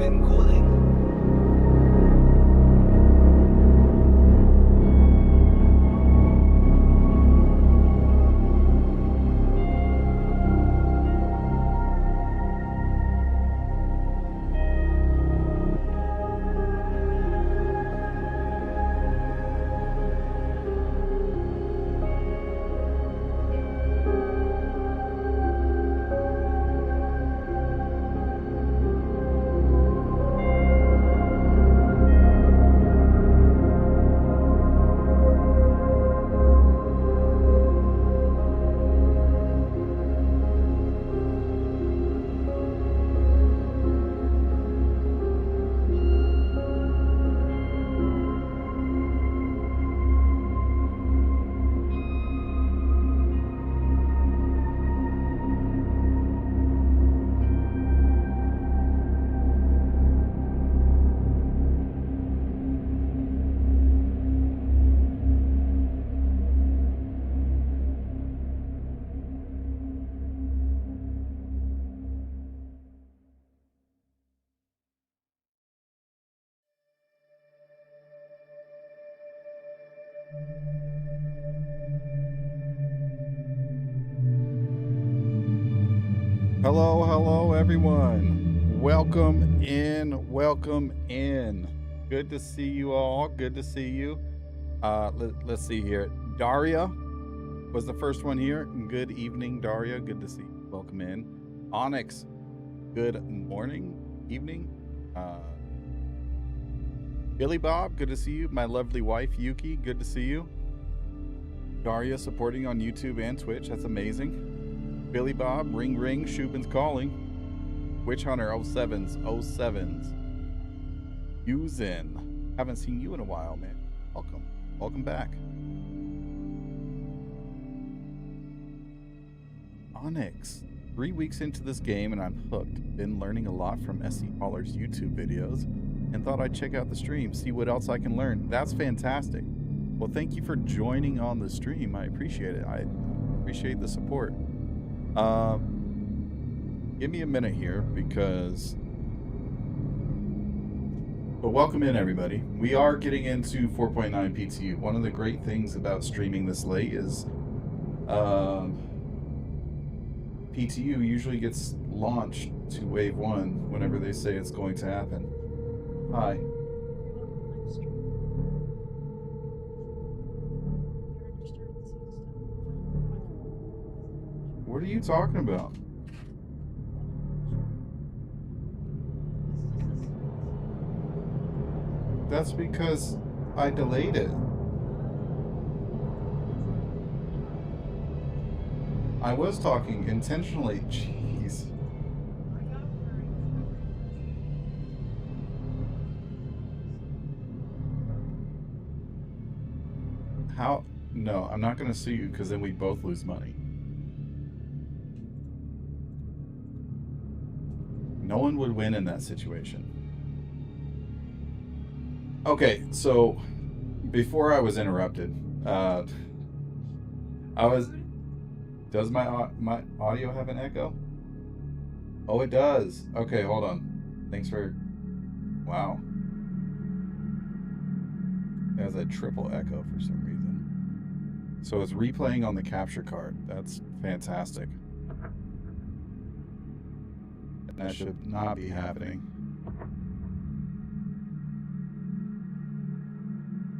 been calling. Hello, everyone. Welcome in. Good to see you all. Good to see you. Let's see here. Daria was the first one here. Good evening, Daria. Good to see you. Welcome in. Onyx, good morning, evening. Billy Bob, good to see you. My lovely wife, Yuki, good to see you. Daria supporting on YouTube and Twitch. That's amazing. Billy Bob, ring ring, Shubin's calling. Witch Hunter 07s. Yuzin. Haven't seen you in a while, man. Welcome back. Onyx. 3 weeks into this game and I'm hooked. Been learning a lot from SC Caller's YouTube videos and thought I'd check out the stream, see what else I can learn. That's fantastic. Well, thank you for joining on the stream. I appreciate it. I appreciate the support. Give me a minute here because... But welcome in, everybody. We are getting into 4.9 PTU. One of the great things about streaming this late is PTU usually gets launched to Wave 1 whenever they say it's going to happen. Hi. What are you talking about? That's because I delayed it. I was talking intentionally. Jeez. How? No, I'm not going to sue you because then we both lose money. No one would win in that situation. Okay, so before I was interrupted, does my audio have an echo? Oh, it does. Okay, hold on. Thanks for, wow. It has a triple echo for some reason. So it's replaying on the capture card. That's fantastic. That should not be happening.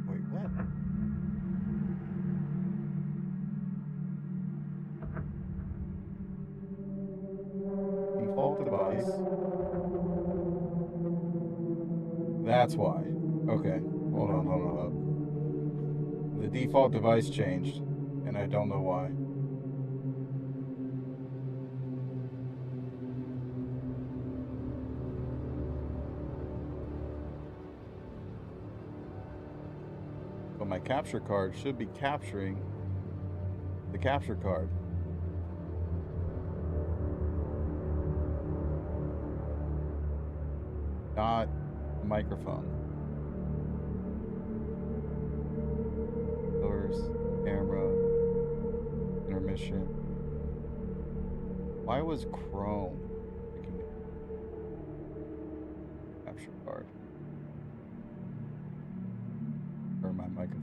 Wait, what? Default device. That's why. Okay, hold on. The default device changed, and I don't know why. But my capture card should be capturing the capture card. Not the microphone. Source, camera, intermission. Why was Chrome? capture card. Or my microphone.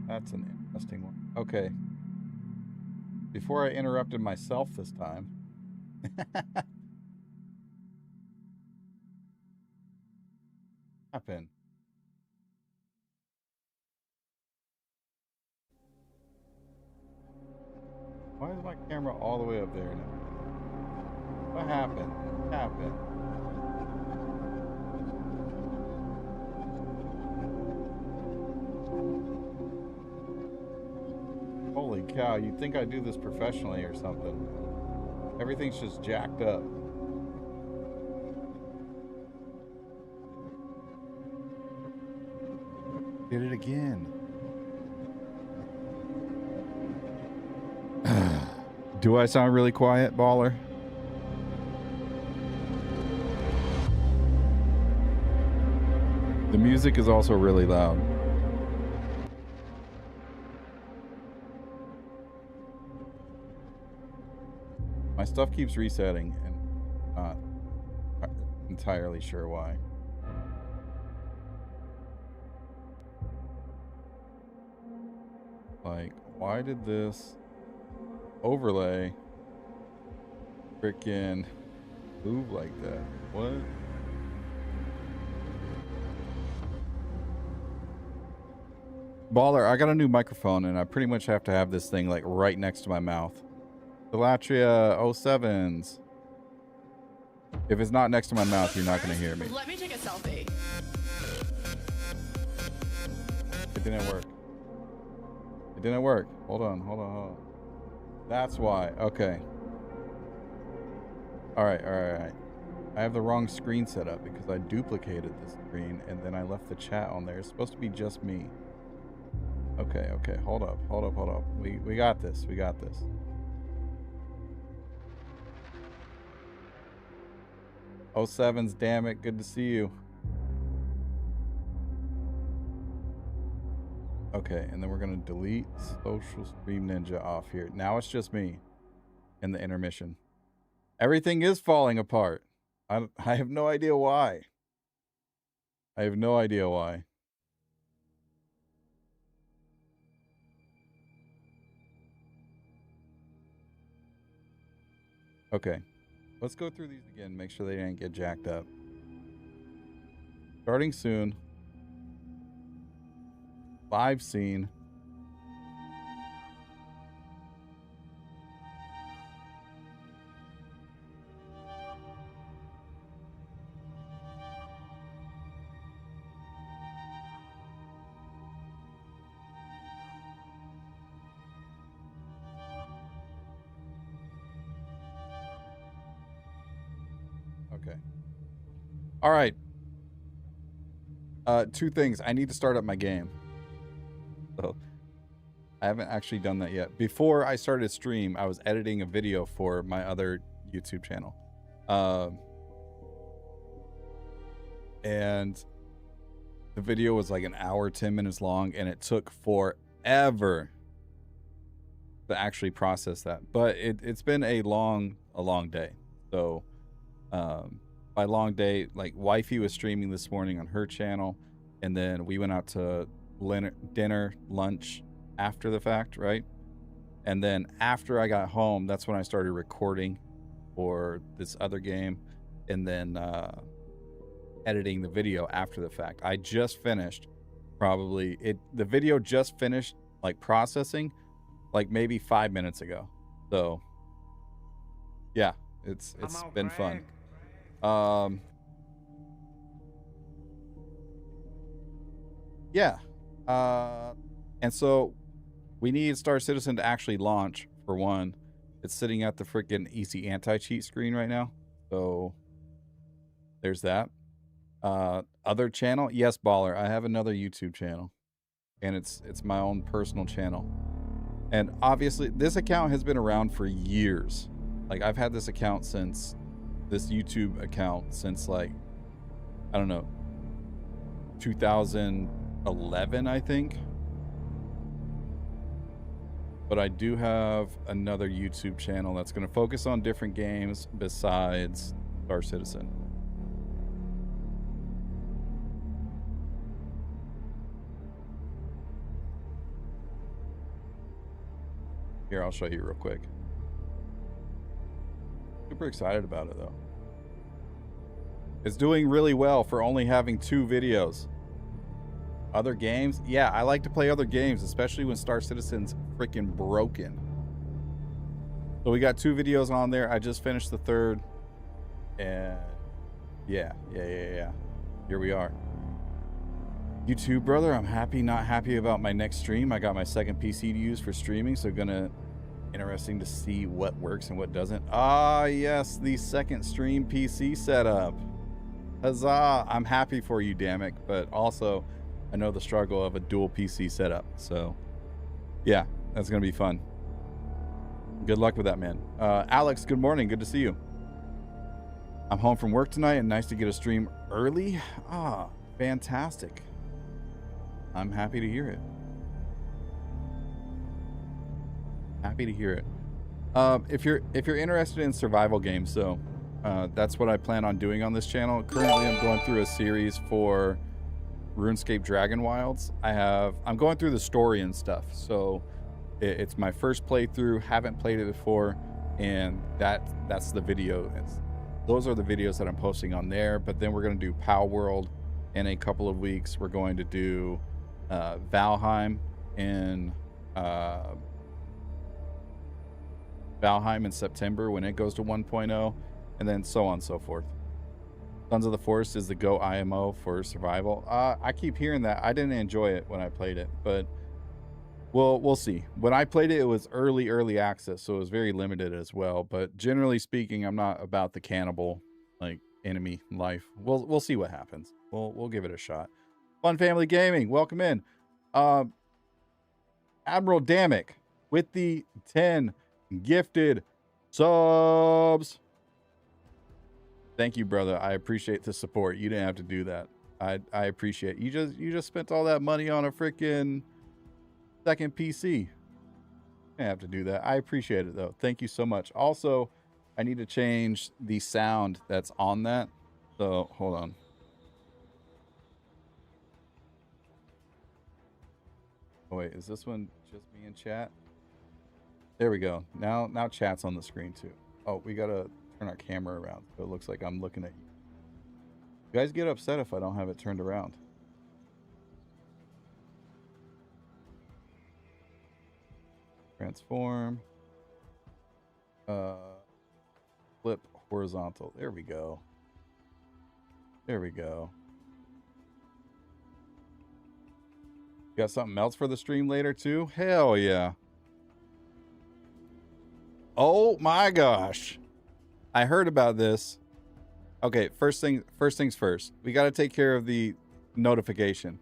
That's an interesting one. Okay. Before I interrupted myself this time. Happen. Why is my camera all the way up there now? What happened? What happened? Holy cow, you'd think I do this professionally or something. Everything's just jacked up. Did it again. Do I sound really quiet, baller? The music is also really loud. My stuff keeps resetting and not entirely sure why. Like, why did this overlay frickin' move like that? What? Baller, I got a new microphone and I pretty much have to have this thing like right next to my mouth. Delatria 07s. If it's not next to my mouth, you're not going to hear me. Let me take a selfie. It didn't work. It didn't work. Hold on, hold on, hold on. That's why. Okay. All right, all right, all right. I have the wrong screen set up because I duplicated the screen and then I left the chat on there. It's supposed to be just me. Okay, okay. Hold up, hold up, hold up. We got this. We got this. Oh, sevens, damn it. Good to see you. Okay, and then we're going to delete Social Stream Ninja off here. Now it's just me in the intermission. Everything is falling apart. I have no idea why. I have no idea why. Okay. Let's go through these again, make sure they didn't get jacked up. Starting soon. Live scene. Okay. All right. Two things. I need to start up my game. So I haven't actually done that yet. Before I started stream, I was editing a video for my other YouTube channel. And the video was like an hour, 10 minutes long, and it took forever to actually process that. But it's been a long day. So by long day, like wifey was streaming this morning on her channel, and then we went out to dinner, lunch after the fact, right? And then after I got home, that's when I started recording for this other game, and then editing the video after the fact. I just finished the video just finished like processing like maybe 5 minutes ago. So yeah, it's been fun. Yeah. And so we need Star Citizen to actually launch, for one. It's sitting at the freaking easy anti-cheat screen right now. So there's that. Other channel? Yes, Baller. I have another YouTube channel. And it's my own personal channel. And obviously this account has been around for years. Like I've had this account since this YouTube account since like, I don't know, 2011, I think. But I do have another YouTube channel that's going to focus on different games besides Star Citizen. Here, I'll show you real quick. Super excited about it, though. It's doing really well for only having 2 videos. Other games? Yeah, I like to play other games, especially when Star Citizen's freaking broken. So we got 2 videos on there. I just finished the 3rd. And yeah. Here we are. You too, brother. I'm happy, not happy about my next stream. I got my second PC to use for streaming, so interesting to see what works and what doesn't. Ah, yes, the second stream PC setup. Huzzah! I'm happy for you, damn it. But also, I know the struggle of a dual PC setup. So, yeah, that's gonna be fun. Good luck with that, man. Alex, good morning. Good to see you. I'm home from work tonight, and nice to get a stream early. Ah, fantastic. I'm happy to hear it. Happy to hear it. If you're interested in survival games, so that's what I plan on doing on this channel. Currently, I'm going through a series for RuneScape Dragon Wilds. I'm going through the story and stuff, so it's my first playthrough. Haven't played it before, and that's the video. Those are the videos that I'm posting on there. But then we're going to do POW World in a couple of weeks. We're going to do Valheim in September when it goes to 1.0, and then so on and so forth. Sons of the Forest is the Go IMO for survival. I keep hearing that. I didn't enjoy it when I played it, but we'll see. When I played it, it was early access, so it was very limited as well. But generally speaking, I'm not about the cannibal like enemy life. We'll see what happens. We'll give it a shot. Fun Family Gaming, welcome in. Admiral Damick with the 10 gifted subs. Thank you, brother. I appreciate the support. You didn't have to do that. I appreciate it. You just spent all that money on a freaking second PC. You didn't have to do that. I appreciate it though. Thank you so much. Also, I need to change the sound that's on that. So hold on. Oh wait, is this one just me in chat? There we go. Now chat's on the screen too. Oh, we gotta turn our camera around so it looks like I'm looking at you. You guys get upset if I don't have it turned around. Transform. Flip horizontal. There we go. There we go. Got something else for the stream later too? Hell yeah. Oh my gosh. I heard about this. Okay, first things first. We got to take care of the notification.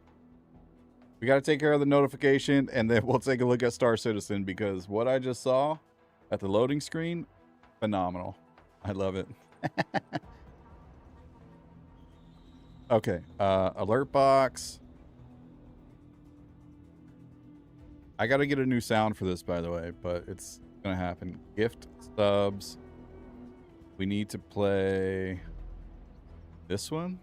We got to take care of the notification, and then we'll take a look at Star Citizen, because what I just saw at the loading screen, phenomenal. I love it. Okay, alert box. I got to get a new sound for this, by the way, but it's going to happen. Gift subs. We need to play this one.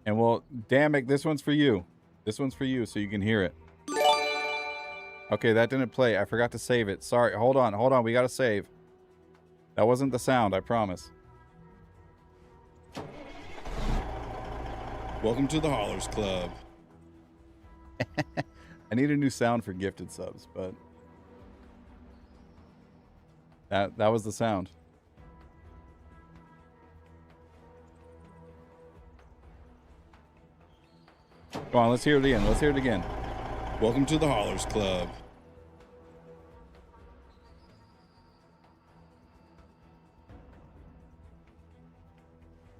And well, damn it, this one's for you. This one's for you, so you can hear it. Okay, that didn't play. I forgot to save it. Sorry, hold on. We got to save. That wasn't the sound, I promise. Welcome to the Haulers Club. I need a new sound for gifted subs, but that was the sound. Come on, let's hear it again. Welcome to the Haulers Club.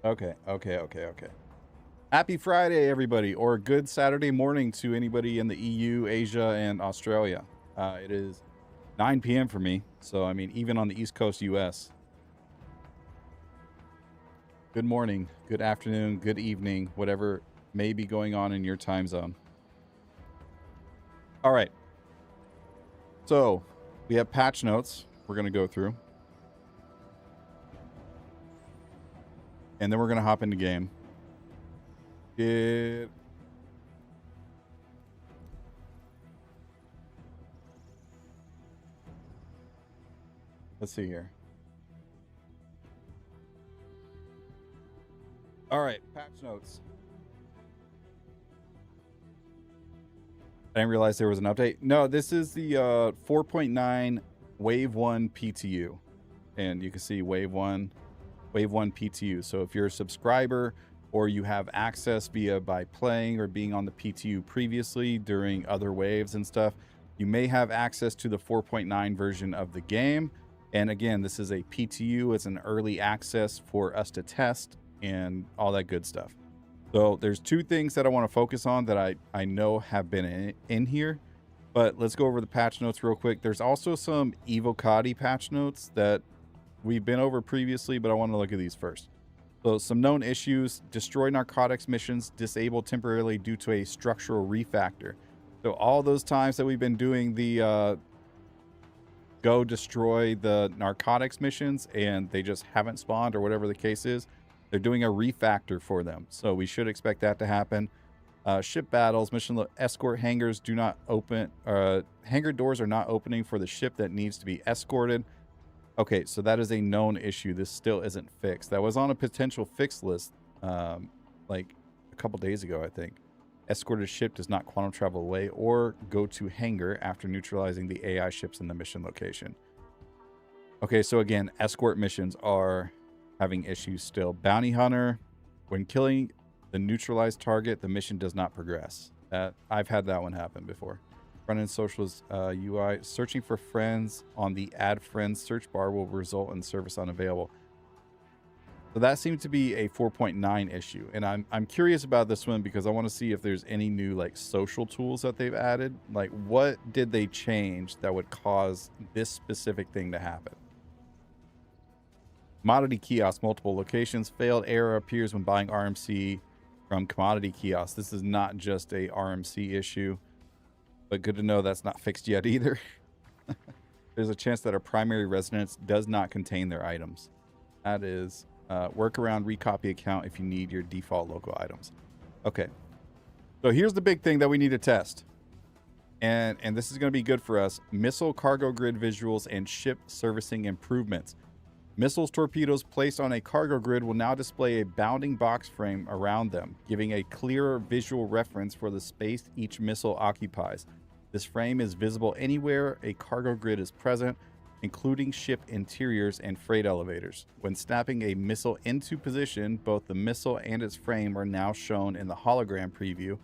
Okay. Happy Friday, everybody, or good Saturday morning to anybody in the EU, Asia, and Australia. It is 9 p.m. for me, so I mean, even on the East Coast, US. Good morning, good afternoon, good evening, whatever may be going on in your time zone. All right. So we have patch notes we're going to go through. And then we're going to hop into game. Let's see here. All right, patch notes. I didn't realize there was an update. No, this is the 4.9 Wave 1 PTU. And you can see Wave 1 PTU. So if you're a subscriber or you have access by playing or being on the PTU previously during other waves and stuff, you may have access to the 4.9 version of the game. And again, this is a PTU. It's an early access for us to test and all that good stuff. So there's two things that I want to focus on that I know have been in here, but let's go over the patch notes real quick. There's also some Evocati patch notes that we've been over previously, but I want to look at these first. So some known issues: destroy narcotics missions disabled temporarily due to a structural refactor. So all those times that we've been doing the go destroy the narcotics missions and they just haven't spawned or whatever the case is, they're doing a refactor for them. So we should expect that to happen. Ship battles, mission escort hangars do not open. Hangar doors are not opening for the ship that needs to be escorted. Okay, so that is a known issue. This still isn't fixed. That was on a potential fix list like a couple days ago, I think. Escorted ship does not quantum travel away or go to hangar after neutralizing the AI ships in the mission location. Okay, so again, escort missions are having issues still. Bounty hunter, when killing the neutralized target, the mission does not progress. I've had that one happen before. Front-end socials UI, searching for friends on the add friends search bar will result in service unavailable. So that seemed to be a 4.9 issue, and I'm curious about this one because I want to see if there's any new like social tools that they've added. Like, what did they change that would cause this specific thing to happen? Commodity kiosk, multiple locations. Failed error appears when buying RMC from commodity kiosks. This is not just a RMC issue, but good to know that's not fixed yet either. There's a chance that a primary residence does not contain their items. That is workaround recopy account if you need your default local items. Okay, so here's the big thing that we need to test, and this is going to be good for us: missile cargo grid visuals and ship servicing improvements. Missiles torpedoes placed on a cargo grid will now display a bounding box frame around them, giving a clearer visual reference for the space each missile occupies. This frame is visible anywhere a cargo grid is present, including ship interiors and freight elevators. When snapping a missile into position, both the missile and its frame are now shown in the hologram preview,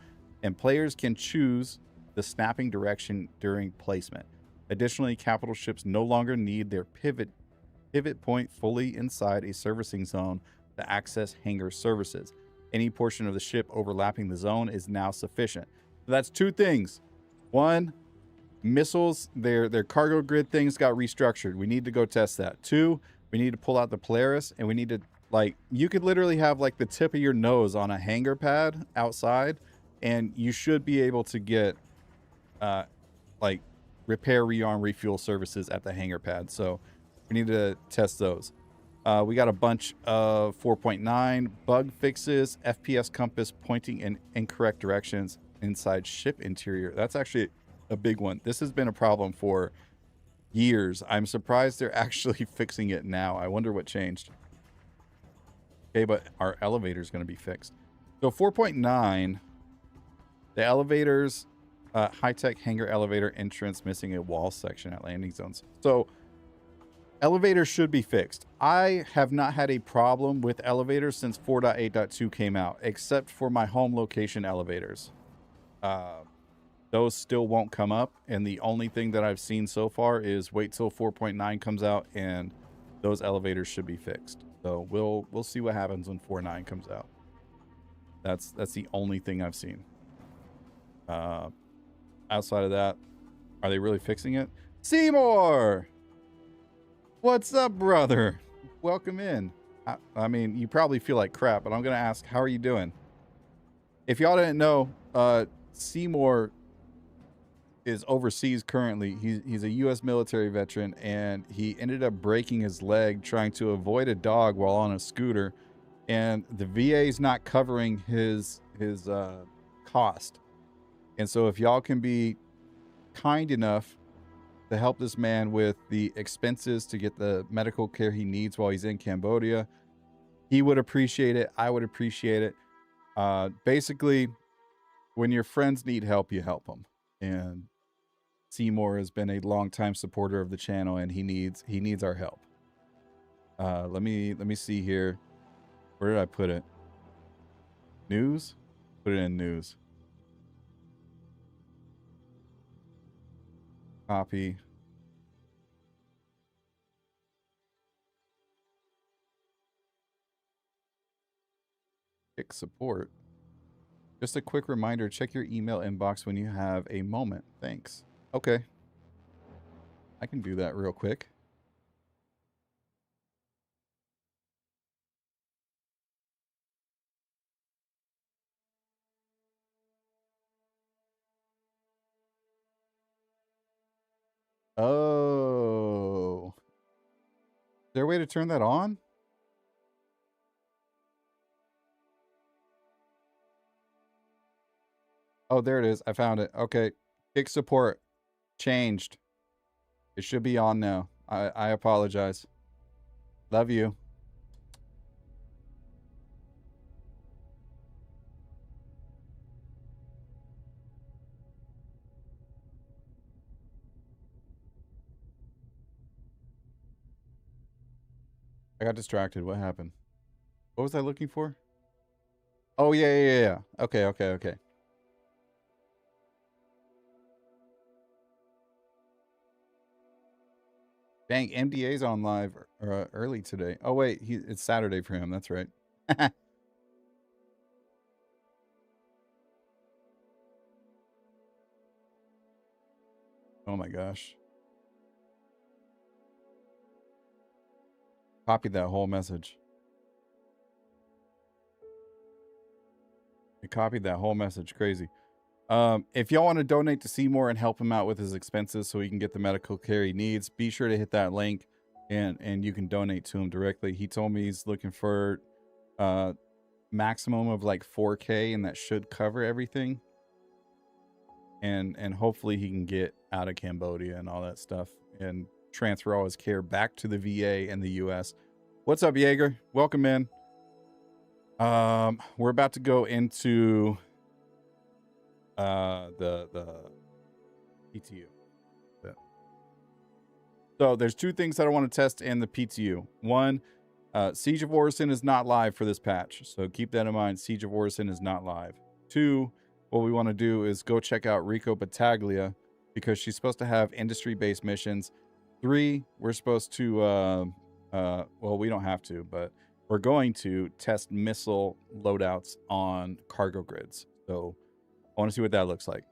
and players can choose the snapping direction during placement. Additionally, capital ships no longer need their pivot point fully inside a servicing zone to access hangar services. Any portion of the ship overlapping the zone is now sufficient. So that's two things. One, missiles, their cargo grid things got restructured. We need to go test that. Two, we need to pull out the Polaris, and we need to, like, you could literally have like the tip of your nose on a hangar pad outside, and you should be able to get like repair, rearm, refuel services at the hangar pad. So we need to test those. We got a bunch of 4.9 bug fixes, FPS compass pointing in incorrect directions inside ship interior. That's actually a big one. This has been a problem for years. I'm surprised they're actually fixing it now. I wonder what changed. Okay, but our elevator is going to be fixed. So 4.9, the elevators, high-tech hangar elevator entrance missing a wall section at landing zones. So elevators should be fixed. I have not had a problem with elevators since 4.8.2 came out, except for my home location elevators. Those still won't come up, and the only thing that I've seen so far is wait till 4.9 comes out, and those elevators should be fixed. So we'll see what happens when 4.9 comes out. That's the only thing I've seen. Outside of that, are they really fixing it? Seymour! What's up, brother? Welcome in. I mean, you probably feel like crap, but I'm going to ask, how are you doing? If y'all didn't know, Seymour is overseas currently. He's a U.S. military veteran, and he ended up breaking his leg trying to avoid a dog while on a scooter, and the VA is not covering his cost. And so if y'all can be kind enough to help this man with the expenses to get the medical care he needs while he's in Cambodia. He would appreciate it. I would appreciate it. Basically, when your friends need help, you help them. And Seymour has been a longtime supporter of the channel, and he needs our help. Let me see here. Where did I put it? News? Put it in news. Copy. Pick support. Just a quick reminder, check your email inbox when you have a moment. Thanks. Okay. I can do that real quick. Oh. Is there a way to turn that on? Oh, there it is. I found it. Okay. Kick support. Changed. It should be on now. I apologize. Love you. I got distracted. What happened? What was I looking for? Oh, yeah. Okay. Dang, MDA's on live early today. Oh, wait. It's Saturday for him. That's right. Oh, my gosh. Copied that whole message. I copied that whole message. Crazy. If y'all want to donate to Seymour and help him out with his expenses so he can get the medical care he needs, be sure to hit that link and you can donate to him directly. He told me he's looking for maximum of like 4K, and that should cover everything. And hopefully he can get out of Cambodia and all that stuff and transfer all his care back to the VA and the US. What's up, Jaeger? Welcome in. We're about to go into the PTU. So there's two things that I want to test in the PTU. One, Siege of Orison is not live for this patch, so keep that in mind. Siege of Orison is not live. Two, what we want to do is go check out Rico Betaglia because she's supposed to have industry-based missions. Three, we're supposed to well, we don't have to, but we're going to test missile loadouts on cargo grids. So I want to see what that looks like.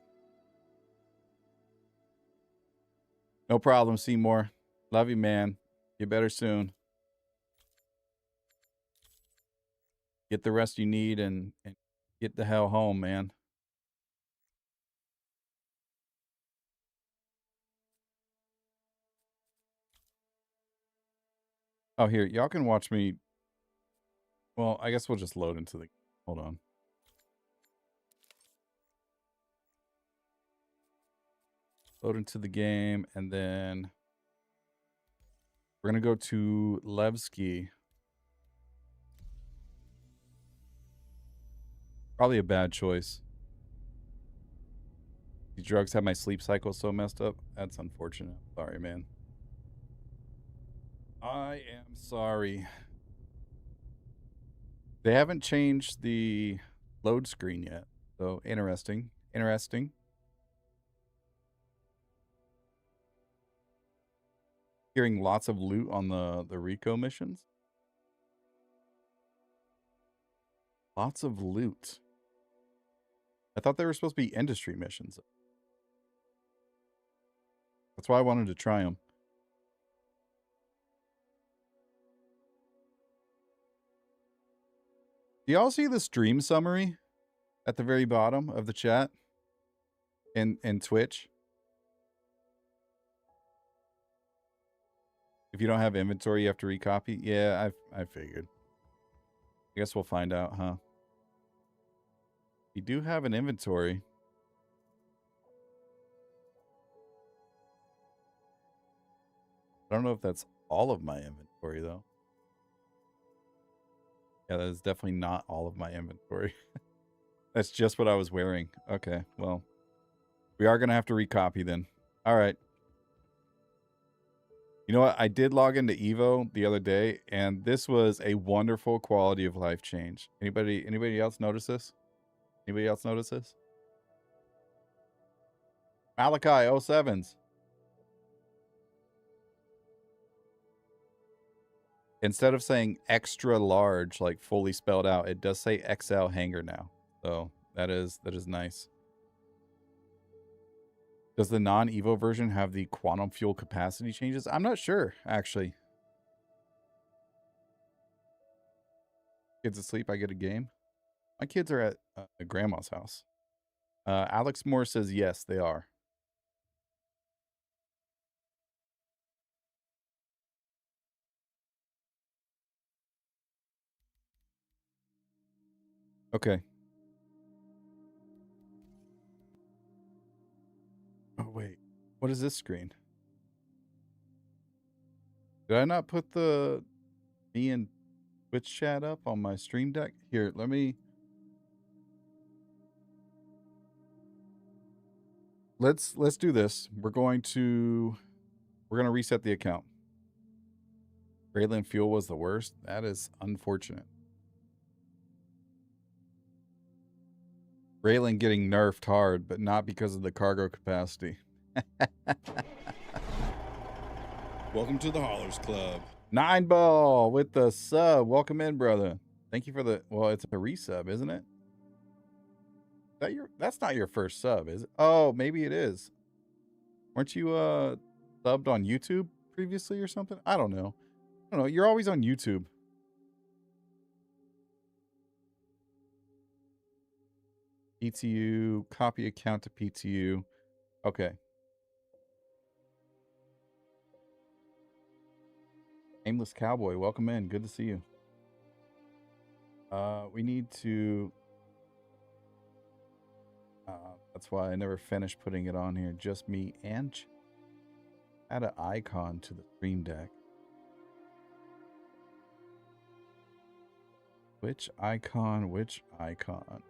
No problem, Seymour. Love you, man. Get better soon. Get the rest you need and get the hell home, man. Oh, here. Y'all can watch me. Well, I guess we'll just load into the... Hold on. Load into the game, and then we're going to go to Levski. Probably a bad choice. These drugs have my sleep cycle so messed up. That's unfortunate. Sorry, man. I am sorry. They haven't changed the load screen yet. So, interesting. Interesting. Hearing lots of loot on the Rico missions. Lots of loot. I thought they were supposed to be industry missions. That's why I wanted to try them. Do y'all see the stream summary at the very bottom of the chat in Twitch? If you don't have inventory, you have to recopy. Yeah, I figured. I guess we'll find out, huh? We do have an inventory. I don't know if that's all of my inventory, though. Yeah, that is definitely not all of my inventory. That's just what I was wearing. Okay, well, we are going to have to recopy then. All right. You know what? I did log into Evo the other day, and this was a wonderful quality of life change. Anybody else notice this? Anybody else notice this? Malachi 07s. Instead of saying extra large, like fully spelled out, it does say XL hanger now. So that is nice. Does the non-Evo version have the quantum fuel capacity changes? I'm not sure, actually. Kids asleep, I get a game. My kids are at grandma's house. Alex Moore says yes, they are. Okay. Oh, wait. What is this screen? Did I not put the me and Twitch chat up on my stream deck? Here, let me... Let's do this. We're going to reset the account. Raylan fuel was the worst. That is unfortunate. Raylan getting nerfed hard, but not because of the cargo capacity. Welcome to the Haulers Club. 9 Ball with the sub. Welcome in, brother. Thank you for the... Well, it's a resub, isn't it? That's not your first sub, is it? Oh, maybe it is. Weren't you subbed on YouTube previously or something? I don't know. You're always on YouTube. PTU, copy account to PTU. Okay. Aimless Cowboy, welcome in. Good to see you. We need to... that's why I never finished putting it on here. Just me and add an icon to the stream deck. Which icon? Which icon?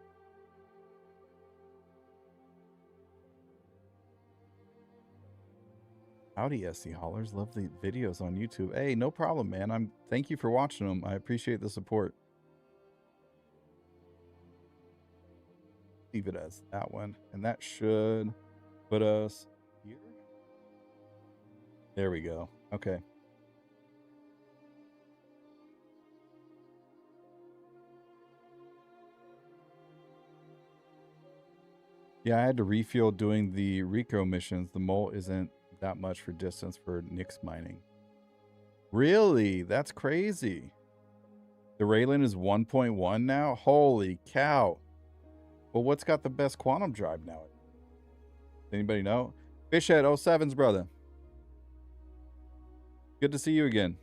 Howdy, SC Haulers. Love the videos on YouTube. Hey, no problem, man. Thank you for watching them. I appreciate the support. Leave it as that one. And that should put us here. There we go. Okay. Yeah, I had to refuel doing the Rico missions. The mole isn't that much for distance for Nyx mining. Really? That's crazy. The Raylan is 1.1 now? Holy cow. Well, what's got the best quantum drive now? Anybody know? Fishhead 07's brother. Good to see you again.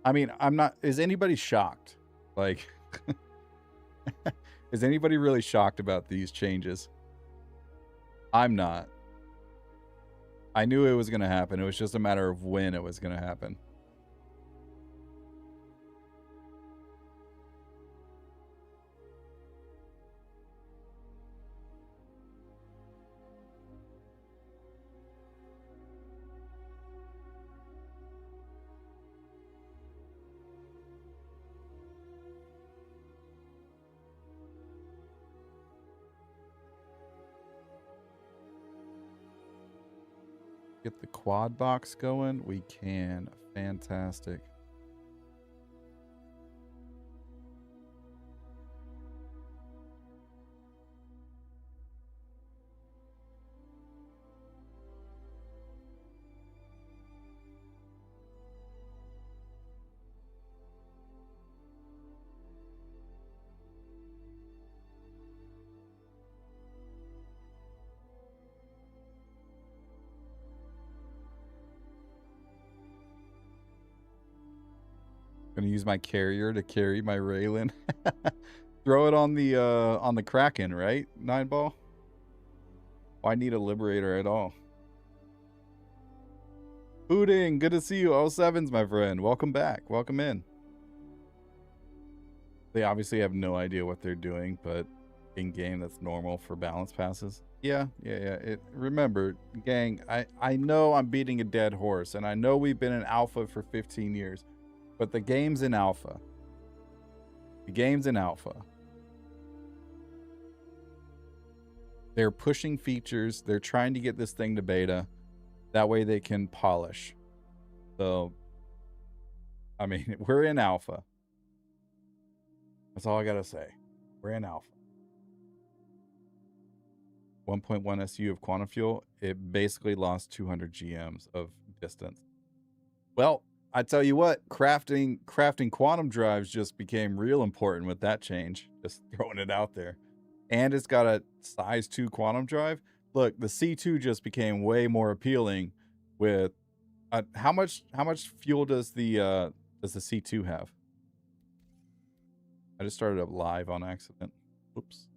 I mean, I'm not... Is anybody shocked? Like... Is anybody really shocked about these changes? I'm not. I knew it was going to happen. It was just a matter of when it was going to happen. Get the quad box going. We can. Fantastic. Gonna use my carrier to carry my Raylan. Throw it on the Kraken, right? 9 Ball. Why need a liberator at all? Pudding, good to see you. 07s, my friend. Welcome back. Welcome in. They obviously have no idea what they're doing, but in game that's normal for balance passes. Yeah. Remember, gang, I know I'm beating a dead horse, and I know we've been in alpha for 15 years, but the game's in alpha. The game's in alpha. They're pushing features. They're trying to get this thing to beta. That way they can polish. So, I mean, we're in alpha. That's all I got to say. We're in alpha. 1.1 SU of quantum fuel, it basically lost 200 GMs of distance. Well, I tell you what, crafting quantum drives just became real important with that change. Just throwing it out there. And it's got a size 2 quantum drive. Look, the C2 just became way more appealing with how much fuel does the C2 have? I just started up live on accident. Oops.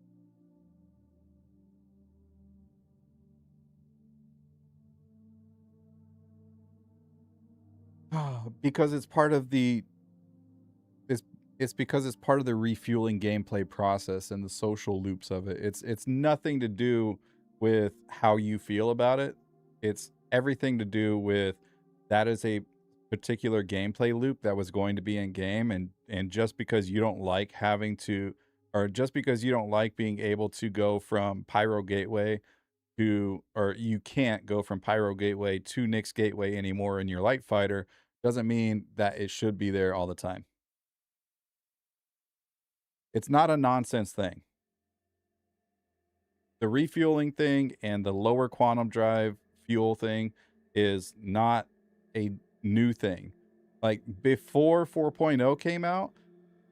Because it's part of the it's because it's part of the refueling gameplay process and the social loops of it. It's nothing to do with how you feel about it. It's everything to do with that is a particular gameplay loop that was going to be in game, and just because you don't like having to, or just because you don't like being able to go from Pyro Gateway to, or you can't go from Pyro Gateway to Nyx Gateway anymore in your light fighter, doesn't mean that it should be there all the time. It's not a nonsense thing. The refueling thing and the lower quantum drive fuel thing is not a new thing. Like before 4.0 came out,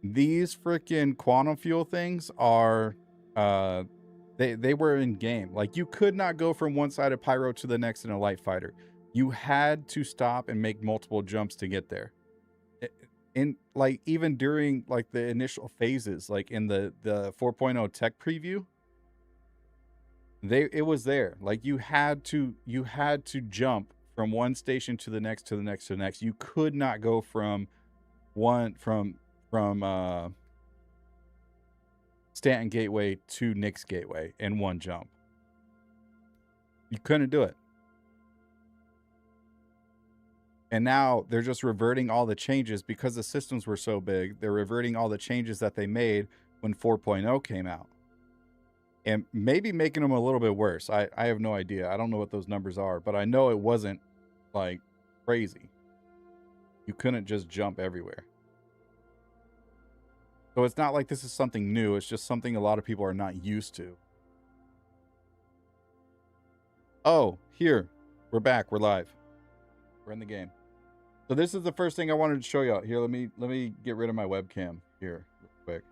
these freaking quantum fuel things are they were in game. Like you could not go from one side of Pyro to the next in a light fighter. You had to stop and make multiple jumps to get there. In like even during like the initial phases, like in the 4.0 tech preview, it was there. Like you had to jump from one station to the next to the next to the next. You could not go from Stanton Gateway to Nyx Gateway in one jump. You couldn't do it. And now they're just reverting all the changes because the systems were so big. They're reverting all the changes that they made when 4.0 came out. And maybe making them a little bit worse. I have no idea. I don't know what those numbers are, but I know it wasn't like crazy. You couldn't just jump everywhere. So it's not like this is something new. It's just something a lot of people are not used to. Oh, here. We're back. We're live. We're in the game. So this is the first thing I wanted to show you out here. Let me get rid of my webcam here real quick.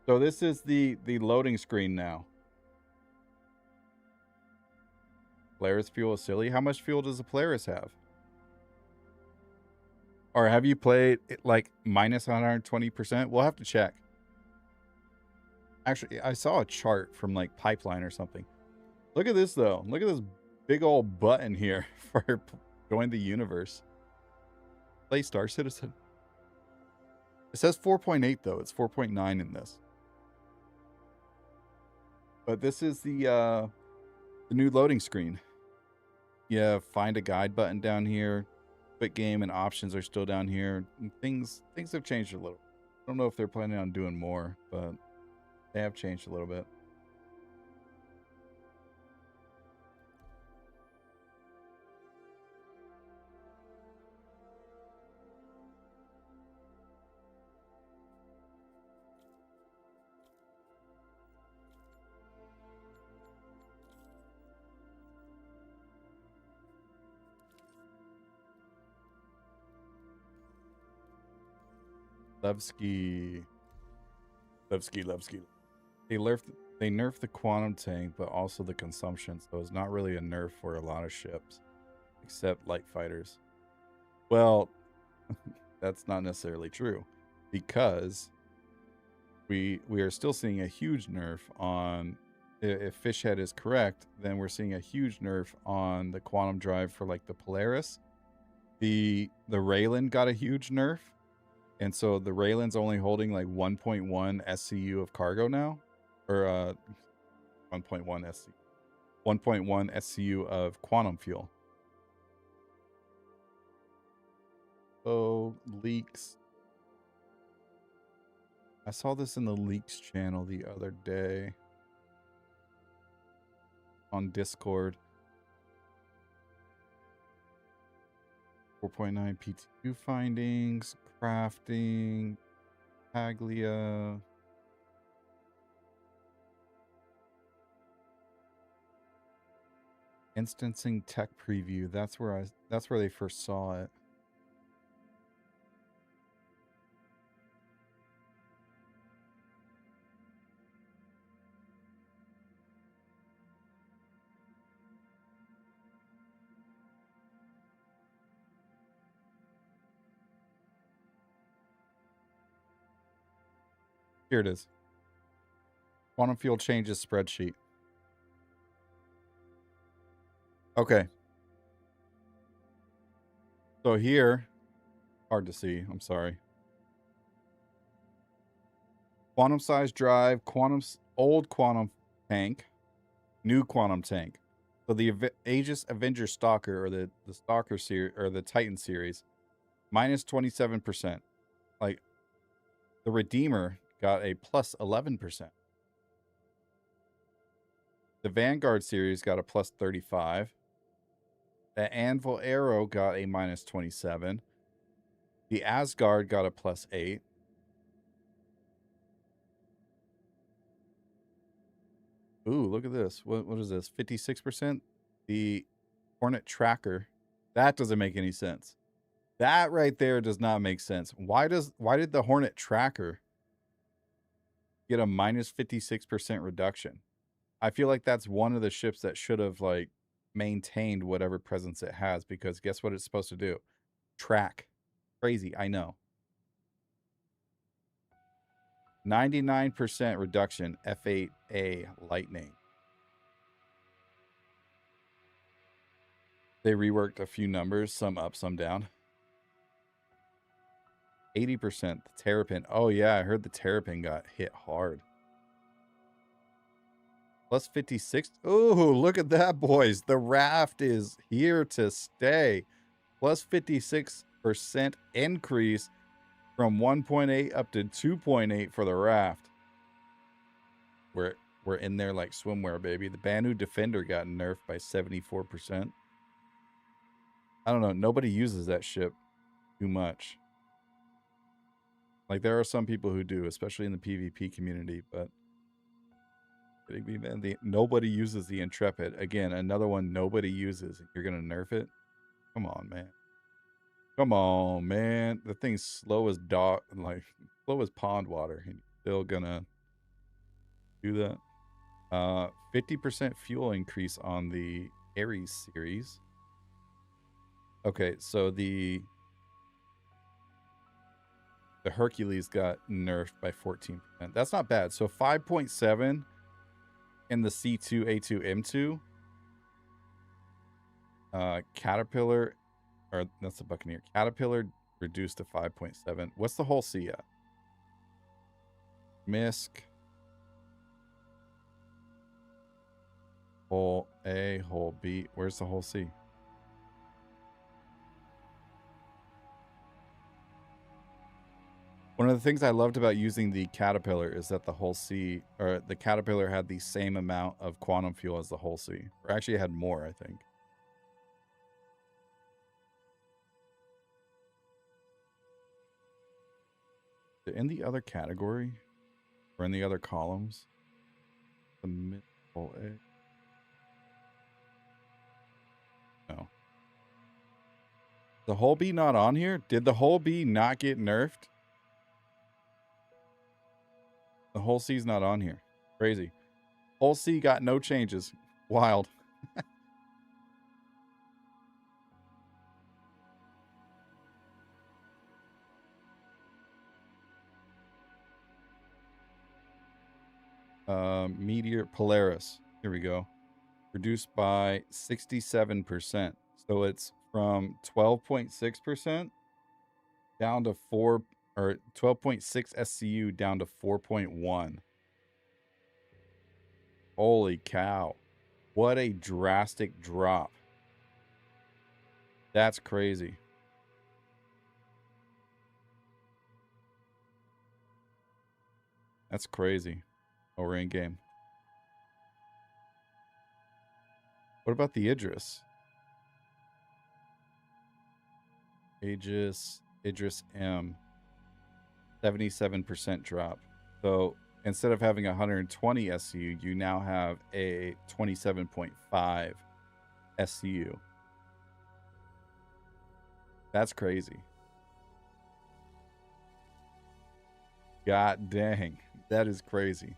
So this is the loading screen now. Polaris fuel is silly. How much fuel does a Polaris have? Or have you played it like minus 120%? We'll have to check. Actually, I saw a chart from like Pipeline or something. Look at this though. Look at this big old button here for join the universe. Play Star Citizen. It says 4.8 though. It's 4.9 in this. But this is the new loading screen. Yeah, find a guide button down here. Quit game and options are still down here. And things have changed a little. I don't know if they're planning on doing more, but they have changed a little bit. Levski. They nerfed the quantum tank, but also the consumption, so it's not really a nerf for a lot of ships, except light fighters. Well, that's not necessarily true, because we are still seeing a huge nerf on if Fishhead is correct, then we're seeing a huge nerf on the quantum drive for like the Polaris. The Raylan got a huge nerf, and so the Raylan's only holding like 1.1 SCU of cargo now, or 1.1 SCU, 1.1 SCU of quantum fuel. So leaks. I saw this in the leaks channel the other day on Discord. 4.9 PTU findings, crafting, Betaglia. Instancing tech preview. That's where they first saw it. Here it is. Quantum fuel changes spreadsheet. Okay. So here, hard to see, I'm sorry. Quantum size drive, old quantum tank, new quantum tank. So the Aegis Avenger Stalker, or the Stalker series, or the Titan series, minus 27%. Like, the Redeemer got a plus 11%. The Vanguard series got a plus 35. The Anvil Arrow got a minus 27. The Asgard got a plus 8. Ooh, look at this. What is this? 56%? The Hornet Tracker. That doesn't make any sense. That right there does not make sense. Why did the Hornet Tracker get a minus 56% reduction? I feel like that's one of the ships that should have like maintained whatever presence it has, because guess what it's supposed to do? Track. Crazy, I know. 99% reduction, F8A Lightning. They reworked a few numbers, some up, some down. 80%, the Terrapin. Oh yeah, I heard the Terrapin got hit hard. Plus 56. Oh, look at that, boys. The raft is here to stay. Plus 56% increase from 1.8 up to 2.8 for the raft. We're in there like swimwear, baby. The Banu Defender got nerfed by 74%. I don't know. Nobody uses that ship too much. Like, there are some people who do, especially in the PvP community, but kidding me, man. Nobody uses the Intrepid. Again, another one nobody uses. You're gonna nerf it? Come on, man. Come on, man. The thing's slow as slow as pond water, and you're still gonna do that. 50% fuel increase on the Ares series. Okay, so the Hercules got nerfed by 14%. That's not bad. So 5.7 in the C2, A2, M2. Caterpillar, or that's the Buccaneer. Caterpillar reduced to 5.7. What's the whole C at? Misk. Whole A, whole B. Where's the whole C? One of the things I loved about using the Caterpillar is that the whole C, or the Caterpillar, had the same amount of quantum fuel as the whole C. Or actually, it had more, I think. In the other category, or in the other columns, the middle A. No. The whole B not on here? Did the whole B not get nerfed? The whole C's not on here. Crazy. Whole C got no changes. Wild. Meteor Polaris. Here we go. Reduced by 67%. So it's from 12.6% down to 4 or 12.6 SCU down to 4.1. Holy cow. What a drastic drop. That's crazy. That's crazy. Oh, we're in game. What about the Idris? Idris M. 77% drop. So instead of having 120 SCU, you now have a 27.5 SCU. That's crazy. God dang. That is crazy.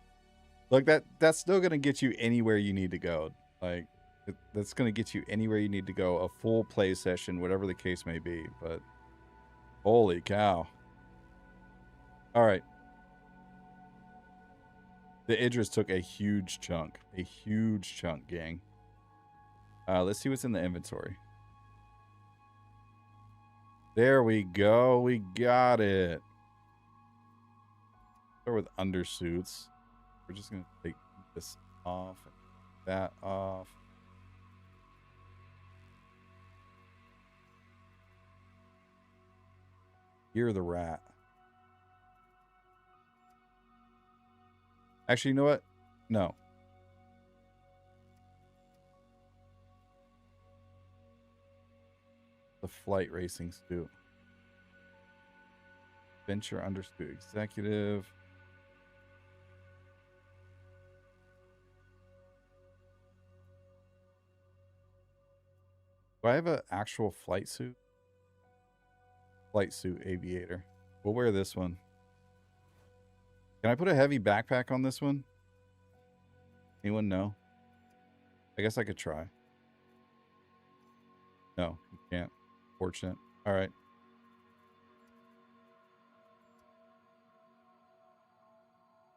Look, that's still going to get you anywhere you need to go. Like, that's going to get you anywhere you need to go. A full play session, whatever the case may be. But holy cow. All right. The Idris took a huge chunk. A huge chunk, gang. Let's see what's in the inventory. There we go. We got it. Start with undersuits. We're just going to take this off and that off. You're the rat. Actually, you know what? No. The flight racing suit. Venture undersuit executive. Do I have an actual flight suit? Flight suit aviator. We'll wear this one. Can I put a heavy backpack on this one? Anyone know? I guess I could try. No, you can't. Fortunate. All right.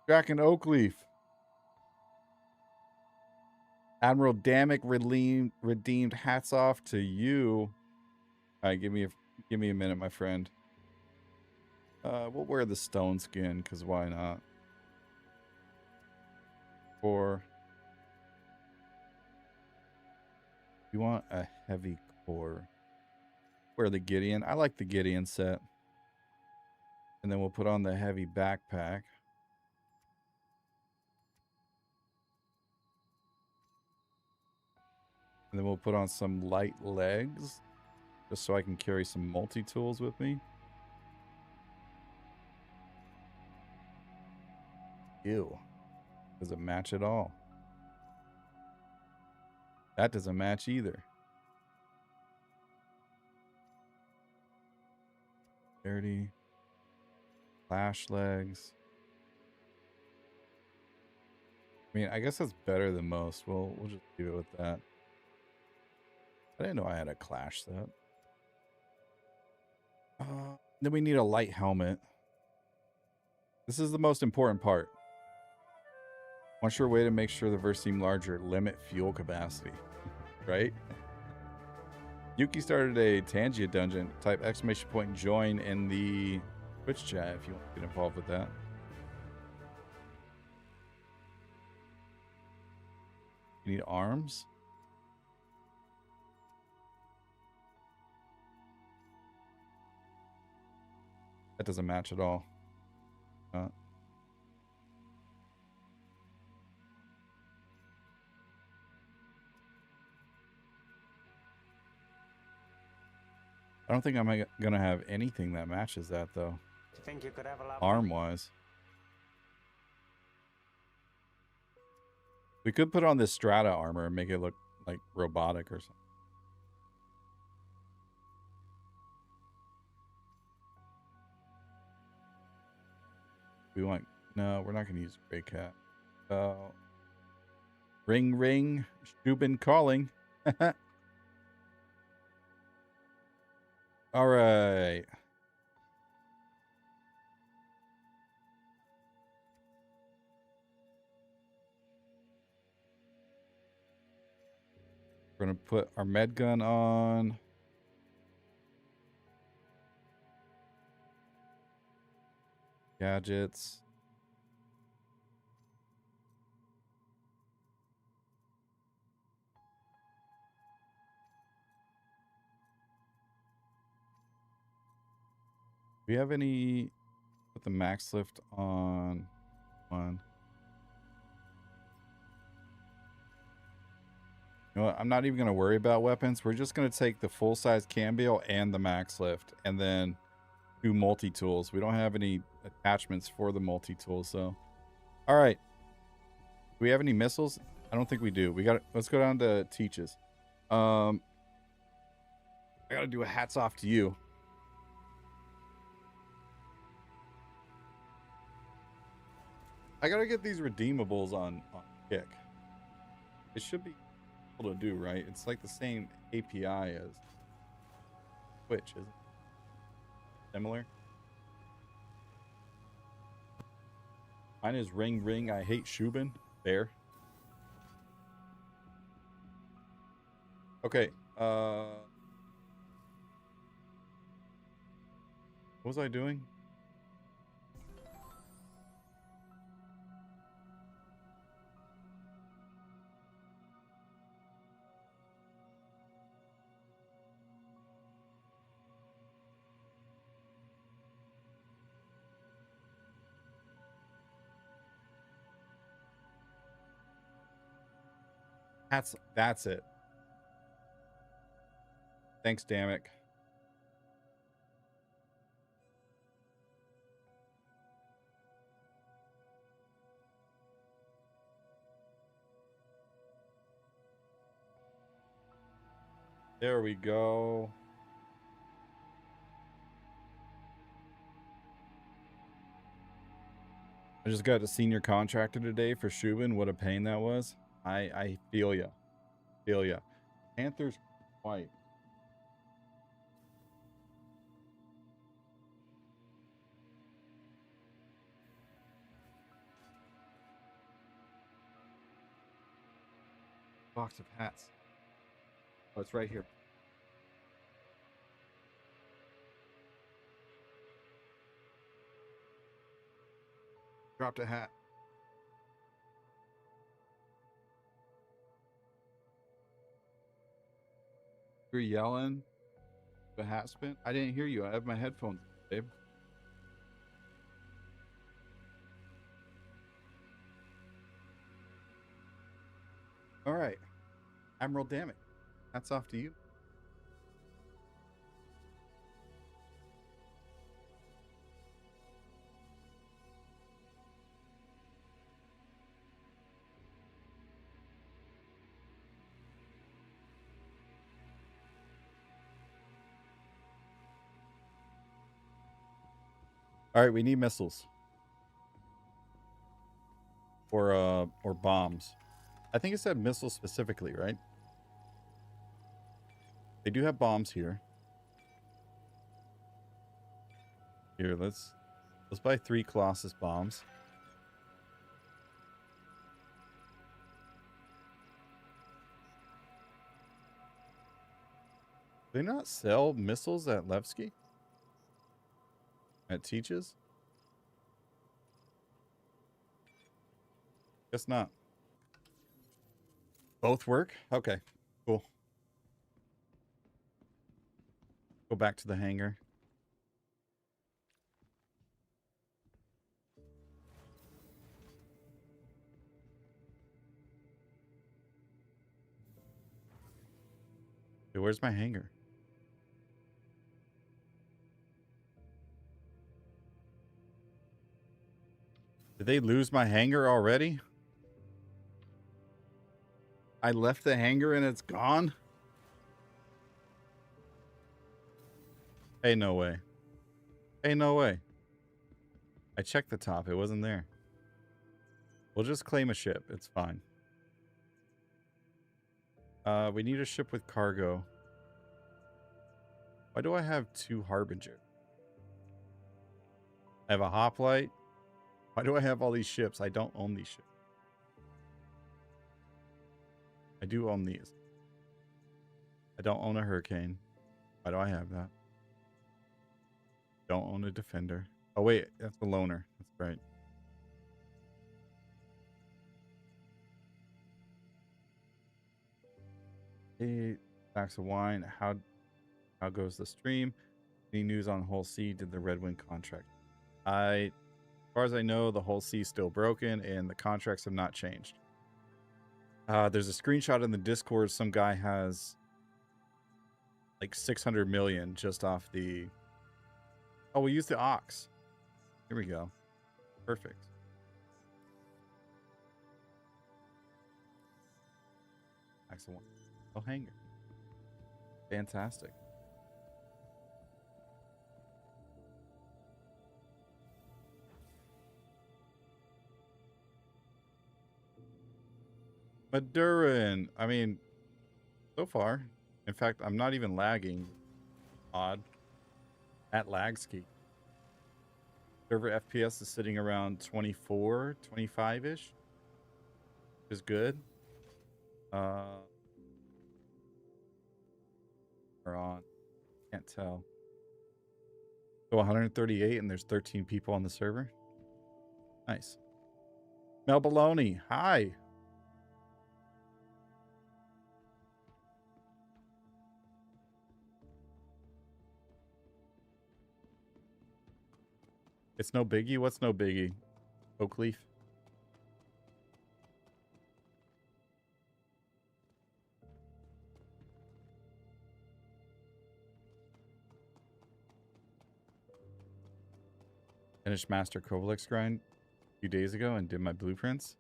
Jack and Oakleaf. Admiral Damick redeemed. Hats off to you. All right, give me a minute, my friend. We'll wear the stone skin, because why not? Or you want a heavy core. Wear the Gideon. I like the Gideon set. And then we'll put on the heavy backpack. And then we'll put on some light legs, just so I can carry some multi-tools with me. Ew. Doesn't match at all. That doesn't match either. Dirty. Flash legs. I mean, I guess that's better than most. We'll just leave it with that. I didn't know I had a Clash set. Then we need a light helmet. This is the most important part. One sure way to make sure the verse seem larger, limit fuel capacity. Right? Yuki started a Tangia dungeon. Type !! Join in the Twitch chat if you want to get involved with that. You need arms? That doesn't match at all. I don't think I'm going to have anything that matches that, though. Think you could have a Arm-wise. We could put on this Strata armor and make it look like robotic or something. We want... No, we're not going to use Grey Cat. Ring, ring. Shubin calling. All right. We're going to put our med gun on. Gadgets. Do we have any... Put the max lift on one. You know what? I'm not even going to worry about weapons. We're just going to take the full-size cambio and the max lift, and then do multi-tools. We don't have any attachments for the multi-tool, so... All right. Do we have any missiles? I don't think we do. We got. Let's go down to teaches. I got to do a hats off to you. I got to get these redeemables on Kick. It should be able to do, right? It's like the same API as Twitch, isn't it? Similar. Mine is ring ring. I hate Shubin. There. Okay. What was I doing? That's it. Thanks, Damek. There we go. I just got a senior contractor today for Shubin. What a pain that was. I feel ya. Feel ya. Panther's white. Box of hats. Oh, it's right here. Dropped a hat. You're yelling. The hat spin. I didn't hear you. I have my headphones, babe. All right. Admiral, damn it. That's off to you. All right, we need missiles. Or bombs. I think it said missiles specifically, right? They do have bombs here. Here, let's buy 3 Colossus bombs. Do they not sell missiles at Levski? At Teaches? Guess not. Both work? Okay, cool. Go back to the hangar. Hey, where's my hangar? Did they lose my hangar already? I left the hangar and it's gone? Hey, no way. Hey, no way. I checked the top. It wasn't there. We'll just claim a ship. It's fine. We need a ship with cargo. Why do I have 2 Harbinger? I have a hoplite. Why do I have all these ships? I don't own these ships. I do own these. I don't own a Hurricane. Why do I have that? Don't own a Defender. Oh, wait. That's the Loner. That's right. Hey, stacks of wine. How goes the stream? Any news on Hull C? Did the Red Wing contract? As far as I know, the Hull C is still broken and the contracts have not changed. There's a screenshot in the Discord. Some guy has like 600 million just off the... Oh, we used the Ox. Here we go. Perfect. Excellent. Oh, hanger. Fantastic. Madurin. I mean, so far. In fact, I'm not even lagging. Odd. At Lagski. Server FPS is sitting around 24, 25-ish. Is good. Or on. Can't tell. So 138 and there's 13 people on the server. Nice. Mel Baloney. Hi. It's no biggie? What's no biggie? Oakleaf? Finished Master Kovalix grind a few days ago and did my blueprints.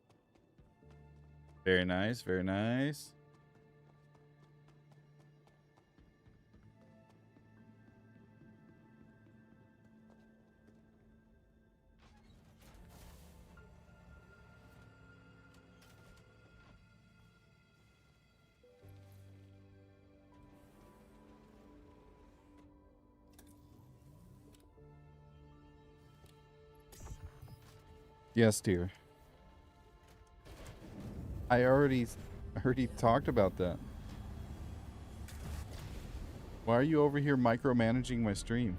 Very nice, very nice. Yes, dear. I already talked about that. Why are you over here micromanaging my stream?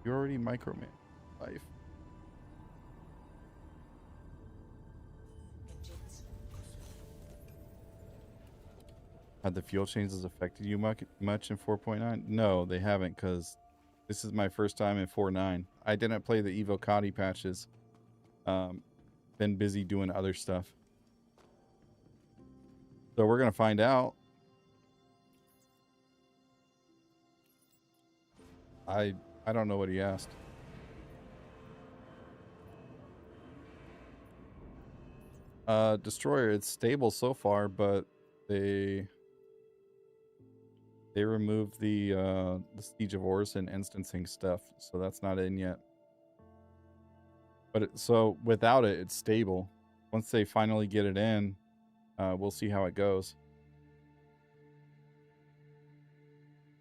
You already micromanage life. Have the fuel changes affected you much in 4.9? No, they haven't, because this is my first time in 4.9. I didn't play the Evocati patches. Been busy doing other stuff. So we're gonna find out. I don't know what he asked. Destroyer, it's stable so far, but they removed the Siege of Orison instancing stuff, so that's not in yet. But so without it, it's stable. Once they finally get it in, we'll see how it goes.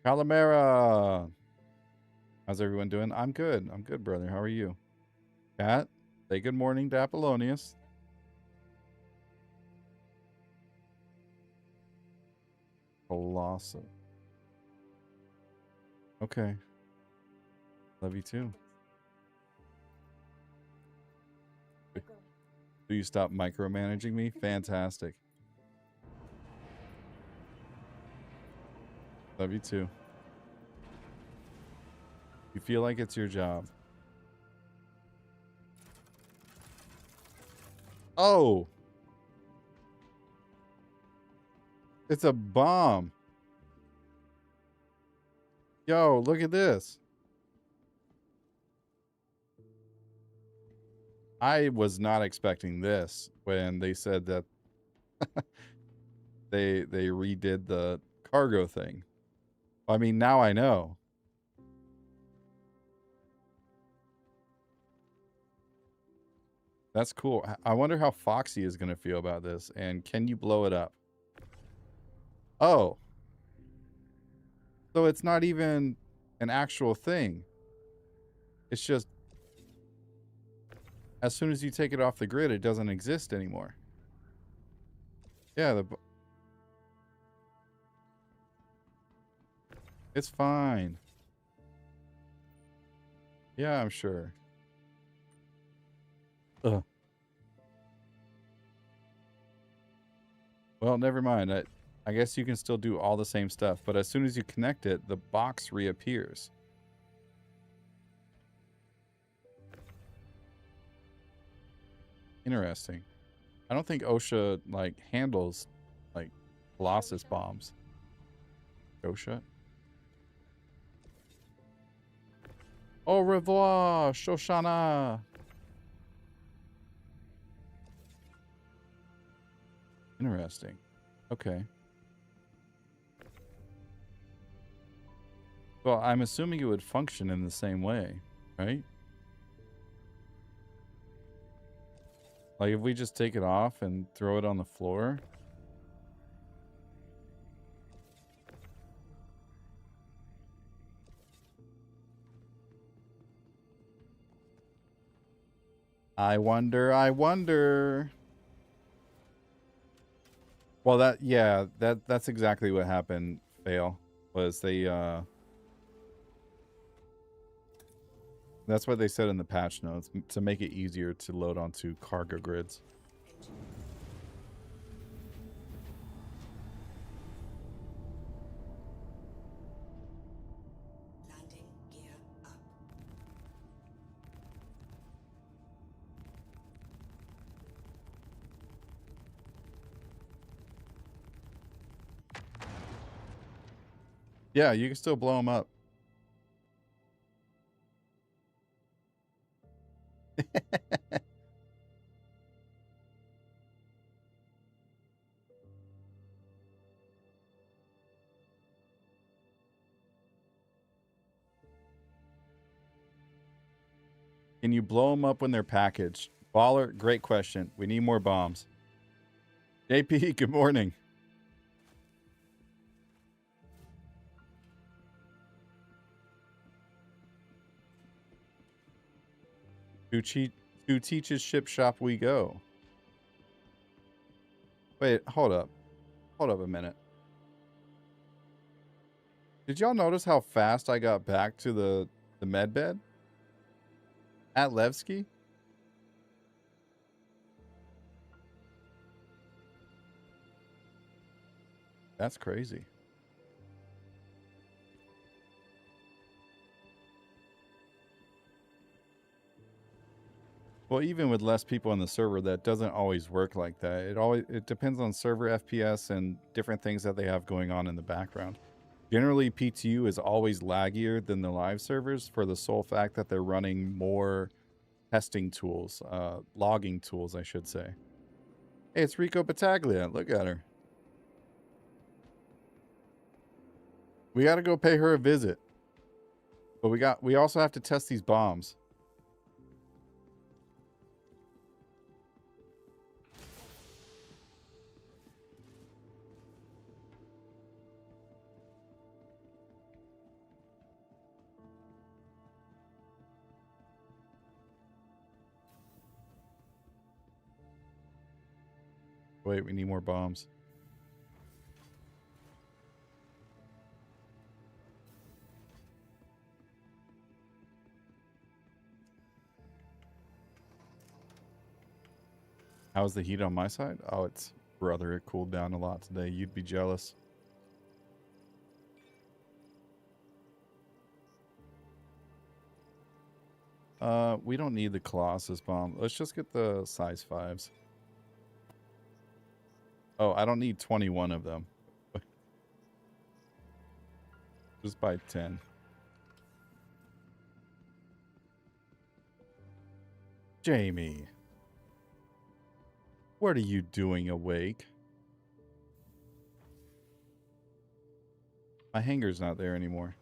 Calamera! How's everyone doing? I'm good. I'm good, brother. How are you? Kat, say good morning to Apollonius. Colossal. Okay. Love you too. Do you stop micromanaging me? Fantastic. Love you too. You feel like it's your job. Oh! It's a bomb. Yo, look at this. I was not expecting this when they said that they redid the cargo thing. I mean, now I know. That's cool. I wonder how Foxy is going to feel about this. And can you blow it up? Oh. So it's not even an actual thing. It's just as soon as you take it off the grid, it doesn't exist anymore. Yeah, it's fine. Yeah, I'm sure. Ugh. Well, never mind. I guess you can still do all the same stuff, but as soon as you connect it, the box reappears. Interesting. I don't think OSHA like handles like Colossus bombs. OSHA. Au revoir, Shoshana. Interesting. Okay. Well, I'm assuming it would function in the same way, right? Like if we just take it off and throw it on the floor. I wonder, I wonder. Well, that's exactly what happened, Fail. Was they, that's what they said in the patch notes, to make it easier to load onto cargo grids. Landing gear up. Yeah, you can still blow them up. Can you blow them up when they're packaged? Baller, great question. We need more bombs. JP, good morning. To teach's ship shop we go. Wait, hold up. Hold up a minute. Did y'all notice how fast I got back to the med bed? At Levski? That's crazy. Well, even with less people on the server, that doesn't always work like that. It depends on server FPS and different things that they have going on in the background. Generally, PTU is always laggier than the live servers for the sole fact that they're running more testing tools, logging tools, I should say. Hey, it's Rico Betaglia. Look at her. We got to go pay her a visit. But we also have to test these bombs. Wait, we need more bombs. How's the heat on my side? Oh, it's brother, it cooled down a lot today. You'd be jealous. We don't need the Colossus bomb. Let's just get the size 5s. Oh, I don't need 21 of them. Just buy 10. Jamie. What are you doing awake? My hanger's not there anymore.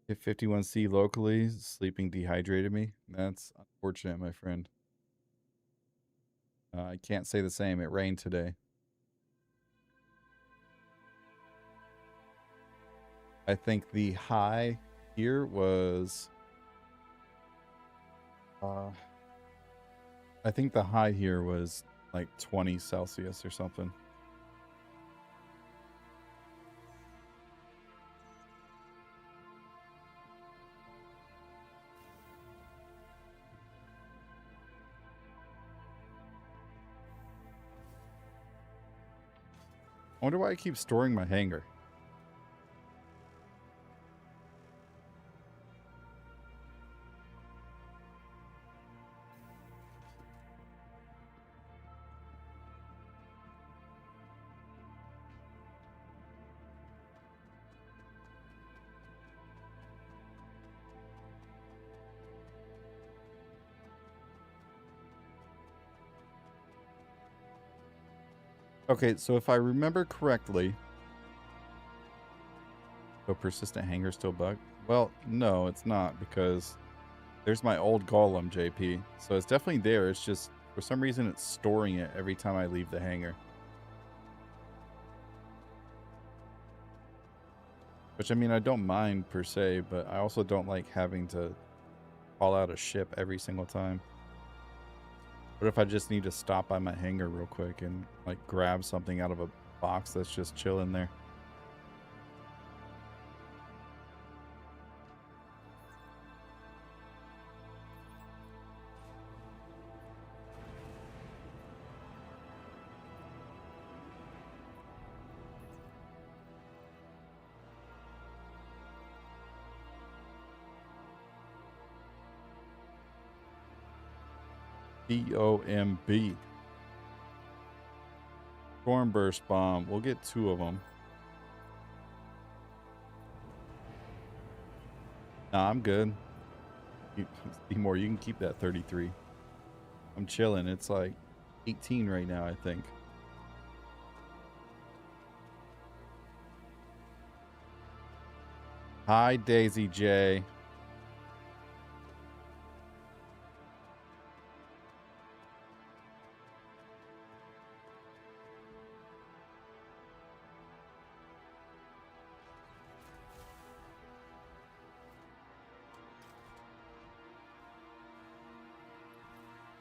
Hit 51C locally. Sleeping dehydrated me. That's unfortunate, my friend. I can't say the same. It rained today. I think the high here was, I think the high here was like 20 Celsius or something. I wonder why I keep storing my hanger. Okay, so if I remember correctly, so persistent hanger still bug? Well, no, it's not, because there's my old golem, JP. So it's definitely there. It's just, for some reason, it's storing it every time I leave the hangar. Which, I mean, I don't mind per se, but I also don't like having to call out a ship every single time. What if I just need to stop by my hangar real quick and like grab something out of a box that's just chilling there? BOMB. Storm burst bomb. We'll get 2 of them. Nah, I'm good. Seymour, you can keep that 33. I'm chilling. It's like 18 right now, I think. Hi, Daisy J.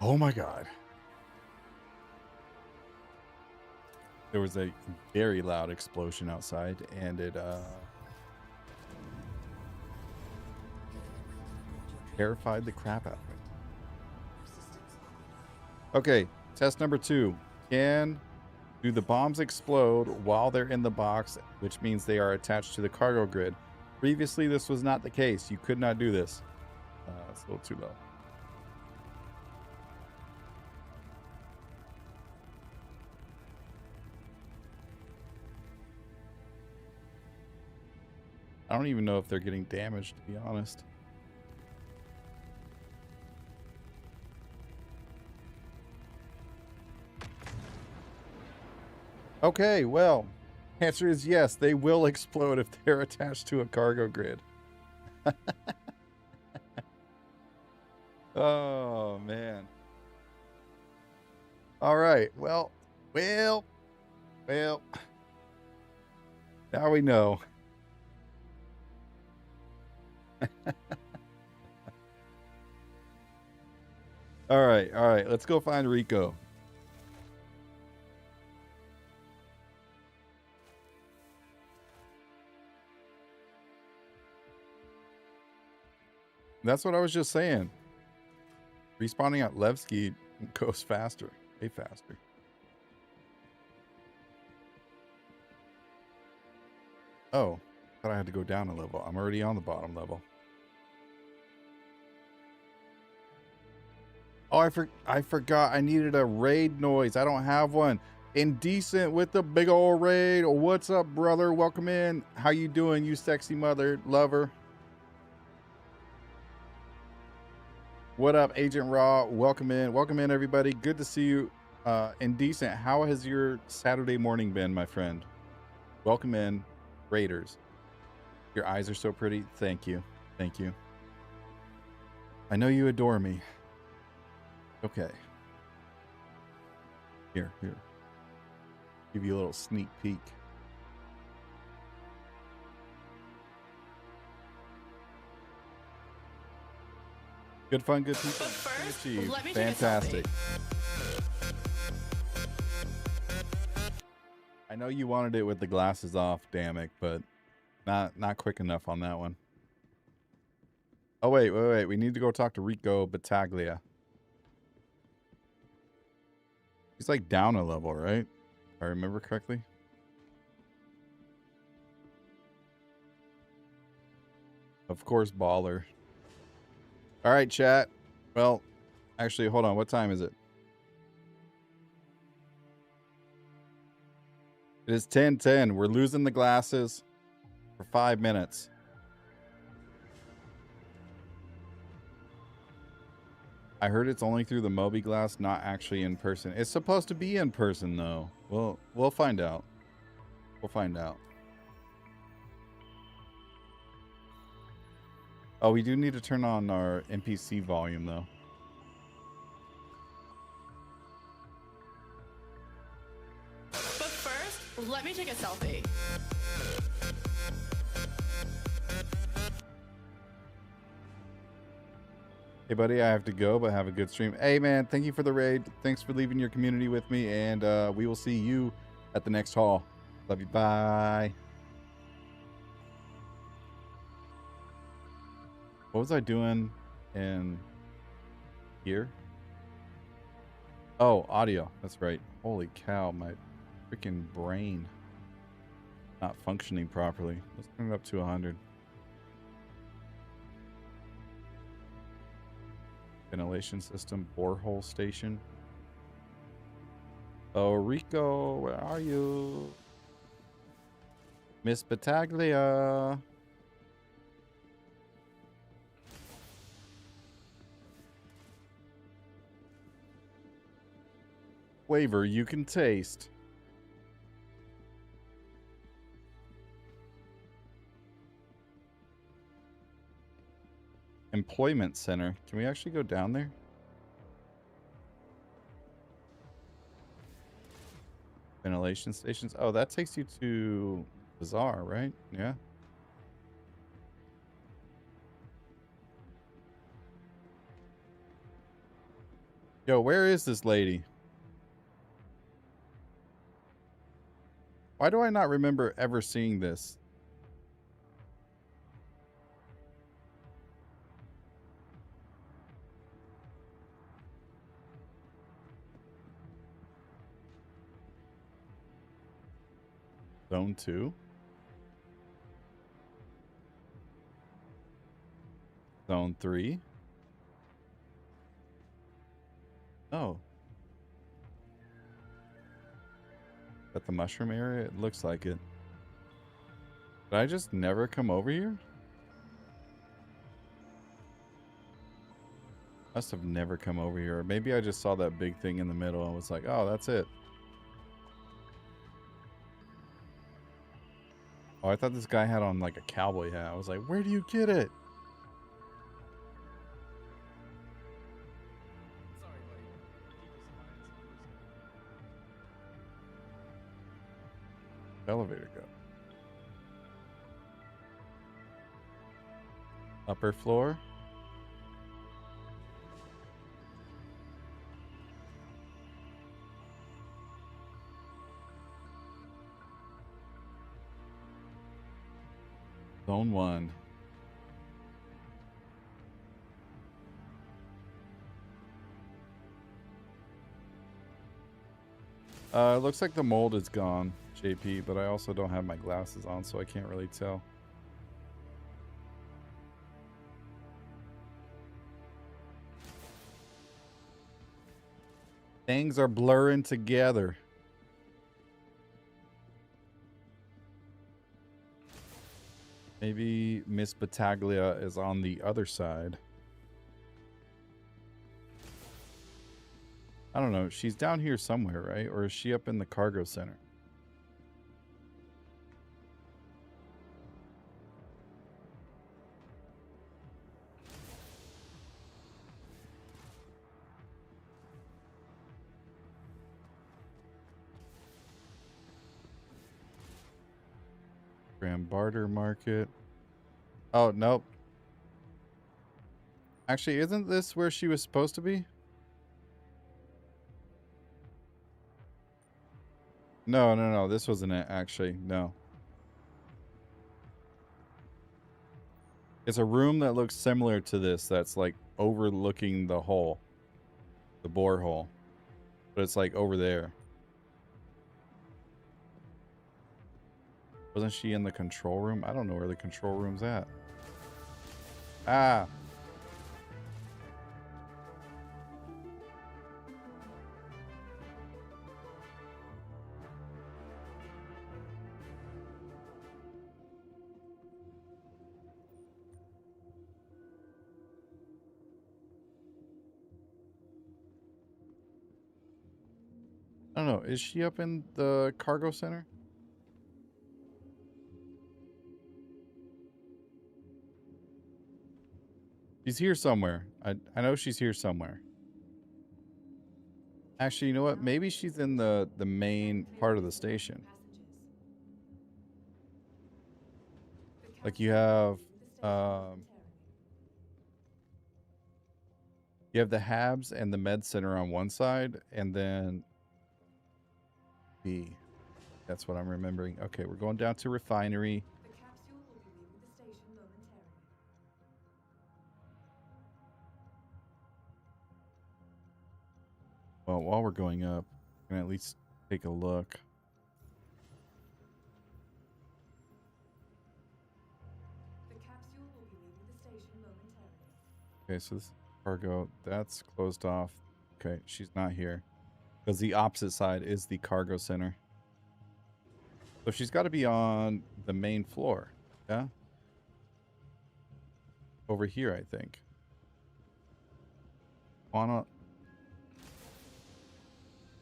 Oh my God. There was a very loud explosion outside, and it terrified the crap out of me. Okay, test number 2. Do the bombs explode while they're in the box, which means they are attached to the cargo grid? Previously, this was not the case. You could not do this. It's a little too low. I don't even know if they're getting damaged, to be honest. Okay, well, answer is yes. They will explode if they're attached to a cargo grid. Oh, man. All right. Well. Now we know. All right. Let's go find Rico. That's what I was just saying. Respawning at Levski goes faster, way faster. Oh, thought I had to go down a level. I'm already on the bottom level. Oh, I forgot I needed a raid noise. I don't have one. Indecent with the big old raid. What's up, brother? Welcome in. How you doing, you sexy mother lover? What up, Agent Raw? Welcome in, everybody. Good to see you. Indecent, how has your Saturday morning been, my friend? Welcome in, Raiders. Your eyes are so pretty. Thank you. I know you adore me. Okay. Here. Give you a little sneak peek. Good fun, good people. But first, Achieved. let me take a Fantastic. I know you wanted it with the glasses off, damn it, but not quick enough on that one. Oh wait. We need to go talk to Rico Betaglia. He's like down a level, right? If I remember correctly. Of course, baller. All right, chat. Well, actually, hold on. What time is it? It is 10:10. We're losing the glasses for 5 minutes. I heard it's only through the Moby Glass, not actually in person. It's supposed to be in person, though. We'll find out. We'll find out. Oh, we do need to turn on our NPC volume, though. But first, let me take a selfie. Hey, buddy, I have to go, but have a good stream. Hey, man, thank you for the raid. Thanks for leaving your community with me, and we will see you at the next haul. Love you. Bye. What was I doing in here? Oh, audio. That's right. Holy cow, my freaking brain not functioning properly. Let's turn it up to 100. Ventilation system, borehole station. Oh, Rico, where are you? Miss Betaglia. Flavor you can taste. Employment center. Can we actually go down there? Ventilation stations. Oh, that takes you to Bazaar, right? Yeah. Yo, where is this lady? Why do I not remember ever seeing this? Zone 2. Zone 3. Oh. Is that the mushroom area? It looks like it. Did I just never come over here? Must have never come over here. Or maybe I just saw that big thing in the middle and was like, oh, that's it. Oh, I thought this guy had on like a cowboy hat. I was like, where do you get it? Elevator go. Upper floor. Zone 1. It looks like the mold is gone, JP, but I also don't have my glasses on, so I can't really tell. Things are blurring together. Maybe Miss Betaglia is on the other side. I don't know. She's down here somewhere, right? Or is she up in the cargo center? Grand Barter Market. Oh, nope. Actually, isn't this where she was supposed to be? No, no, no. This wasn't it, actually. No. It's a room that looks similar to this that's like overlooking the hole. The borehole. But it's like over there. Wasn't she in the control room? I don't know where the control room's at. Ah. I don't know. Is she up in the cargo center? She's here somewhere. I know she's here somewhere. Actually, you know what? Maybe she's in the main part of the station. Like you have the Habs and the Med Center on one side, and then B. That's what I'm remembering. Okay, we're going down to Refinery. The capsule will be leaving the station momentarily. Well, while we're going up, we can at least take a look. The capsule will be leaving the station momentarily. Okay, so this cargo, that's closed off. Okay, she's not here. Because the opposite side is the cargo center. So she's got to be on the main floor. Yeah? Over here, I think. Wanna...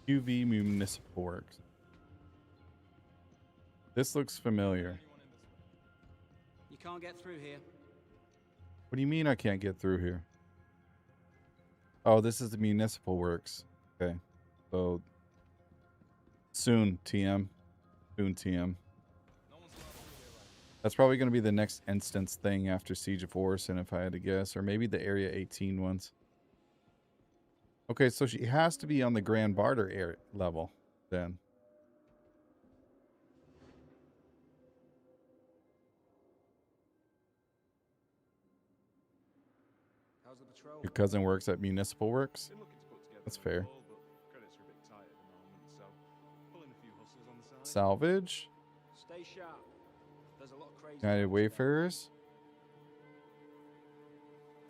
UV Municipal Works. This looks familiar. You can't get through here. What do you mean I can't get through here? Oh, this is the Municipal Works. Okay. So soon, TM. Soon, TM. That's probably going to be the next instance thing after Siege of Orson, if I had to guess. Or maybe the Area 18 ones. Okay, so she has to be on the Grand Barter area level, then. How's the patrol? Your cousin works at Municipal Works? That's fair. Salvage? Stay sharp. There's a lot of crazy. United Wayfarers?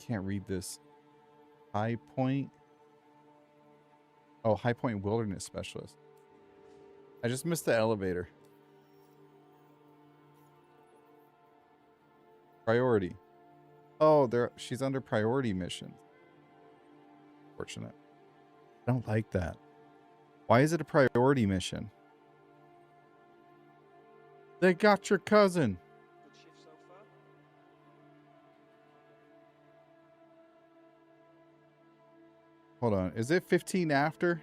Can't read this. High Point? Oh, High Point Wilderness Specialist. I just missed the elevator. Priority. Oh, she's under priority mission. Fortunate. I don't like that. Why is it a priority mission? They got your cousin. Good shift so far. Hold on. Is it 15 after?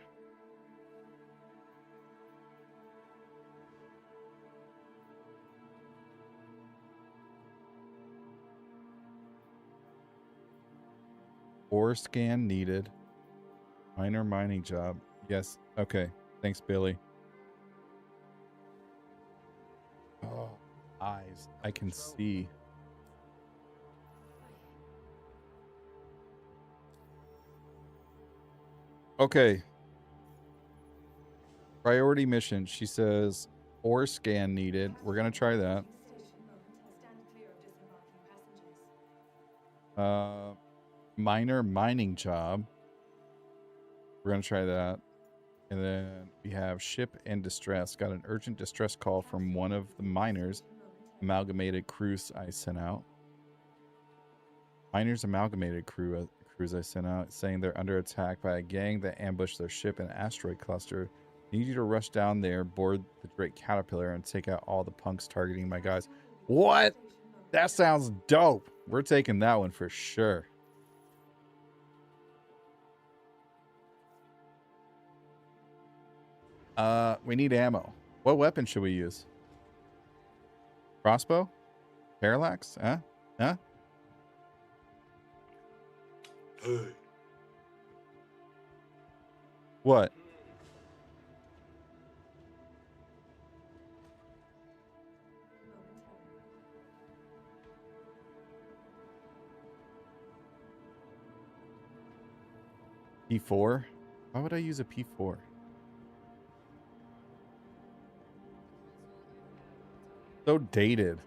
Ore scan needed. Minor mining job. Yes. Okay. Thanks, Billy. Oh, eyes. I can see. Okay. Priority mission. She says ore scan needed. We're going to try that. Minor mining job. We're going to try that. And then we have ship in distress. Got an urgent distress call from one of the miners. Amalgamated crews I sent out. Miners amalgamated crews I sent out saying they're under attack by a gang that ambushed their ship in an asteroid cluster. Need you to rush down there, board the Drake Caterpillar, and take out all the punks targeting my guys. What? That sounds dope. We're taking that one for sure. We need ammo. What weapon should we use? Crossbow? Parallax? Huh? What? P4? Why would I use a P4? So dated.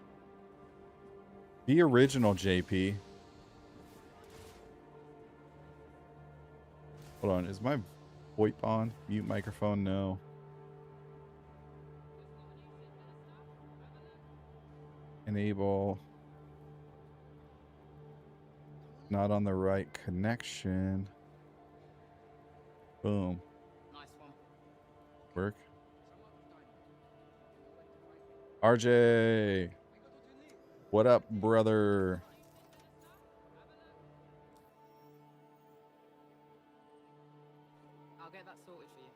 The original JP. Hold on, is my VoIP on? Mute microphone? No. Enable. Not on the right connection. Boom. Nice one. Work. RJ. What up, brother? I'll get that sorted for you.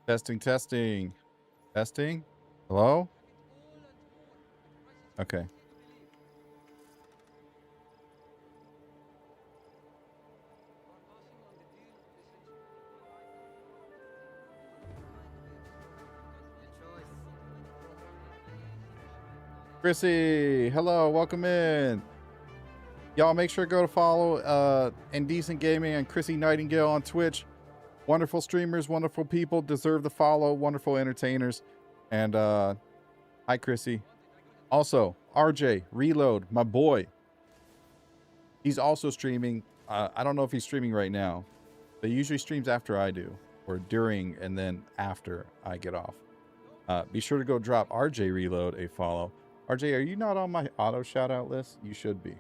Testing, testing. Testing? Hello? Okay. Your choice. Chrissy, hello, welcome in. Y'all make sure to go to follow Indecent Gaming and Chrissy Nightingale on Twitch. Wonderful streamers, wonderful people, deserve the follow, wonderful entertainers. And hi Chrissy. Also, RJ, Reload, my boy. He's also streaming. I don't know if he's streaming right now. But he usually streams after I do, or during and then after I get off. Be sure to go drop RJ Reload a follow. RJ, are you not on my auto shout out list? You should be.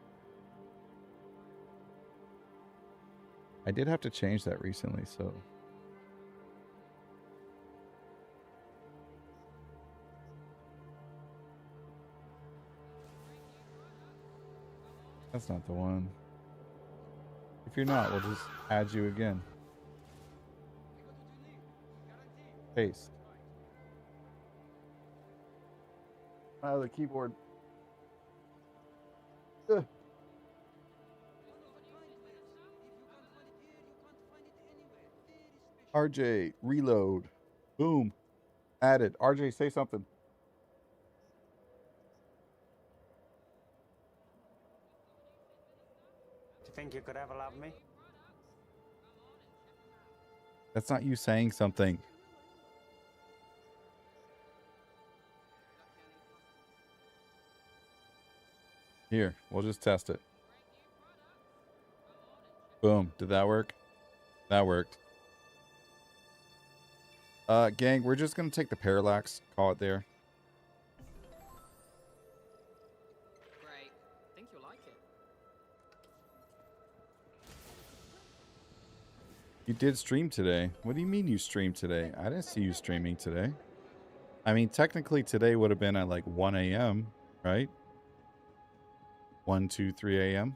I did have to change that recently, so. That's not the one. If you're not, we'll just add you again. Paste. The keyboard. Ugh. RJ, reload. Boom. Added. RJ, say something. Do you think you could ever love me? That's not you saying something. Here, we'll just test it. Boom. Did that work? That worked. Gang, we're just going to take the parallax. Call it there. Great. Think you'll like it. You did stream today. What do you mean you streamed today? I didn't see you streaming today. I mean, technically today would have been at like 1 a.m., right? 1, 2, 3 a.m.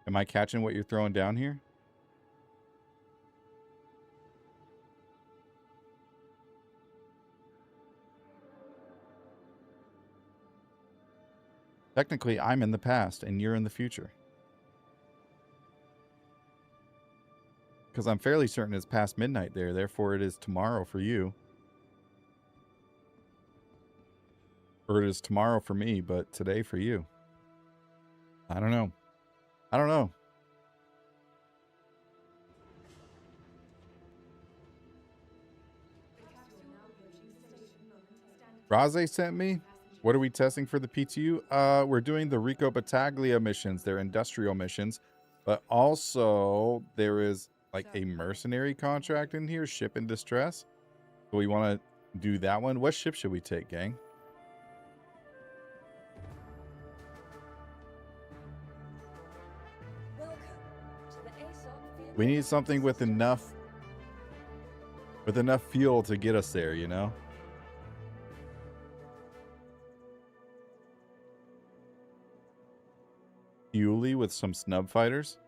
Am I catching what you're throwing down here? Technically, I'm in the past and you're in the future. Because I'm fairly certain it's past midnight there, therefore it is tomorrow for you. Or it is tomorrow for me, but today for you. I don't know. I don't know. Raze sent me. What are we testing for the PTU? We're doing the Rico Betaglia missions. They're industrial missions. But also, there is like a mercenary contract in here, ship in distress. So we want to do that one. What ship should we take, gang? We need something with enough fuel to get us there, you know? Yuli with some snub fighters.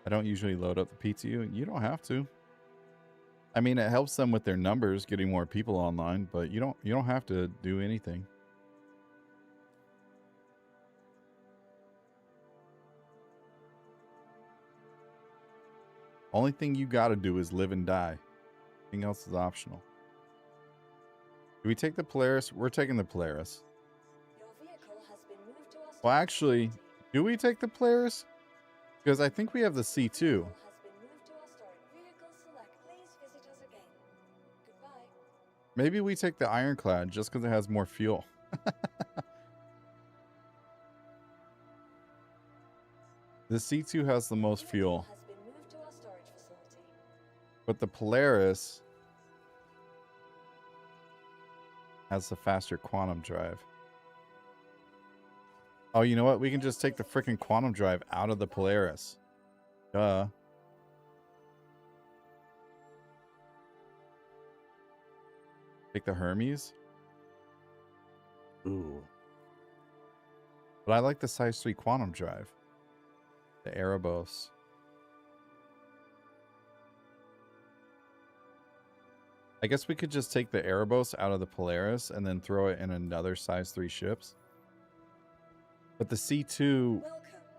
I don't usually load up the PTU. You don't have to. I mean, it helps them with their numbers, getting more people online, but you don't have to do anything. Only thing you got to do is live and die. Everything else is optional. Do we take the Polaris? We're taking the Polaris. Your vehicle has been moved to our Well, storage actually, facility. do we take the Polaris? Because I think we have the C2. Vehicle has been moved to our storage. Vehicle select. Please visit us again. Goodbye. Maybe we take the Ironclad just because it has more fuel. The C2 has the most fuel, Has been moved to our storage facility. but the Polaris has the faster quantum drive. Oh, you know what? We can just take the freaking quantum drive out of the Polaris. Duh. Take the Hermes? Ooh. But I like the size 3 quantum drive. The Erebos. I guess we could just take the Erebos out of the Polaris and then throw it in another size 3 ships. But the C2 Welcome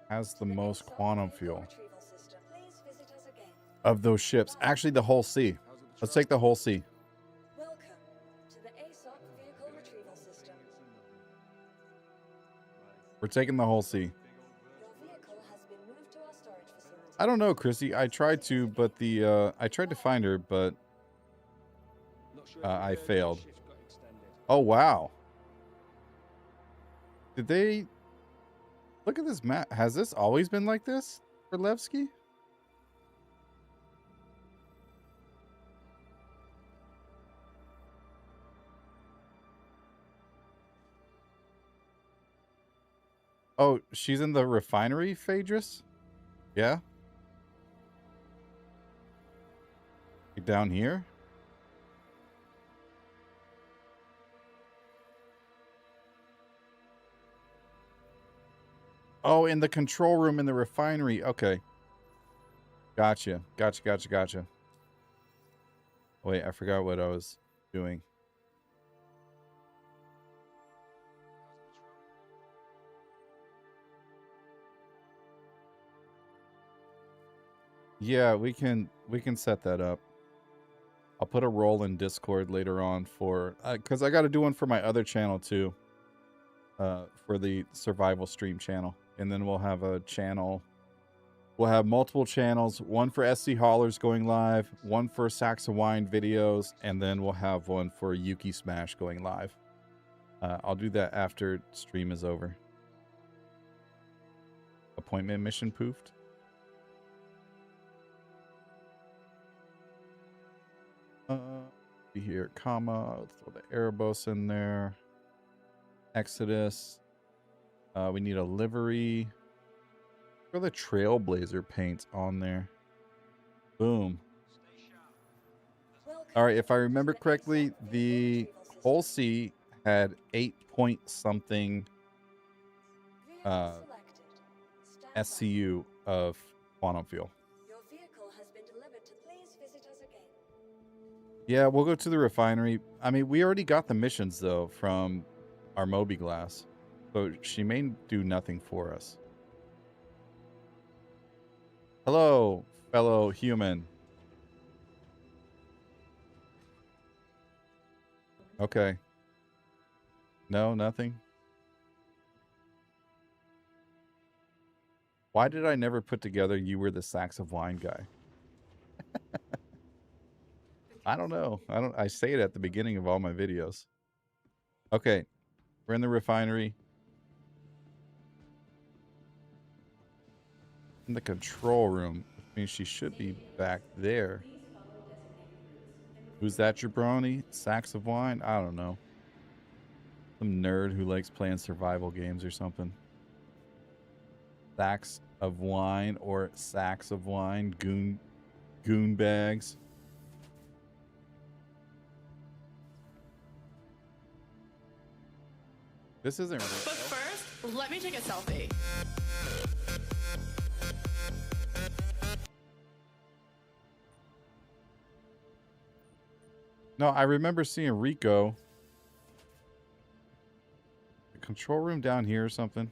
has the to most ASOC quantum vehicle fuel retrieval system. Please visit us again. of those ships. Actually, the whole C. Let's take the whole C. Welcome to the ASOC vehicle retrieval system. We're taking the whole C. Your vehicle has been moved to our storage facility. I don't know, Chrissy. I tried to, but I tried to find her, but I failed. Oh, wow. Did they... Look at this map. Has this always been like this for Levski? Oh, she's in the refinery, Phaedrus? Yeah? Down here? Oh, in the control room in the refinery. Okay. Gotcha. Gotcha. Wait, I forgot what I was doing. Yeah, we can set that up. I'll put a role in Discord later on for because I got to do one for my other channel too. For the survival stream channel, and then we'll have a channel. We'll have multiple channels, one for SC Haulers going live, one for Sacks of Wine videos, and then we'll have one for Yuki Smash going live. I'll do that after stream is over. Appointment mission poofed. Be here, comma. Let's throw the Erebos in there. Exodus. We need a livery. Throw the Trailblazer paint on there. Boom. All right, if I remember correctly, the whole C had 8 point something SCU of quantum fuel. Your vehicle has been delivered to please visit us again. Yeah, we'll go to the refinery. I mean, we already got the missions though from our Moby Glass, so she may do nothing for us. Hello, fellow human. Okay. No, nothing. Why did I never put together you were the Sacks of Wine guy? I don't know. I say it at the beginning of all my videos. Okay. We're in the refinery. In the control room, which means she should be back there. Who's that jabroni? Sacks of Wine? I don't know. Some nerd who likes playing survival games or something. Sacks of Wine or Sacks of Wine. Goon bags. This isn't really... But first, let me take a selfie. No, I remember seeing Rico. The control room down here or something?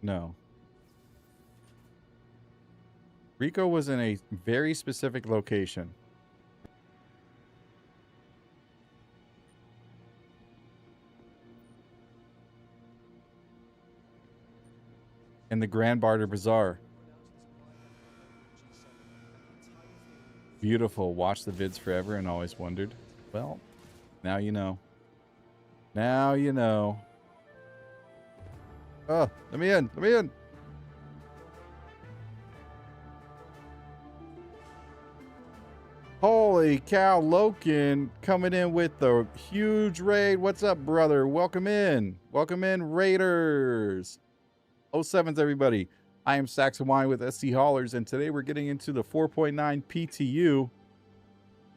No. Rico was in a very specific location. In the Grand Barter Bazaar. Beautiful. Watched the vids forever and always wondered. Well, now you know. Now you know. Oh, let me in. Let me in. Holy cow, Loken coming in with the huge raid. What's up, brother? Welcome in. Welcome in, Raiders. 07s, everybody. I am Saxon Wine with SC Haulers, and today we're getting into the 4.9 PTU,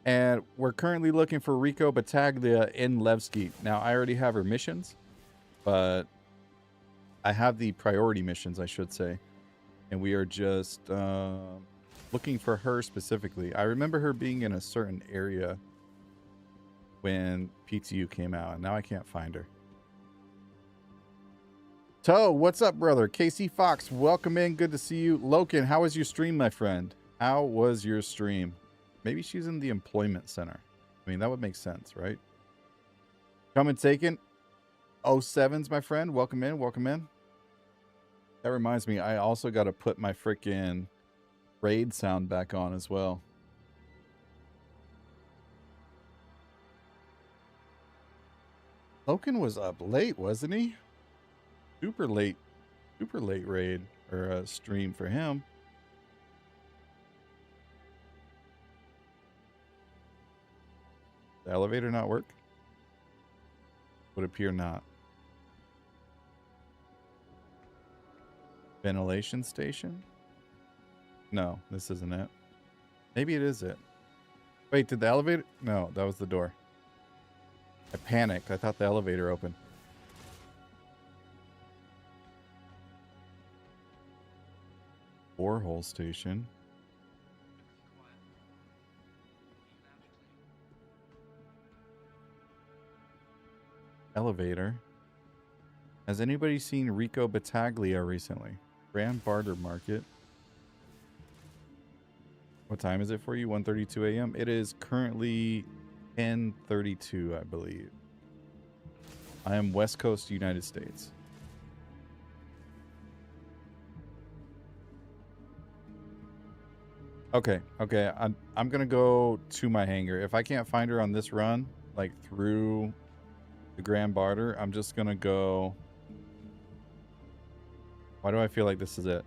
and we're currently looking for Rico Betaglia in Levski. Now, I already have her missions, but I have the priority missions, I should say, and we are just looking for her specifically. I remember her being in a certain area when PTU came out, and now I can't find her. Toe, what's up, brother? KC Fox, welcome in. Good to see you. Loken, how was your stream, my friend? How was your stream? Maybe she's in the employment center. I mean, that would make sense, right? Come and take it. 07s, my friend. Welcome in. Welcome in. That reminds me, I also got to put my freaking raid sound back on as well. Loken was up late, wasn't he? Super late raid or stream for him. The elevator not work? Would appear not. Ventilation station? No, this isn't it. Maybe it is it. Wait, did the elevator? No, that was the door. I panicked. I thought the elevator opened. Borehole station. Elevator. Has anybody seen Rico Betaglia recently? Grand Barter Market. What time is it for you? 1:32 a.m. It is currently 10:32, I believe. I am West Coast, United States. Okay, I'm gonna go to my hangar. If I can't find her on this run, like through the Grand Barter, I'm just gonna go. Why do I feel like this is it?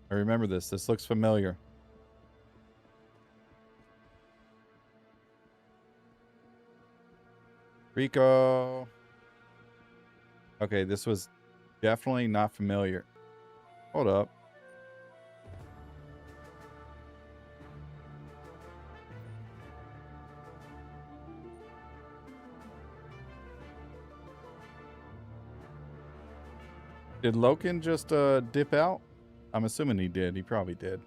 I remember this. This looks familiar. Rico. Okay, this was definitely not familiar. Hold up. Did Loken just dip out? I'm assuming he did. He probably did.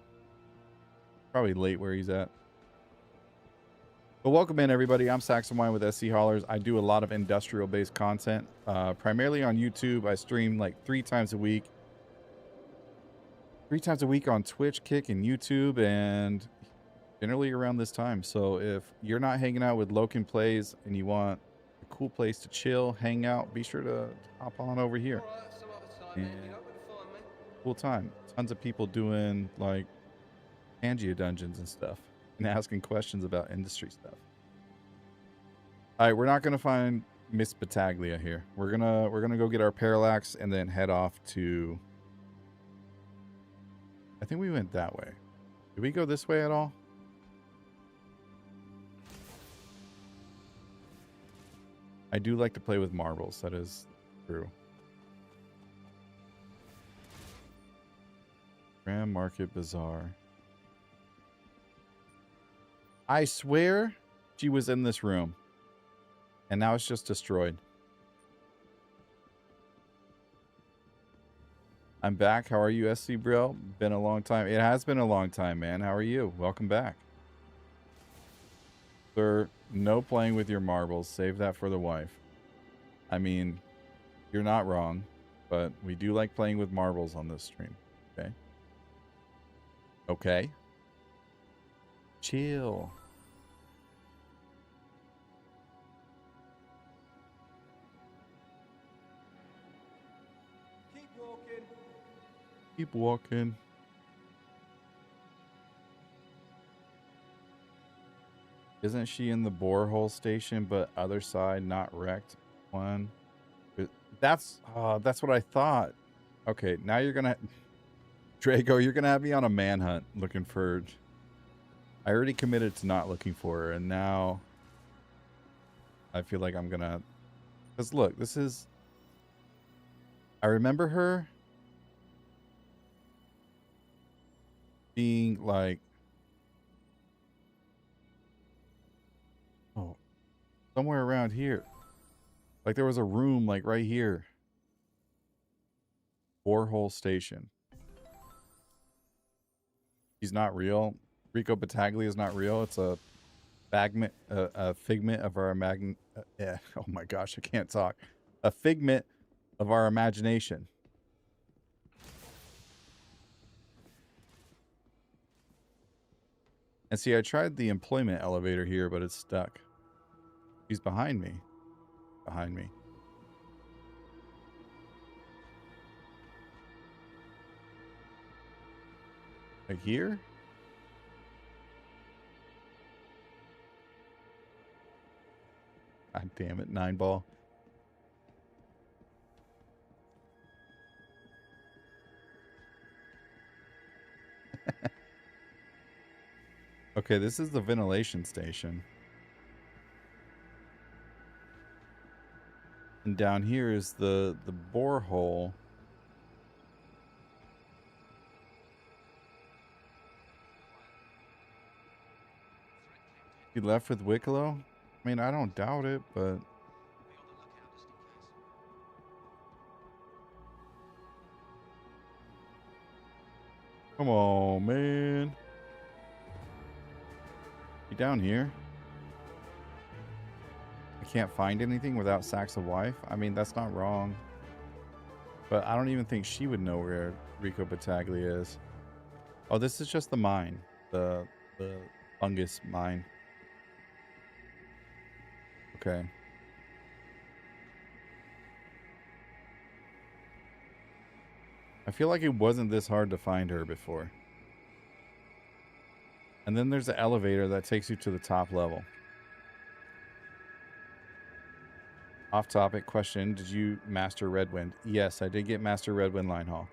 Probably late where he's at. But welcome in, everybody. I'm Saxon Wine with SC Haulers. I do a lot of industrial-based content, primarily on YouTube. I stream like 3 times a week. 3 times a week on Twitch, Kick, and YouTube, and generally around this time. So if you're not hanging out with Loken Plays and you want a cool place to chill, hang out, be sure to hop on over here. And cool time. Tons of people doing like Pangea dungeons and stuff and asking questions about industry stuff. All right, we're not gonna find Miss Betaglia here. We're gonna go get our parallax and then head off to. I think we went that way. Did we go this way at all? I do like to play with marbles. That is true. Grand Market Bazaar. I swear she was in this room. And now it's just destroyed. I'm back. How are you, SC Bro? Been a long time. It has been a long time, man. How are you? Welcome back. Sir, no playing with your marbles. Save that for the wife. I mean, you're not wrong, but we do like playing with marbles on this stream. Okay? Okay? Chill. Keep walking. Keep walking. Isn't she in the borehole station, but other side not wrecked? One. That's what I thought. Okay, now you're gonna Draco, you're gonna have me on a manhunt looking for. I already committed to not looking for her, and now I feel like I'm gonna. Because look, this is. I remember her being like, oh, somewhere around here. Like there was a room like right here. Borehole station. He's not real. Rico Betaglia is not real. It's a figment of our yeah. Oh my gosh, I can't talk. A figment of our imagination. And see, I tried the employment elevator here, but it's stuck. He's behind me. Behind me. Like here? God damn it, 9-ball. Okay, this is the ventilation station. And down here is the borehole. You left with Wicklow? I mean, I don't doubt it, but... Come on, man. You down here? I can't find anything without Saxa wife? I mean, that's not wrong. But I don't even think she would know where Rico Betaglia is. Oh, this is just the mine. The fungus mine. Okay. I feel like it wasn't this hard to find her before. And then there's an elevator that takes you to the top level. Off topic question. Did you master Redwind? Yes, I did get master Redwind Line Haul.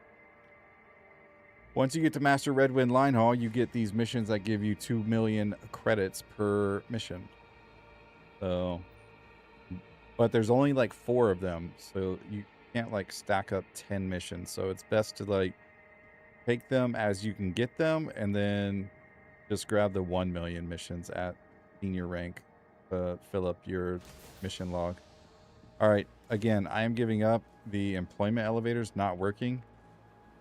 Once you get to master Redwind Line Haul, you get these missions that give you 2 million credits per mission. So, but there's only like 4 of them. So you can't like stack up 10 missions. So it's best to like take them as you can get them and then just grab the 1 million missions at senior rank. Fill up your mission log. All right, again, I am giving up. The employment elevator's not working.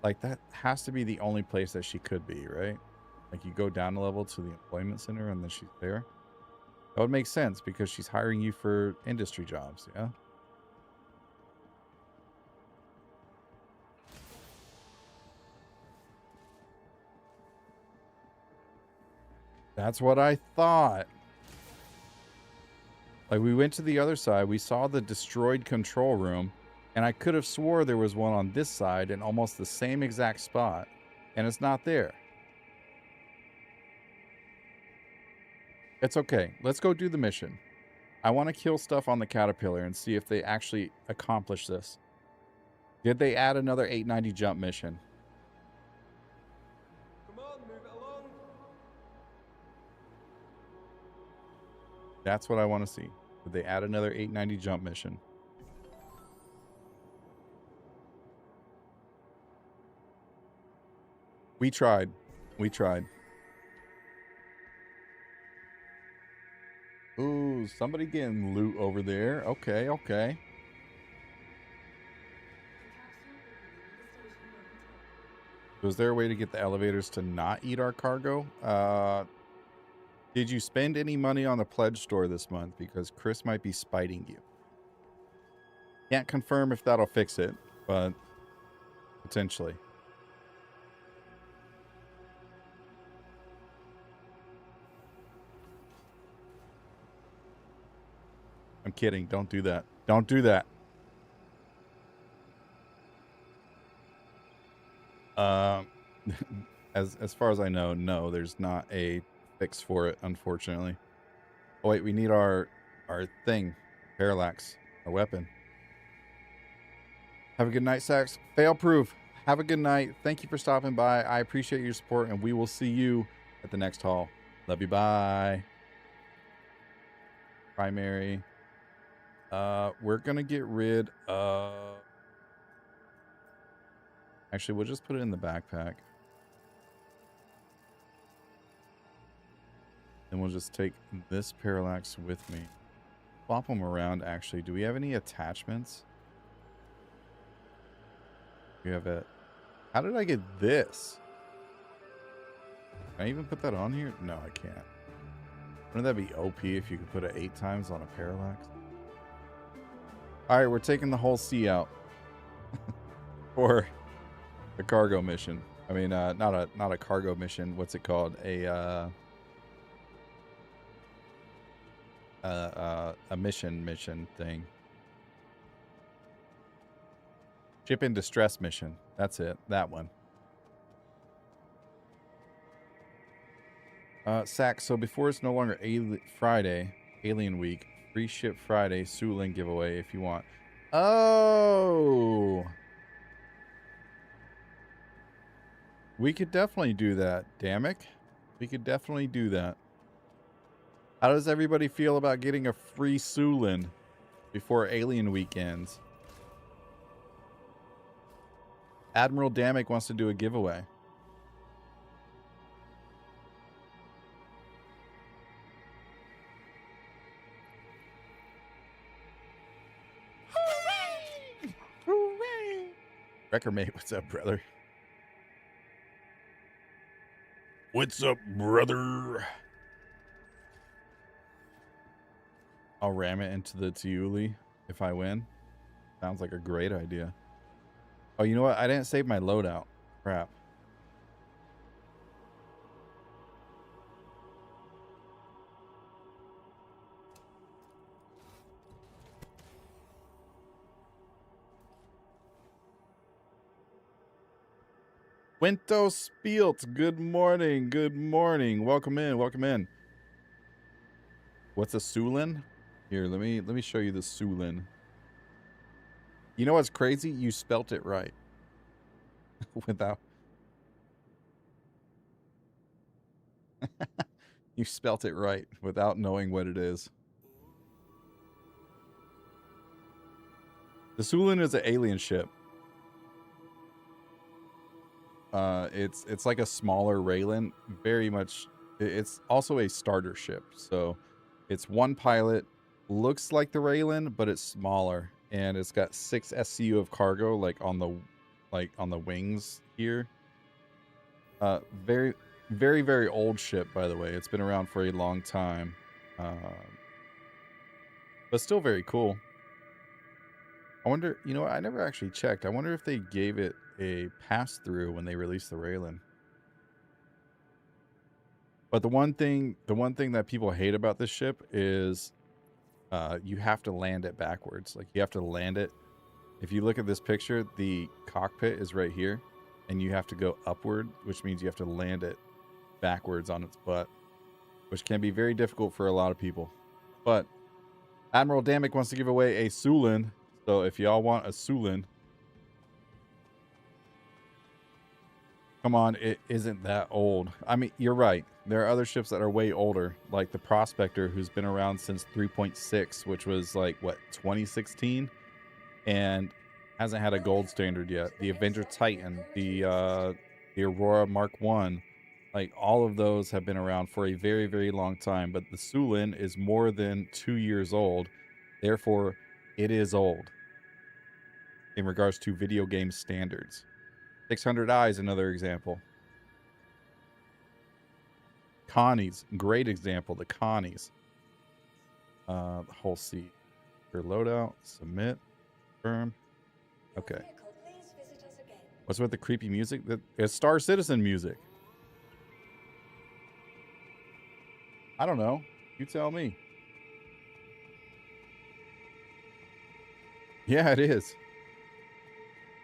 Like, that has to be the only place that she could be, right? Like, you go down a level to the employment center and then she's there. That would make sense because she's hiring you for industry jobs, yeah? That's what I thought. Like, we went to the other side. We saw the destroyed control room. And I could have swore there was one on this side in almost the same exact spot. And it's not there. It's okay. Let's go do the mission. I want to kill stuff on the Caterpillar and see if they actually accomplish this. Did they add another 890 jump mission? Come on, move it along. That's what I want to see. Did they add another 890 jump mission? We tried. We tried. Ooh, somebody getting loot over there. Okay, okay. The capsule will be leaving the station momentarily. So is there a way to get the elevators to not eat our cargo? Did you spend any money on the pledge store this month? Because Chris might be spiting you. Can't confirm if that'll fix it, but potentially. I'm kidding. Don't do that. Don't do that. As far as I know, no, there's not a fix for it, unfortunately. Oh wait, we need our thing, parallax, our weapon. Have a good night, Sax. Fail proof. Have a good night. Thank you for stopping by. I appreciate your support, and we will see you at the next haul. Love you. Bye. Primary. We're gonna get rid of. Actually, we'll just put it in the backpack. And we'll just take this parallax with me. Swap them around, actually. Do we have any attachments? We have it. How did I get this? Can I even put that on here? No, I can't. Wouldn't that be OP if you could put it 8 times on a parallax? Alright, we're taking the whole sea out. For a cargo mission. I mean, not a cargo mission. What's it called? A mission thing. Ship in distress mission. That's it. That one. Sack, so before it's no longer Friday, Alien Week, free ship Friday, Sulin giveaway if you want. Oh! We could definitely do that, Damick. We could definitely do that. How does everybody feel about getting a free Sulin before Alien Week ends? Admiral Damick wants to do a giveaway. Hooray! Hooray! Wrecker mate, what's up, brother? What's up, brother? I'll ram it into the Tiuli if I win. Sounds like a great idea. Oh, you know what? I didn't save my loadout. Crap. Winto Spielt, good morning. Good morning. Welcome in. Welcome in. What's a Sulin? Here, let me show you the Sulin. You know what's crazy? You spelt it right. Without you spelt it right without knowing what it is. The Sulin is an alien ship. It's like a smaller Raylan, very much. It's also a starter ship, so it's one pilot, looks like the Raylan, but it's smaller, and it's got 6 SCU of cargo, like on the wings here. Very, very, very old ship, by the way. It's been around for a long time, but still very cool. I wonder, you know, I never actually checked. I wonder if they gave it a pass-through when they released the Raylan. But the one thing that people hate about this ship is you have to land it backwards. Like, you have to land it. If you look at this picture, the cockpit is right here, and you have to go upward, which means you have to land it backwards on its butt, which can be very difficult for a lot of people. But Admiral Damick wants to give away a Sulin. So if y'all want a Sulin, come on, it isn't that old. I mean, you're right. There are other ships that are way older, like the Prospector, who's been around since 3.6, which was like, what, 2016? And hasn't had a gold standard yet. The Avenger Titan, the Aurora Mark I, like, all of those have been around for a very, very long time. But the Sulin is more than 2 years old. Therefore, it is old in regards to video game standards. 600 Eyes, another example. Connie's, great example. The Connie's. The whole seat. Your loadout, submit, confirm. Okay. Vehicle, please visit us again. What's with the creepy music? It's Star Citizen music. I don't know. You tell me. Yeah, it is.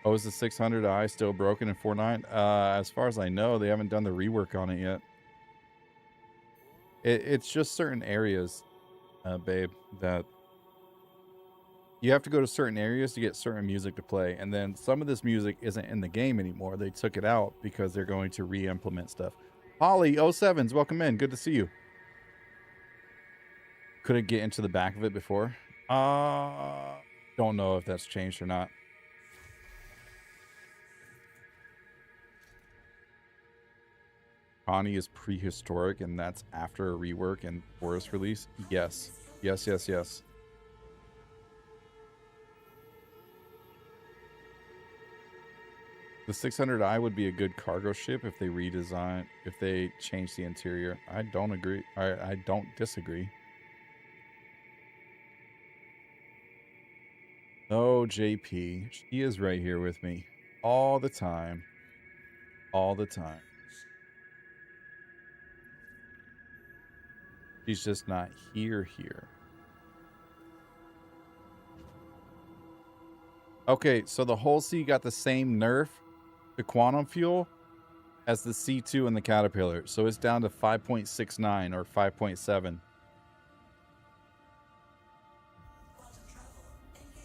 Oh, is the 600i still broken in 4.9? As far as I know, they haven't done the rework on it yet. It's just certain areas, babe, that you have to go to certain areas to get certain music to play. And then some of this music isn't in the game anymore. They took it out because they're going to re-implement stuff. Holly 07s, welcome in. Good to see you. Couldn't get into the back of it before. Don't know if that's changed or not. Connie is prehistoric, and that's after a rework and Forest release? Yes. Yes, yes, yes. The 600i would be a good cargo ship if they redesign, if they change the interior. I don't agree. I don't disagree. Oh, JP. She is right here with me. All the time. All the time. She's just not here. Okay, so the Hull C got the same nerf to quantum fuel as the C2 and the Caterpillar. So it's down to 5.69 or 5.7.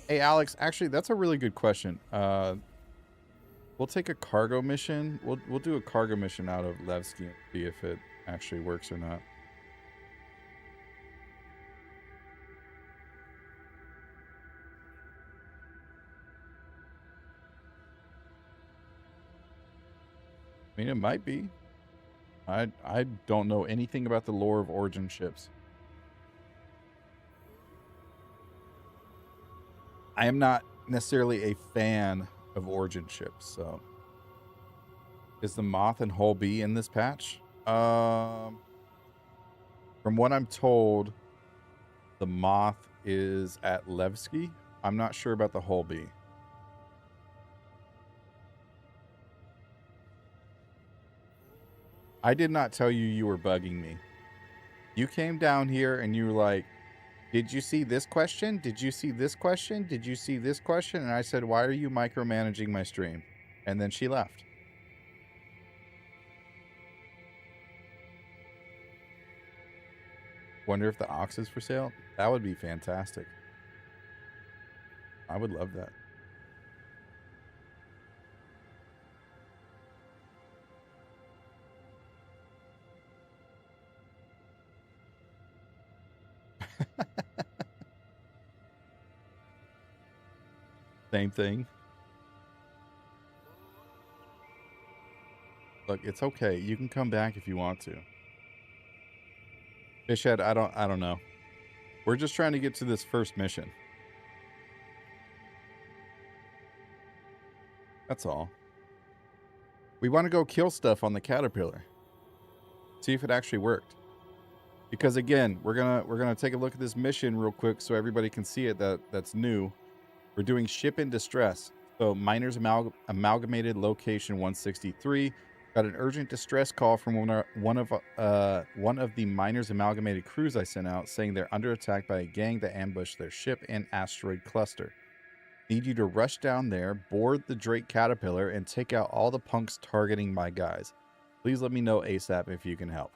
Hey, Alex, actually, that's a really good question. We'll take a cargo mission. We'll do a cargo mission out of Levski and see if it actually works or not. I mean, it might be. I don't know anything about the lore of Origin ships. I am not necessarily a fan of Origin ships, so. Is the Moth and Hull B in this patch? From what I'm told, the Moth is at Levski. I'm not sure about the Hull B. I did not tell you you were bugging me. You came down here and you were like, did you see this question? Did you see this question? Did you see this question? And I said, why are you micromanaging my stream? And then she left. Wonder if the Ox is for sale? That would be fantastic. I would love that. Same thing. Look, it's okay. You can come back if you want to. Fishhead, I don't know. We're just trying to get to this first mission. That's all. We want to go kill stuff on the Caterpillar. See if it actually worked. Because again, we're gonna take a look at this mission real quick so everybody can see it that's new. We're doing ship in distress. So miners amalgamated location 163 got an urgent distress call from one of the miners amalgamated crews I sent out saying they're under attack by a gang that ambushed their ship and asteroid cluster. Need you to rush down there, board the Drake Caterpillar, and take out all the punks targeting my guys. Please let me know ASAP if you can help.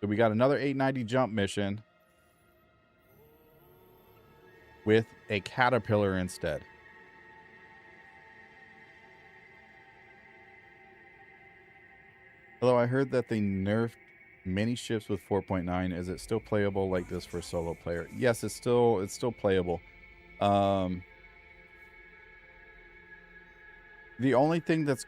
So we got another 890 jump mission with a Caterpillar instead. Although I heard that they nerfed many ships with 4.9, is it still playable like this for a solo player? Yes, it's still playable. The only thing that's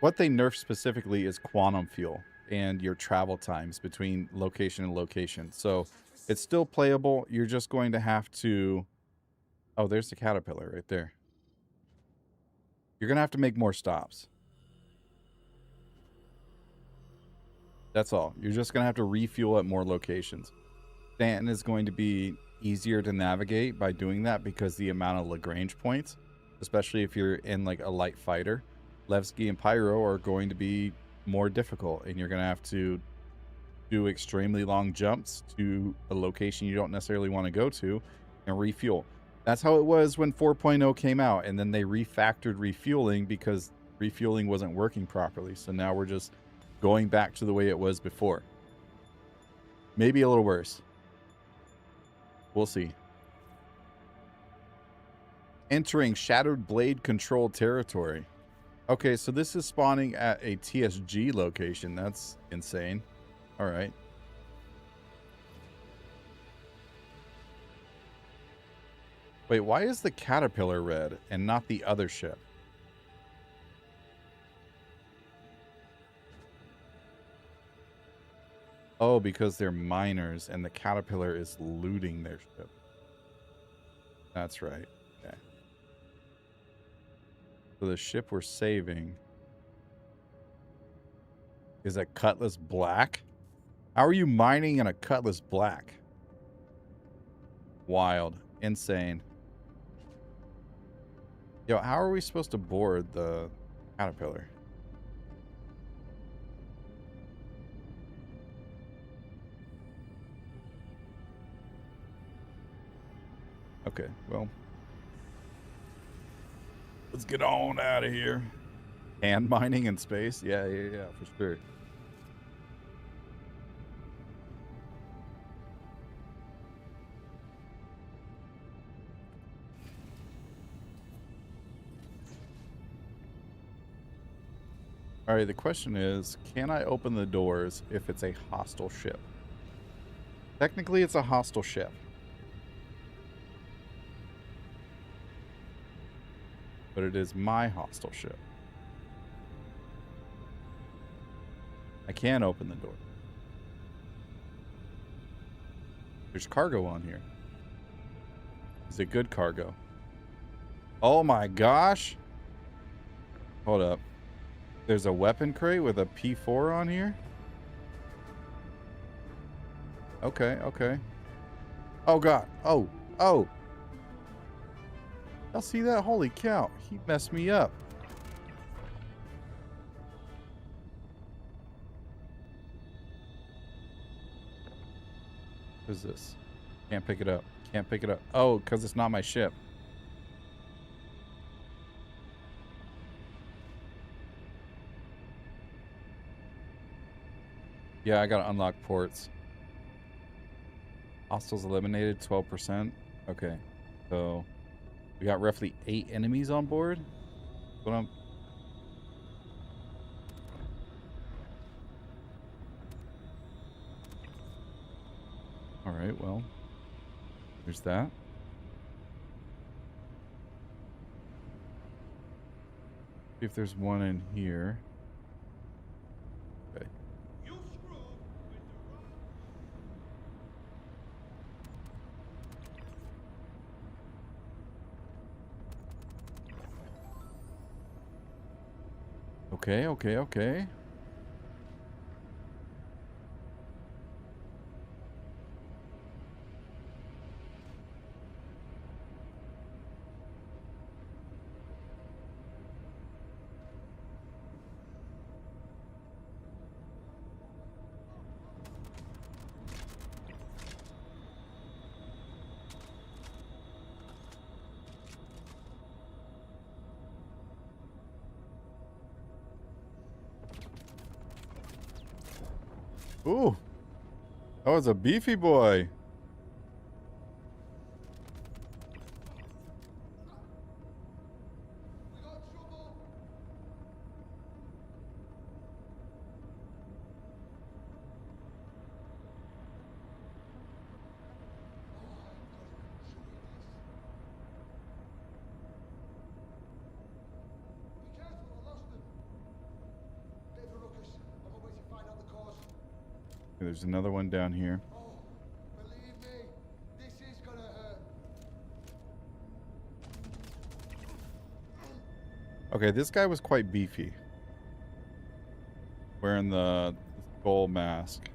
what they nerfed specifically is quantum fuel and your travel times between location and location. So it's still playable. You're just going to have to... Oh, there's the Caterpillar right there. You're going to have to make more stops. That's all. You're just going to have to refuel at more locations. Stanton is going to be easier to navigate by doing that because the amount of Lagrange points, especially if you're in like a light fighter, Levski and Pyro are going to be more difficult, and you're going to have to do extremely long jumps to a location you don't necessarily want to go to and refuel. That's how it was when 4.0 came out, and then they refactored refueling because refueling wasn't working properly. So now we're just going back to the way it was before. Maybe a little worse. We'll see. Entering Shattered Blade Control territory. Okay, so this is spawning at a TSG location. That's insane. All right. Wait, why is the Caterpillar red and not the other ship? Oh, because they're miners and the Caterpillar is looting their ship. That's right. Okay. So the ship we're saving is a Cutlass Black? How are you mining in a Cutlass Black? Wild. Insane. Yo, how are we supposed to board the Caterpillar? Okay, well. Let's get on out of here. Hand mining in space? Yeah, for sure. All right, the question is, can I open the doors if it's a hostile ship? Technically, it's a hostile ship. But it is my hostile ship. I can open the door. There's cargo on here. Is it good cargo? Oh my gosh. Hold up. There's a weapon crate with a P4 on here? Okay, okay. Oh god. Oh. Y'all see that? Holy cow. He messed me up. What is this? Can't pick it up. Can't pick it up. Oh, because it's not my ship. Yeah, I gotta unlock ports. Hostiles eliminated, 12%. Okay, so we got roughly 8 enemies on board. What I'm... All right, well, there's that. See if there's one in here. Okay. Okay. Ooh, that was a beefy boy. There's another one down here. Oh, believe me, this is gonna hurt. Okay, this guy was quite beefy. Wearing the skull mask.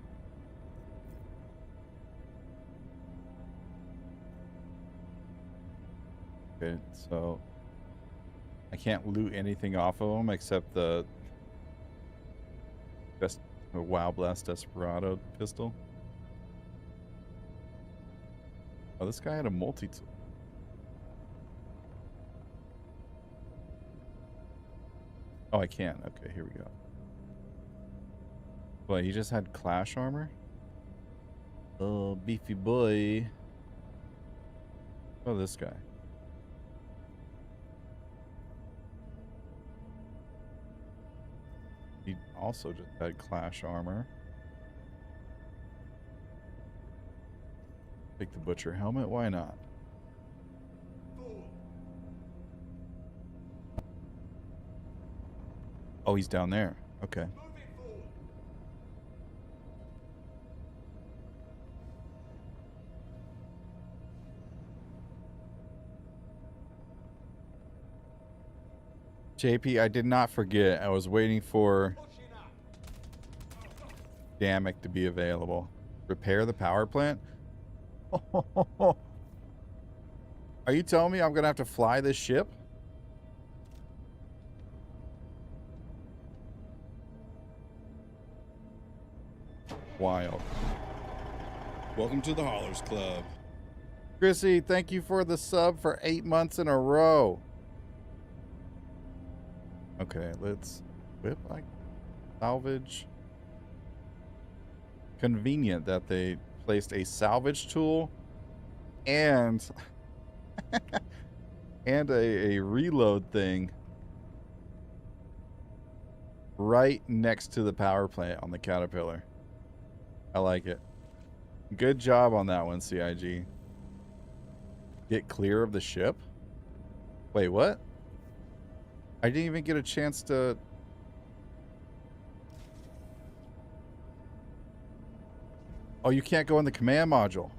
Okay, so I can't loot anything off of him except the Wow Blast Desperado pistol. Oh, this guy had a multi-tool. Oh, I can. Okay, here we go. Boy, he just had clash armor? Oh, beefy boy. Oh, this guy. He also just had clash armor. Take the butcher helmet, why not? Oh, he's down there. Okay. JP, I did not forget. I was waiting for Damek to be available. Repair the power plant? Are you telling me I'm going to have to fly this ship? Wild. Welcome to the Haulers Club. Chrissy, thank you for the sub for 8 months in a row. Okay, let's whip, like, salvage. Convenient that they placed a salvage tool and and a reload thing right next to the power plant on the Caterpillar. I like it. Good job on that one, CIG. Get clear of the ship? Wait, what? I didn't even get a chance to... Oh, you can't go in the command module.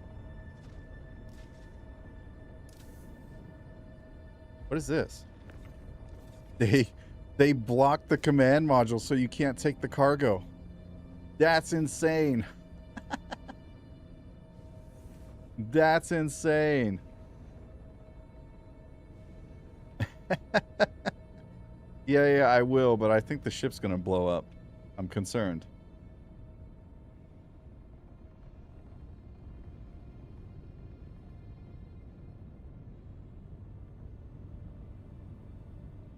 What is this? They blocked the command module so you can't take the cargo. That's insane. That's insane. Yeah, I will, but I think the ship's gonna blow up. I'm concerned.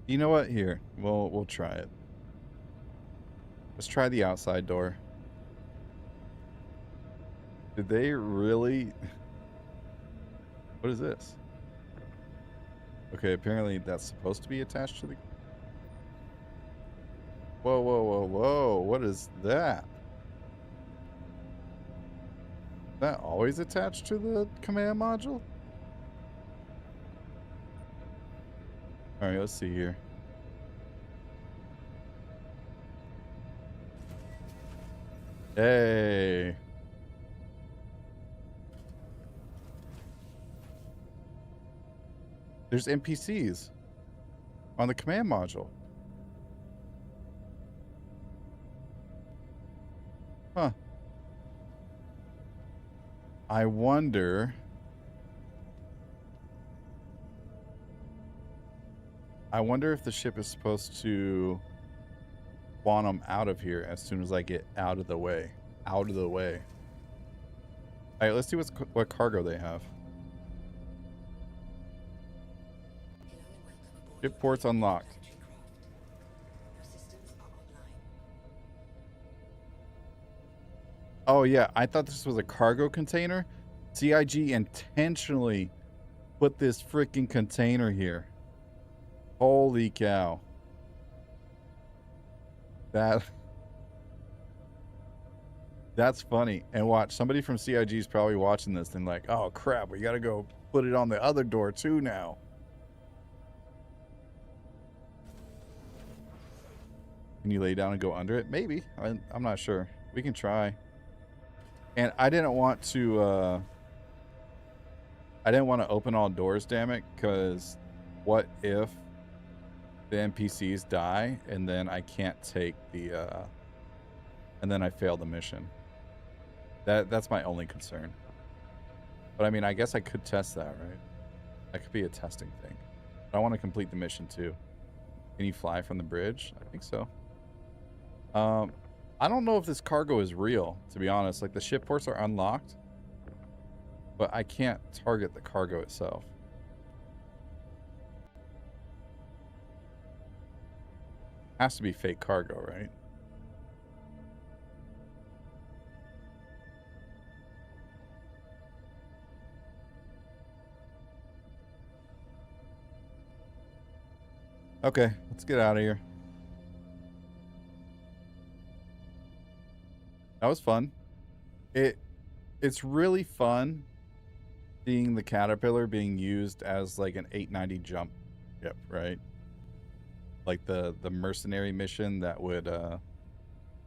You know what? Here, we'll try it. Let's try the outside door. Did they really? What is this? Okay, apparently that's supposed to be attached to the... Whoa, whoa, whoa, whoa. What is that? Is that always attached to the command module? Alright, let's see here. Hey. There's NPCs on the command module. Huh. I wonder... if the ship is supposed to spawn them out of here as soon as I get out of the way. Out of the way. Alright, let's see what cargo they have. Ship ports unlocked. Oh yeah, I thought this was a cargo container. CIG intentionally put this freaking container here. Holy cow. That's funny. And watch, somebody from CIG is probably watching this and like, oh crap, we gotta go put it on the other door too now. Can you lay down and go under it? Maybe. I'm not sure. We can try. And I didn't want to open all doors, damn it, because what if the NPCs die, and then I can't take the, and then I fail the mission. That's my only concern. But I mean, I guess I could test that, right? That could be a testing thing. But I want to complete the mission too. Can you fly from the bridge? I think so. I don't know if this cargo is real, to be honest. Like, the ship ports are unlocked, but I can't target the cargo itself. Has to be fake cargo, right? Okay, let's get out of here. That was fun. It's really fun seeing the Caterpillar being used as like an 890 jump ship, right? Like the Mercenary mission that would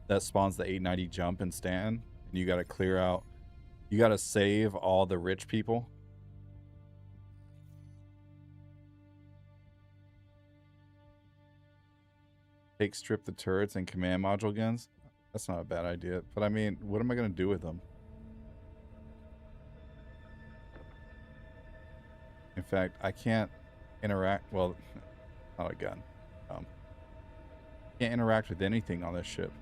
that spawns the 890 jump in Stanton, and you got to clear out, you got to save all the rich people. Strip the turrets and command module guns. That's not a bad idea, but I mean, what am I going to do with them? In fact, I can't interact. Well, not a gun. Can't interact with anything on this ship.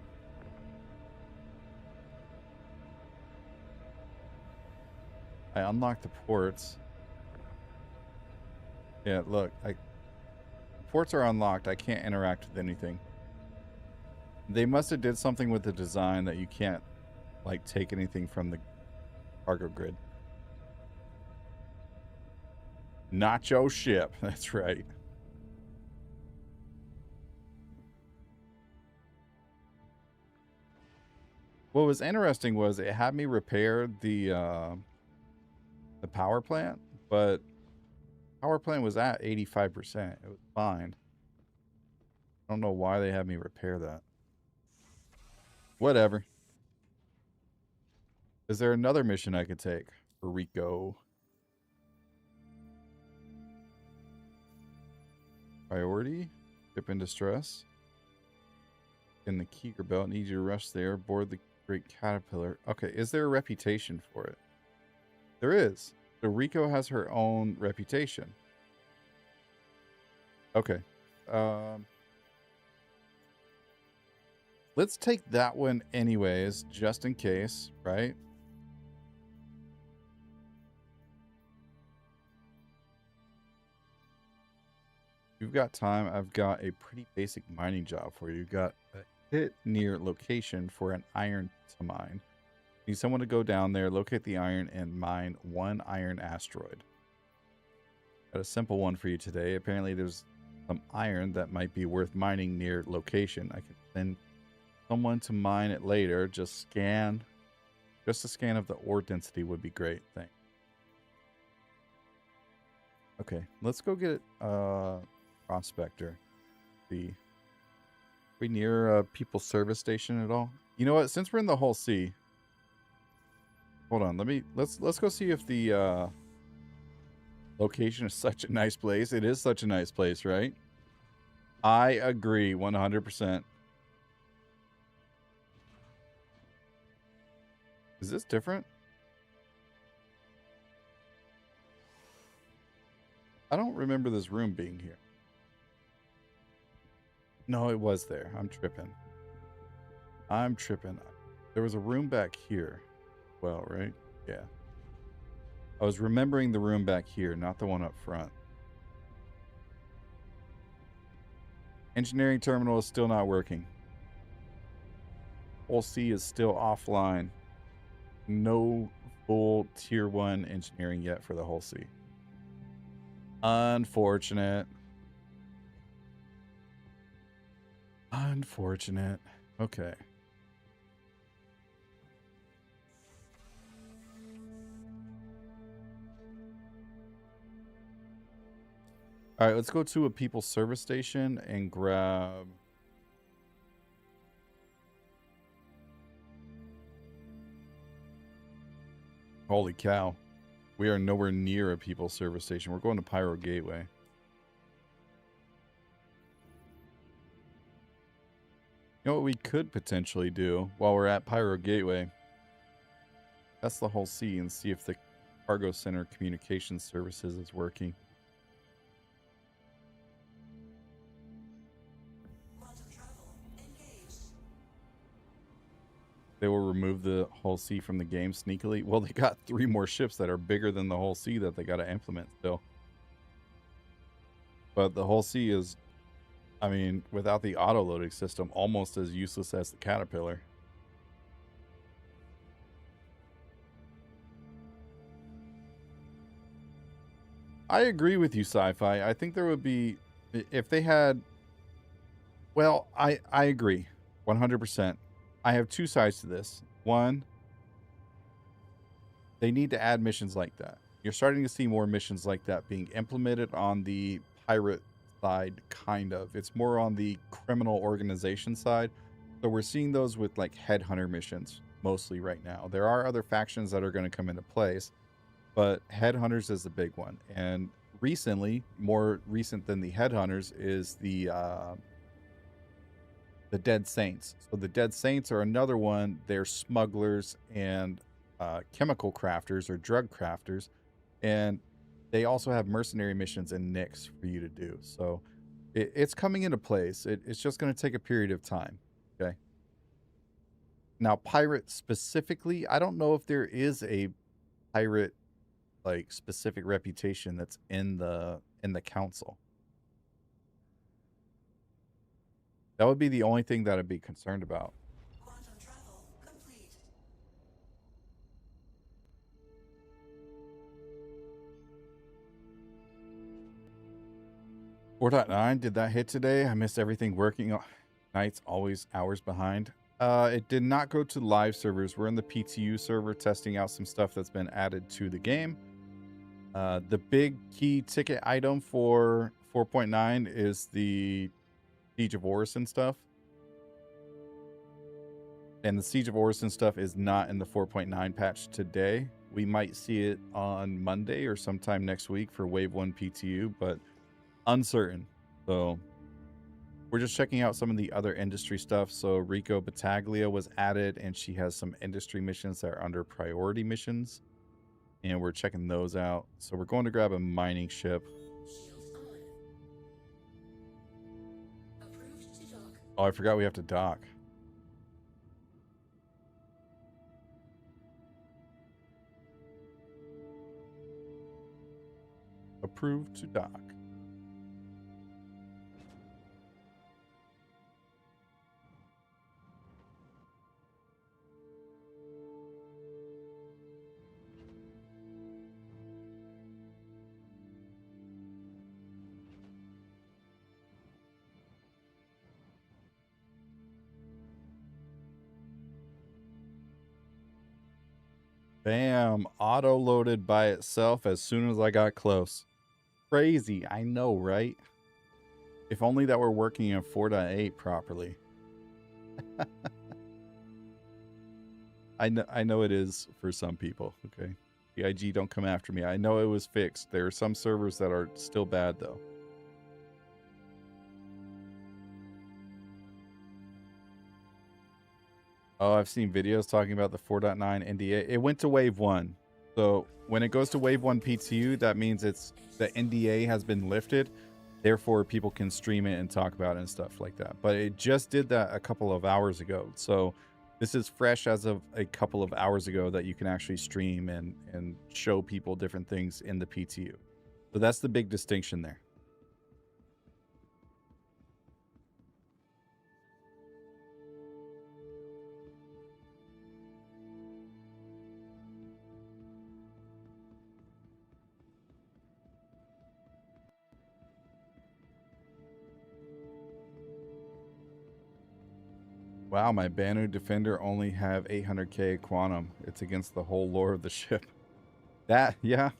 I unlocked the ports. Yeah, look, ports are unlocked. I can't interact with anything. They must have did something with the design that you can't, like, take anything from the cargo grid. Not your ship. That's right. What was interesting was it had me repair the power plant, but power plant was at 85%. It was fine. I don't know why they had me repair that. Whatever. Is there another mission I could take for Rico? Priority? Ship in distress. In the Keeger Belt. Need you to rush there. Board the Great Caterpillar. Okay, is there a reputation for it? There is. So Rico has her own reputation. Okay. Let's take that one anyways, just in case, right? You've got time. I've got a pretty basic mining job for you. You've got a hit near location for an iron to mine. Need someone to go down there, locate the iron, and mine one iron asteroid. Got a simple one for you today. Apparently there's some iron that might be worth mining near location. I can send someone to mine it later. Just a scan of the ore density would be great. Thanks. Okay, let's go get Prospector. See, we near a People's Service Station at all? You know what? Since we're in the Hull Sea, hold on. Let's go see if the location is such a nice place. It is such a nice place, right? I agree 100%. Is this different? I don't remember this room being here. No, it was there. I'm tripping. There was a room back here. Well, right? Yeah. I was remembering the room back here, not the one up front. Engineering terminal is still not working. Hull C is still offline. No full tier 1 engineering yet for the Hull C. Unfortunate. Okay. All right, let's go to a People's Service Station and grab... Holy cow. We are nowhere near a People's Service Station. We're going to Pyro Gateway. You know what we could potentially do while we're at Pyro Gateway? That's the whole sea and see if the cargo center communication services is working. They will remove the whole sea from the game sneakily. Well, they got 3 more ships that are bigger than the whole sea that they got to implement still. But the whole sea is, I mean, without the auto-loading system, almost as useless as the Caterpillar. I agree with you, Sci-Fi. I think there would be, if they had, well, I agree 100%. I have 2 sides to this. One, they need to add missions like that. You're starting to see more missions like that being implemented on the pirate side, kind of. It's more on the criminal organization side. So we're seeing those with like headhunter missions mostly right now. There are other factions that are going to come into place, but headhunters is the big one. And recently, more recent than the headhunters, is the Dead Saints. So the Dead Saints are another one. They're smugglers and chemical crafters or drug crafters, and they also have mercenary missions and nicks for you to do. So it's coming into place. It's just going to take a period of time. Okay. Now, pirate specifically, I don't know if there is a pirate like specific reputation that's in the council. That would be the only thing that I'd be concerned about. Quantum travel complete. 4.9, did that hit today? I missed everything working. Nights always hours behind. It did not go to live servers. We're in the PTU server testing out some stuff that's been added to the game. The big key ticket item for 4.9 is the Siege of Orison stuff. And the Siege of Orison stuff is not in the 4.9 patch today. We might see it on Monday or sometime next week for Wave 1 PTU, but uncertain. So we're just checking out some of the other industry stuff. So Rico Betaglia was added, and she has some industry missions that are under priority missions. And we're checking those out. So we're going to grab a mining ship. Shields on. Approved to dock. Oh, I forgot we have to dock. Approved to dock. Bam, auto loaded by itself as soon as I got close. Crazy, I know, right? If only that were working in 4.8 properly. I know it is for some people, okay? PIG, don't come after me. I know it was fixed. There are some servers that are still bad, though. Oh, I've seen videos talking about the 4.9 NDA. It went to Wave 1. So when it goes to Wave 1 PTU, that means it's the NDA has been lifted. Therefore, people can stream it and talk about it and stuff like that. But it just did that a couple of hours ago. So this is fresh as of a couple of hours ago that you can actually stream and show people different things in the PTU. So that's the big distinction there. Wow, my Banu Defender only have 800k quantum. It's against the whole lore of the ship. That, yeah,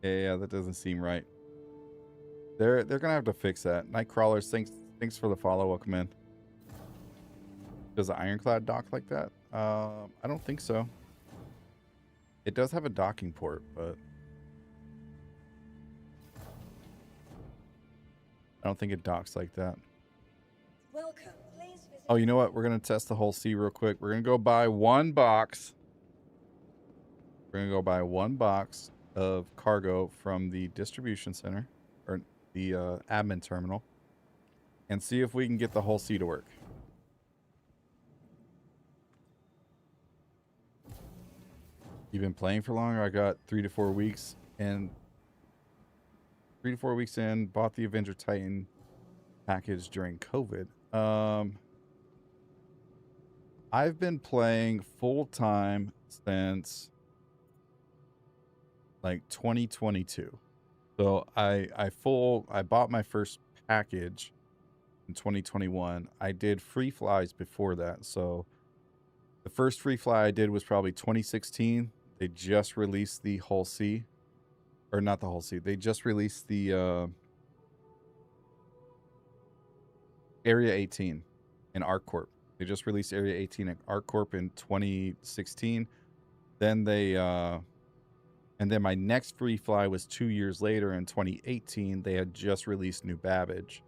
that doesn't seem right. They're gonna have to fix that. Nightcrawlers, thanks for the follow. Welcome in. Does the Ironclad dock like that? I don't think so. It does have a docking port, but I don't think it docks like that. Welcome. Please visit Oh, you know what? We're going to test the whole C real quick. We're going to go buy one box. We're going to go buy one box of cargo from the distribution center or the admin terminal and see if we can get the whole C to work. You've been playing for longer? I got 3 to 4 weeks, and 3 to 4 weeks in, bought the Avenger Titan package during COVID. I've been playing full time since like 2022. So I bought my first package in 2021. I did free flies before that. So the first free fly I did was probably 2016. They just released the Hull C, or not the Hull C. They just released the Area 18 in ArcCorp. They just released Area 18 in ArcCorp in 2016. Then they and then my next free fly was 2 years later in 2018. They had just released New Babbage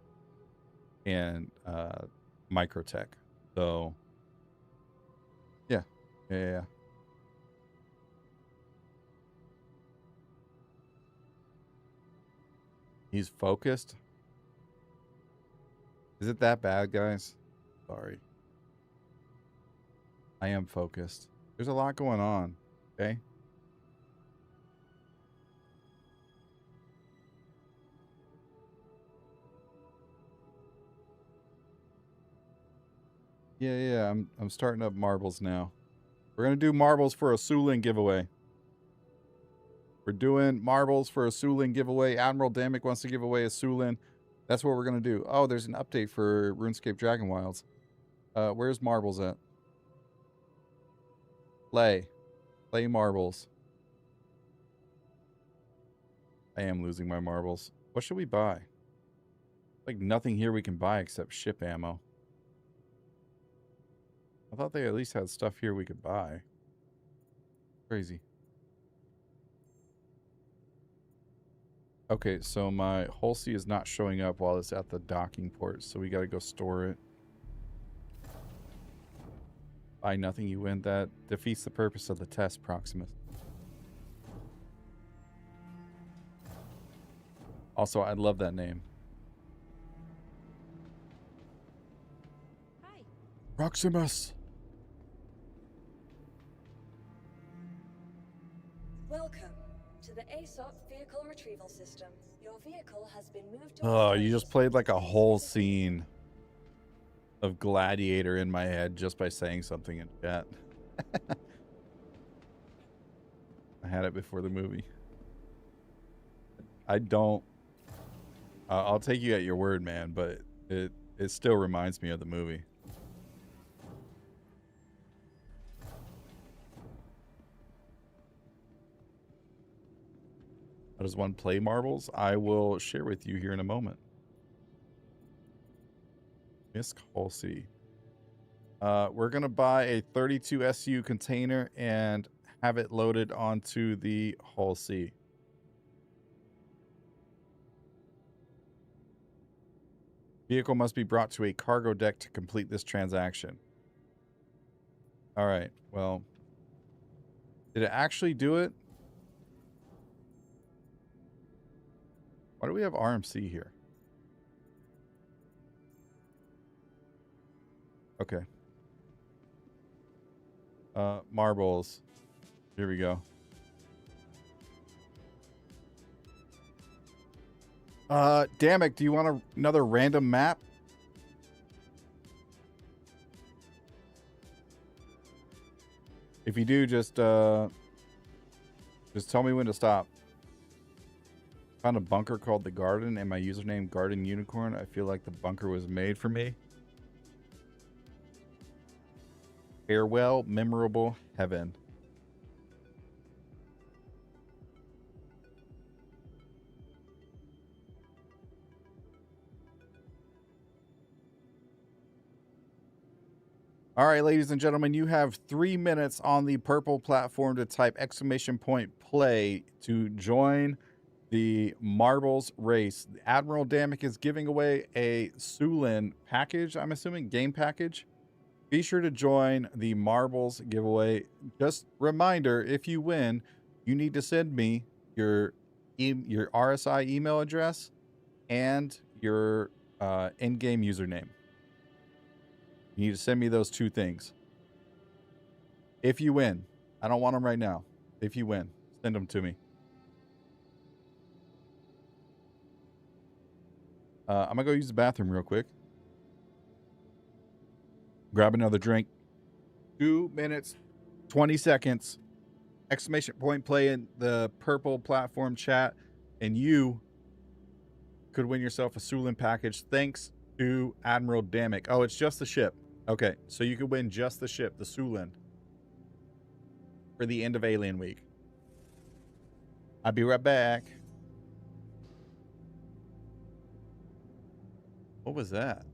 and Microtech. So yeah. He's focused. Is it that bad, guys? Sorry. I am focused. There's a lot going on, okay? Yeah, I'm starting up marbles now. We're going to do marbles for a Sulin giveaway. We're doing marbles for a Sulin giveaway. Admiral Damick wants to give away a Sulin. That's what we're going to do. Oh, there's an update for RuneScape Dragon Wilds. Where's marbles at? Play marbles. I am losing my marbles. What should we buy? Like nothing here we can buy except ship ammo. I thought they at least had stuff here we could buy. Crazy. Okay, so my Hull C is not showing up while it's at the docking port, so we got to go store it. Buy nothing, you win. That defeats the purpose of the test, Proximus. Also, I love that name. Hi. Proximus. Welcome to the ASOP vehicle retrieval system. Your vehicle has been moved to... Oh, you just played like a whole scene of Gladiator in my head just by saying something in chat. I had it before the movie. I don't... I'll take you at your word, man, but it still reminds me of the movie. How does one play marbles? I will share with you here in a moment. Misk Hull C. We're going to buy a 32 SU container and have it loaded onto the Hull C. Vehicle must be brought to a cargo deck to complete this transaction. All right, well, did it actually do it? Why do we have RMC here? Okay. Marbles. Here we go. Damn it, do you want another random map? If you do, just tell me when to stop. Found a bunker called The Garden and my username Garden Unicorn. I feel like the bunker was made for me. Farewell, memorable heaven. All right, ladies and gentlemen, you have 3 minutes on the purple platform to type !play to join the marbles race. Admiral Damick is giving away a Sulin package, I'm assuming, game package. Be sure to join the marbles giveaway. Just reminder, if you win, you need to send me your your RSI email address and your in-game username. You need to send me those two things. If you win. I don't want them right now. If you win, send them to me. I'm going to go use the bathroom real quick. Grab another drink. 2 minutes, 20 seconds. Exclamation point play in the purple platform chat. And you could win yourself a Sulin package thanks to Admiral Damick. Oh, it's just the ship. Okay, so you could win just the ship, the Sulin, for the end of Alien Week. I'll be right back. What was that?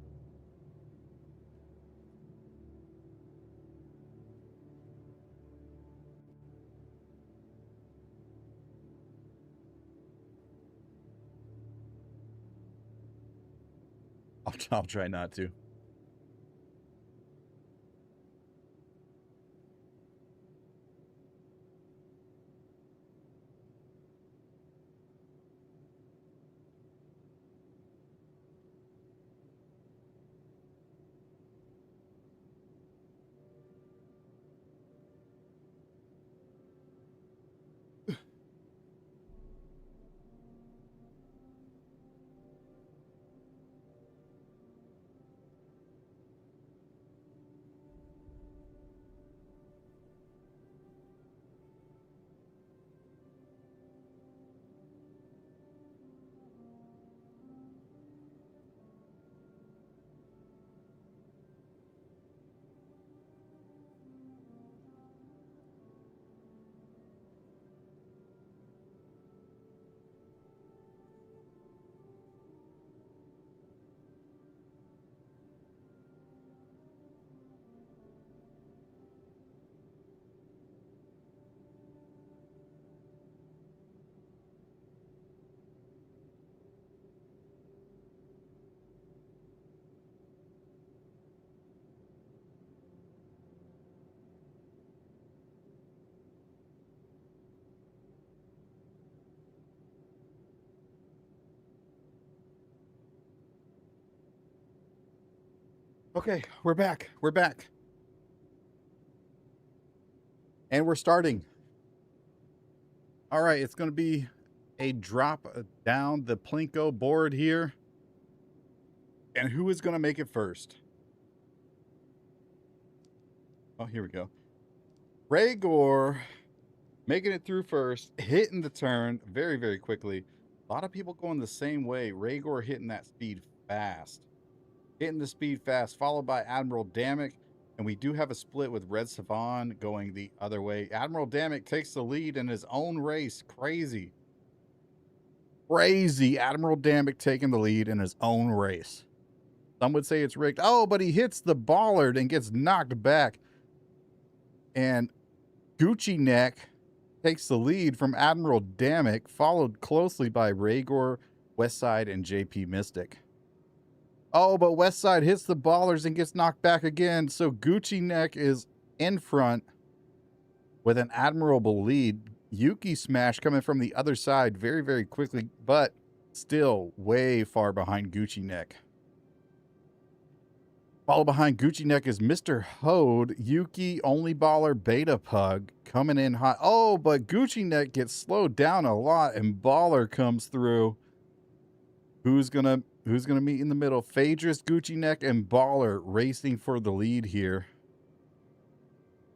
I'll try not to. Okay, we're back. We're back. And we're starting. All right, it's going to be a drop down the Plinko board here. And who is going to make it first? Oh, here we go. Rhaegar making it through first, hitting the turn very, very quickly. A lot of people going the same way. Rhaegar hitting that speed fast. Hitting the speed fast, followed by Admiral Damick. And we do have a split with Red Savan going the other way. Admiral Damick takes the lead in his own race. Crazy. Crazy. Admiral Damick taking the lead in his own race. Some would say it's rigged. Oh, but he hits the bollard and gets knocked back. And Gucci Neck takes the lead from Admiral Damick, followed closely by Rhaegar, Westside, and JP Mystic. Oh, but Westside hits the ballers and gets knocked back again. So Gucci Neck is in front with an admirable lead. Yuki Smash coming from the other side very, very quickly, but still way far behind Gucci Neck. Followed behind Gucci Neck is Mr. Hode, Yuki, Only Baller, Beta Pug coming in hot. Oh, but Gucci Neck gets slowed down a lot and Baller comes through. Who's gonna meet in the middle? Phaedrus, Gucci Neck, and Baller racing for the lead here.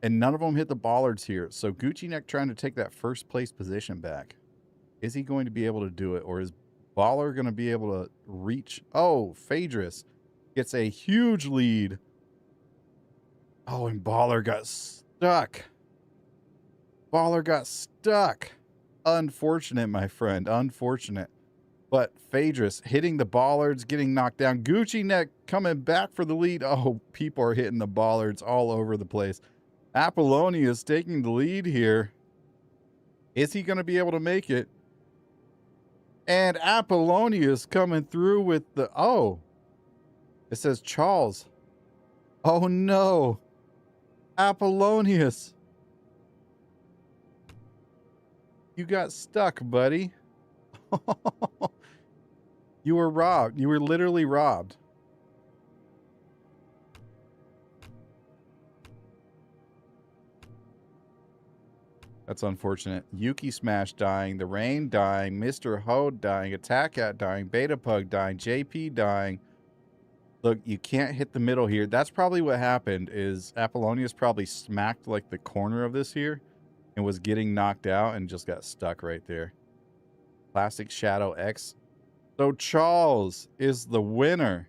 And none of them hit the bollards here. So Gucci Neck trying to take that first place position back. Is he going to be able to do it? Or is Baller going to be able to reach? Oh, Phaedrus gets a huge lead. Oh, and Baller got stuck. Baller got stuck. Unfortunate, my friend. Unfortunate. But Phaedrus hitting the bollards, getting knocked down. Gucci Neck coming back for the lead. Oh, people are hitting the bollards all over the place. Apollonia is taking the lead here. Is he going to be able to make it? And Apollonia is coming through with the... Oh, it says Charles. Oh no. Apollonius. You got stuck, buddy. You were robbed. You were literally robbed. That's unfortunate. Yuki Smash dying, The Rain dying, Mr. Hode dying, Attack Cat dying, Beta Pug dying, JP dying. Look, you can't hit the middle here. That's probably what happened is Apollonius probably smacked like the corner of this here and was getting knocked out and just got stuck right there. Classic Shadow X. So Charles is the winner.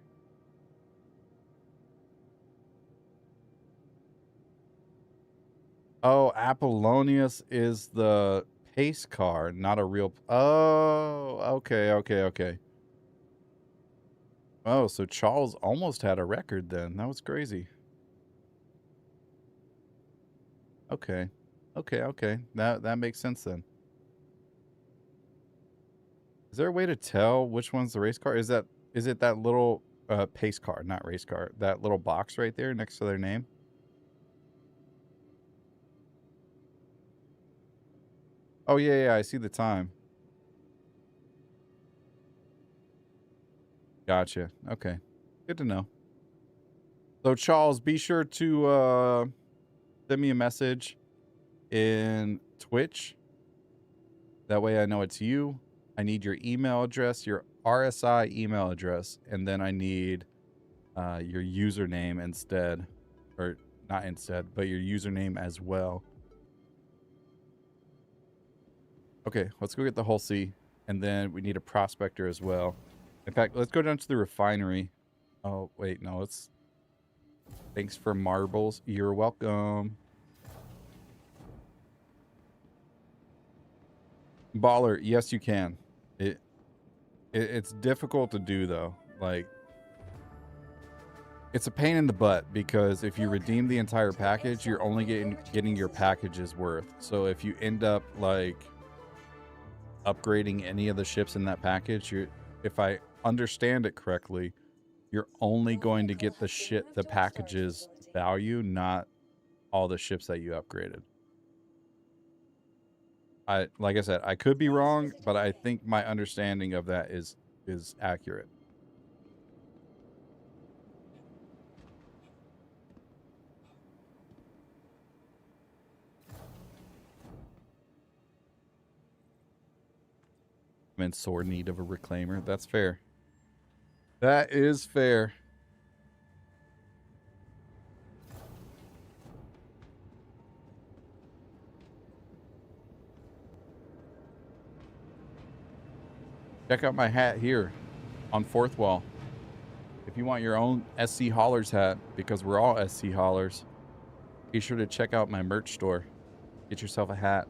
Oh, Apollonius is the pace car, not a real... Oh, okay. Oh, so Charles almost had a record then. That was crazy. Okay. That makes sense then. Is there a way to tell which one's the race car? Is it that little pace car, not race car, that little box right there next to their name? Oh, yeah, I see the time. Gotcha. Okay. Good to know. So, Charles, be sure to send me a message in Twitch. That way I know it's you. I need your email address, your RSI email address, and then I need your username instead. Or not instead, but your username as well. Okay, let's go get the Hull C, and then we need a prospector as well. In fact, let's go down to the refinery. Oh, wait, no, it's... Thanks for marbles. You're welcome. Baller, yes, you can. It's difficult to do, though. Like, it's a pain in the butt, because if you redeem the entire package, you're only getting your package's worth. So if you end up, like... upgrading any of the ships in that package, if I understand it correctly, you're only going to get the package's value, not all the ships that you upgraded. Like I said, I could be wrong, but I think my understanding of that is accurate. I'm in sore need of a reclaimer. That's fair. That is fair. Check out my hat here on Fourth Wall. If you want your own SC Haulers hat, because we're all SC Haulers, be sure to check out my merch store. Get yourself a hat.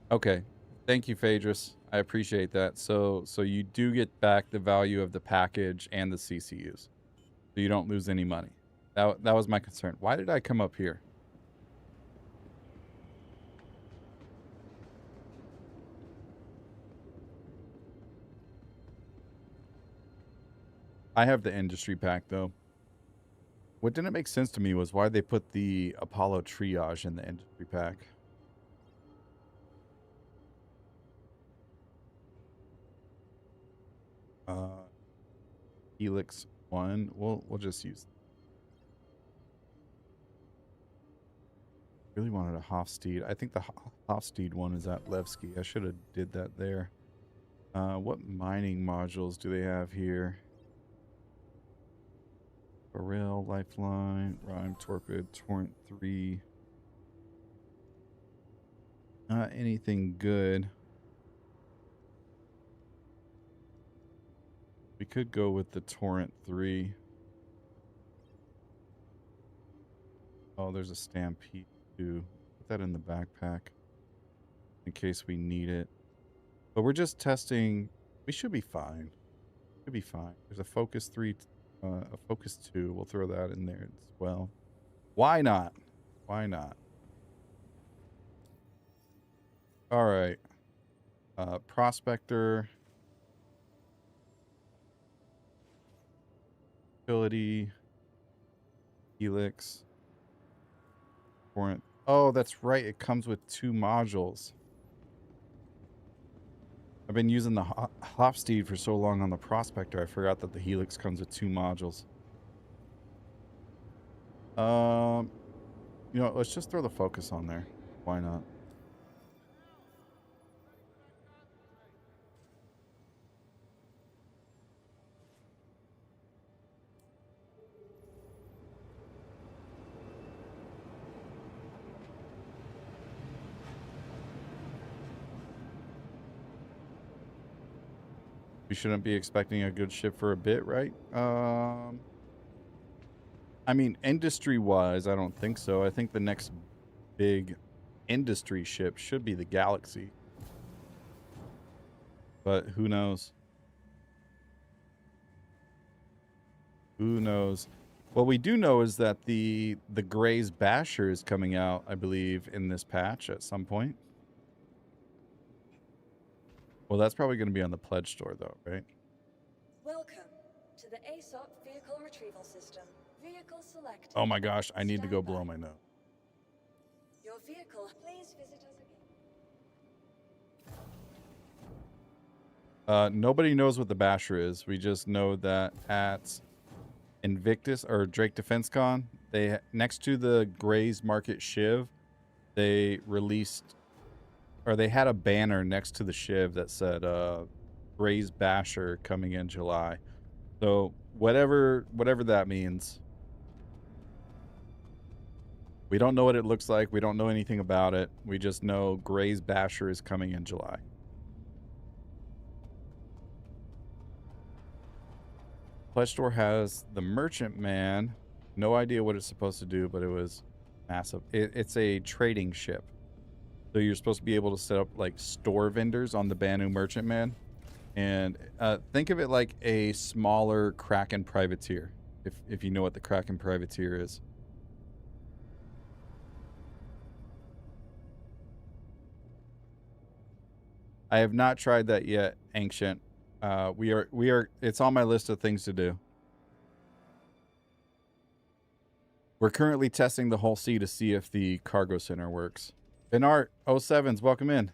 Okay. Thank you, Phaedrus. I appreciate that. So you do get back the value of the package and the CCUs. So you don't lose any money. That was my concern. Why did I come up here? I have the industry pack, though. What didn't make sense to me was why they put the Apollo triage in the industry pack. Helix 1. We'll just use. Really wanted a Hofstede. I think the Hofstede one is at Levski. I should have did that there. What mining modules do they have here? Barrel, Lifeline, Rhyme, Torpid, Torrent 3. Not anything good. We could go with the Torrent 3. Oh, there's a Stampede too. Put that in the backpack in case we need it. But we're just testing. We should be fine. Should be fine. There's a Focus 3, a Focus 2. We'll throw that in there as well. Why not? Why not? All right. Prospector. Utility. Helix. Warrant. Oh, that's right. It comes with 2 modules. I've been using the Hopsteed for so long on the Prospector, I forgot that the Helix comes with 2 modules. You know, let's just throw the focus on there. Why not? We shouldn't be expecting a good ship for a bit, right? I mean, industry-wise, I don't think so. I think the next big industry ship should be the Galaxy. But who knows? Who knows? What we do know is that the Gray's Basher is coming out, I believe, in this patch at some point. Well, that's probably going to be on the pledge store, though, right? Welcome to the ASOP Vehicle Retrieval System. Vehicle selected. Oh my gosh, I need to go Stand by. blow my nose. Your vehicle. Please visit us again. Nobody knows what the Basher is. We just know that at Invictus or Drake Defense Con, they next to the Gray's Market Shiv, they released, or they had a banner next to the Shiv that said Gray's Basher coming in July. So whatever that means. We don't know what it looks like. We don't know anything about it. We just know Gray's Basher is coming in July. Pledge store has the Merchantman. No idea what it's supposed to do, but it was massive. It's a trading ship. So you're supposed to be able to set up like store vendors on the Banu Merchantman. And think of it like a smaller Kraken privateer, if you know what the Kraken privateer is. I have not tried that yet, Ancient. We are. It's on my list of things to do. We're currently testing the Hull C to see if the cargo center works. Benart 07s, welcome in.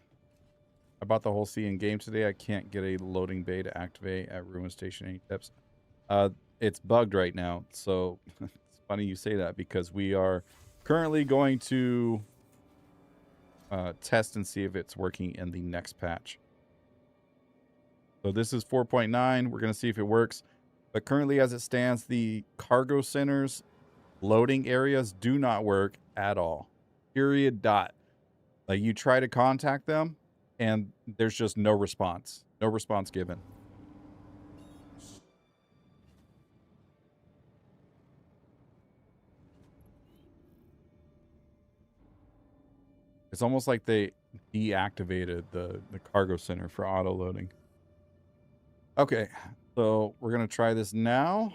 I bought the Hull C in game today. I can't get a loading bay to activate at Ruin Station. Any tips? It's bugged right now, so it's funny you say that because we are currently going to test and see if it's working in the next patch. So this is 4.9. We're going to see if it works. But currently, as it stands, the cargo centers loading areas do not work at all. Period. Dot. Like you try to contact them, and there's just no response. No response given. It's almost like they deactivated the cargo center for auto loading. Okay, so we're going to try this now.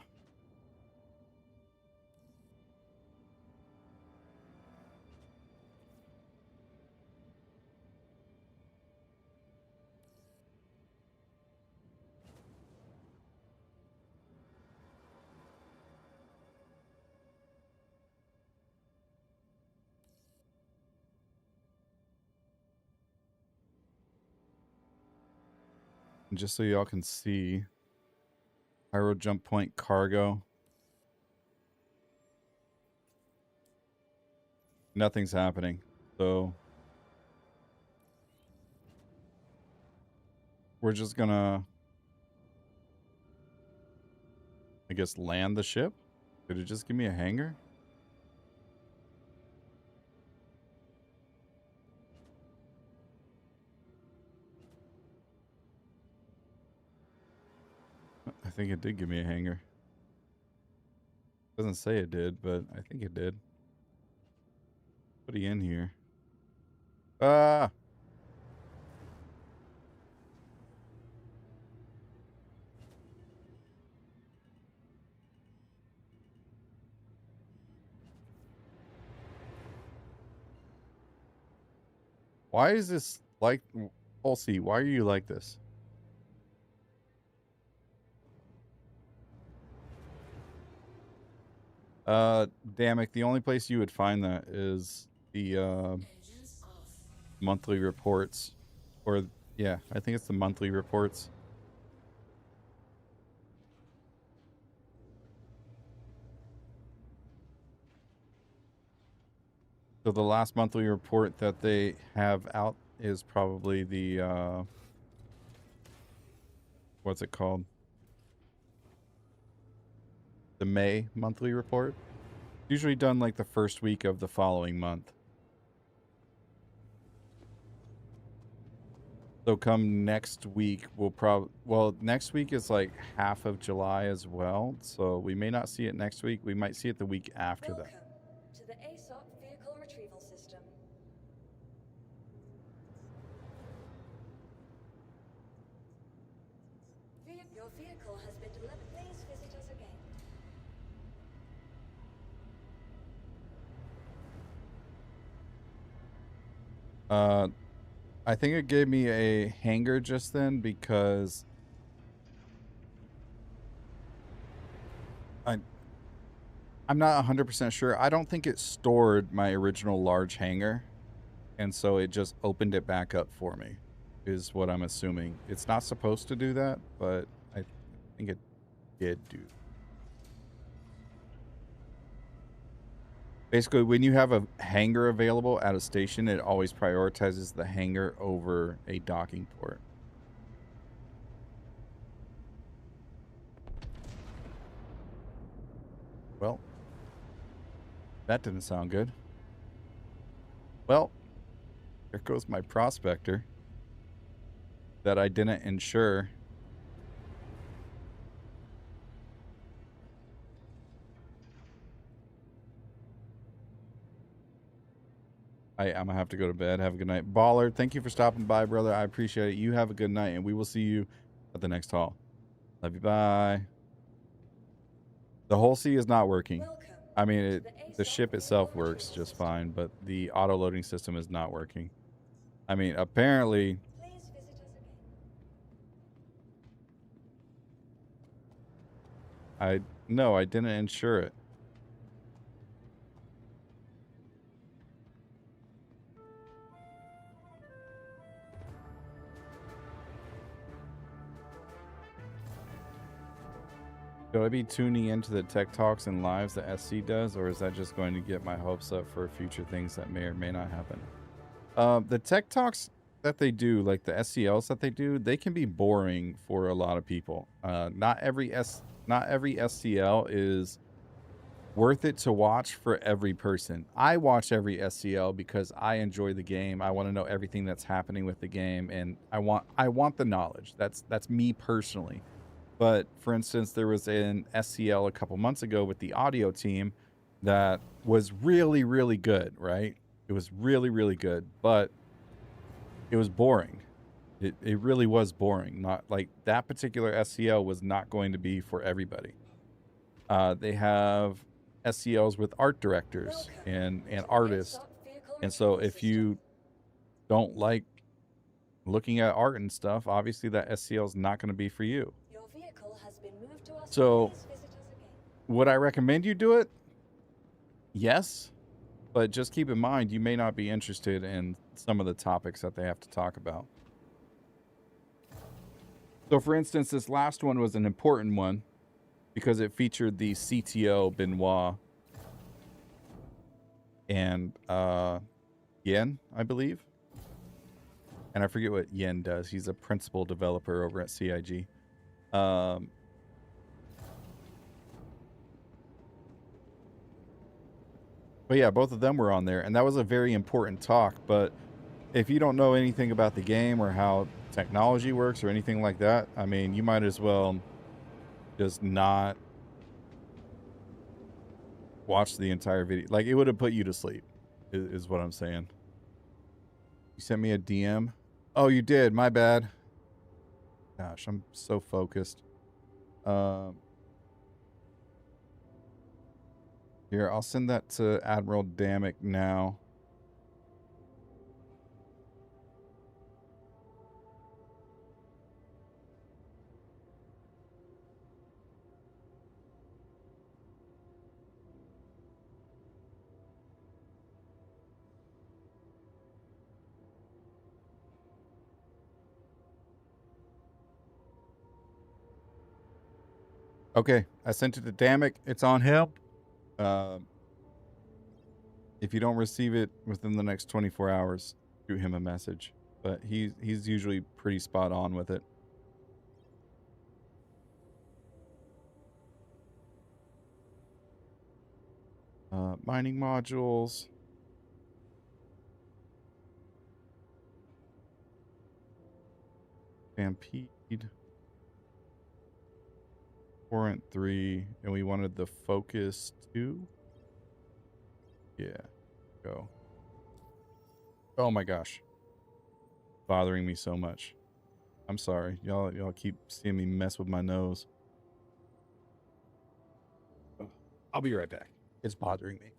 And just so y'all can see, Pyro Jump Point Cargo. Nothing's happening. So we're just gonna, I guess, land the ship. Did it just give me a hangar? I think it did give me a hangar. Doesn't say it did, but I think it did. Put it in here. Ah! Why is this like... Pulsey, why are you like this? Damn it, the only place you would find that is the Engines off. monthly reports. Or yeah, I think it's the monthly reports. So the last monthly report that they have out is probably the what's it called? The May monthly report. Usually done like the first week of the following month. So come next week, we'll probably, well, next week is like half of July as well. So we may not see it next week. We might see it the week after Welcome that. to the ASOP vehicle retrieval system. Your vehicle has been delivered. Please visit us again. I think it gave me a hanger just then because I'm not 100% sure. I don't think it stored my original large hanger, and so it just opened it back up for me, is what I'm assuming. It's not supposed to do that, but I think it did do. Basically, when you have a hanger available at a station, it always prioritizes the hanger over a docking port. Well, that didn't sound good. Well, there goes my prospector that I didn't insure. I'm gonna have to go to bed. Have a good night. Baller, thank you for stopping by, brother. I appreciate it. You have a good night, and we will see you at the next haul. Love you. Bye. The whole sea is not working. I mean, the ship itself works just fine, but the auto loading system is not working. I mean, apparently. Please visit us again. No, I didn't insure it. Should I be tuning into the tech talks and lives that SC does, or is that just going to get my hopes up for future things that may or may not happen? The tech talks that they do, like the SCLs that they do, they can be boring for a lot of people. Not every SCL is worth it to watch for every person. I watch every SCL because I enjoy the game. I want to know everything that's happening with the game, and I want the knowledge. That's me personally. But for instance, there was an SCL a couple months ago with the audio team that was really, really good, right? It was really, really good, but it was boring. It really was boring. Not like that particular SCL was not going to be for everybody. They have SCLs with art directors and artists. And so if you don't like looking at art and stuff, obviously that SCL is not going to be for you. So would I recommend you do it? Yes, but just keep in mind you may not be interested in some of the topics that they have to talk about. So for instance, this last one was an important one because it featured the CTO Benoit and Yen, I believe. And I forget what Yen does. He's a principal developer over at CIG. But yeah, both of them were on there, and that was a very important talk. But if you don't know anything about the game or how technology works or anything like that, I mean, you might as well just not watch the entire video. Like, it would have put you to sleep, is what I'm saying. You sent me a DM? Oh, you did. My bad. Gosh, I'm so focused. Here, I'll send that to Admiral Damick now. Okay, I sent it to Damek. It's on him. If you don't receive it within the next 24 hours, shoot him a message. But he's usually pretty spot on with it. Mining modules. Stampede. Warrant 3. And we wanted the Focus 2. Yeah. Go. Oh my gosh. Bothering me so much. I'm sorry. Y'all keep seeing me mess with my nose. I'll be right back. It's bothering me.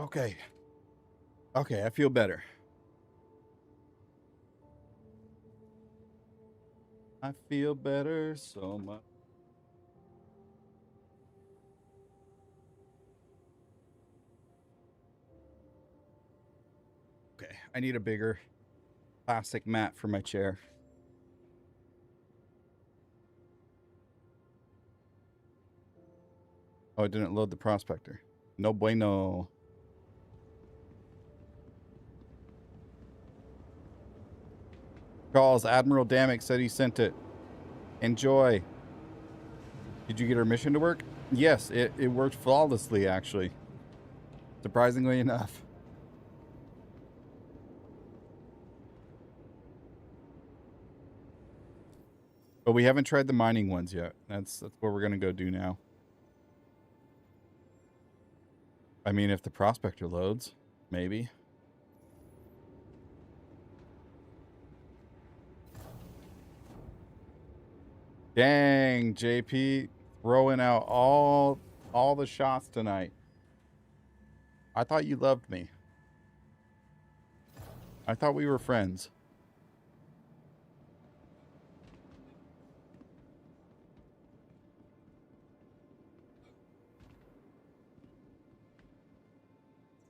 Okay. Okay, I feel better. I feel better so much. Okay, I need a bigger plastic mat for my chair. Oh, it didn't load the prospector. No bueno. Calls. Admiral Damek said he sent it. Enjoy. Did you get our mission to work? Yes, it worked flawlessly, actually. Surprisingly enough. But we haven't tried the mining ones yet. That's what we're gonna go do now. I mean, if the prospector loads, maybe. Dang, JP, throwing out all the shots tonight. I thought you loved me. I thought we were friends.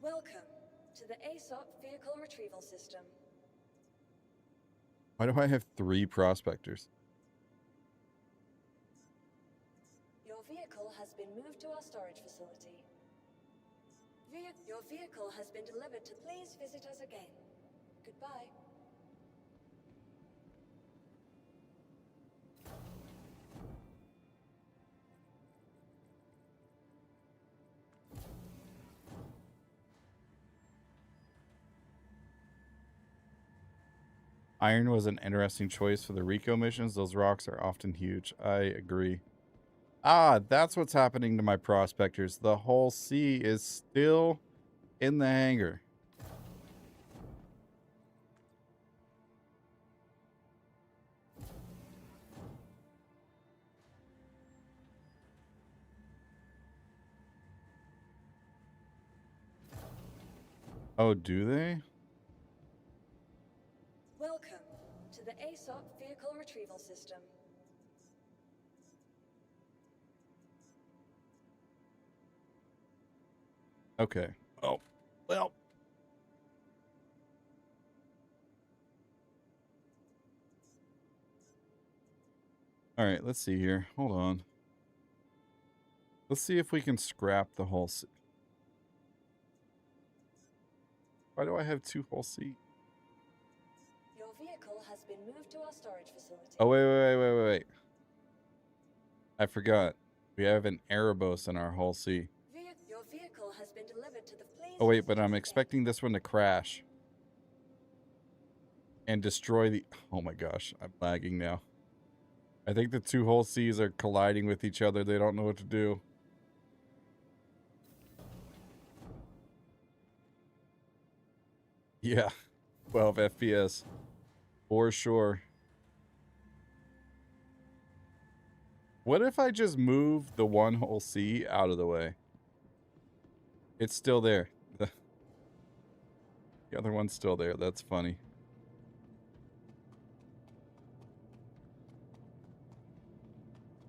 Welcome to the ASOP Vehicle Retrieval System. Why do I have 3 prospectors? Your vehicle has been moved to our storage facility. Your vehicle has been delivered to please visit us again. Goodbye. Iron was an interesting choice for the Rico missions. Those rocks are often huge. I agree. Ah, that's what's happening to my prospectors. The whole sea is still in the hangar. Oh, do they? Welcome to the ASOP Vehicle Retrieval System. Okay. Oh, well. All right, let's see here. Hold on. Let's see if we can scrap the whole seat. Why do I have 2 whole seats? Your vehicle has been moved to our storage facility. Oh, wait. I forgot. We have an Erebos in our hull C. Your vehicle has been delivered to the please. Oh, wait, but visit I'm us expecting this one to crash. And destroy the... Oh my gosh, I'm lagging now. I think the 2 hull Cs are colliding with each other. They don't know what to do. Yeah, 12 FPS. For sure. What if I just move the 1 hull C out of the way? It's still there. The other one's still there. That's funny.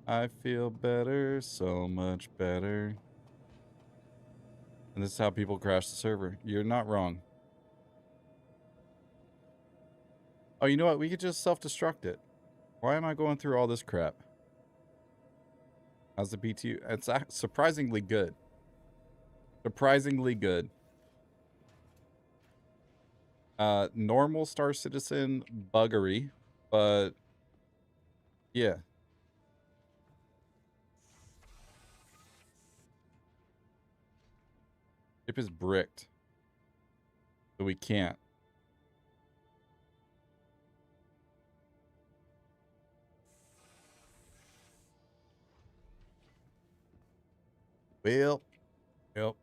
I feel better, so much better. And this is how people crash the server. You're not wrong. Oh, you know what? We could just self-destruct it. Why am I going through all this crap? How's the PTU? It's surprisingly good. Surprisingly good. Normal Star Citizen buggery, but yeah. Ship is bricked. So we can't. Well, yep.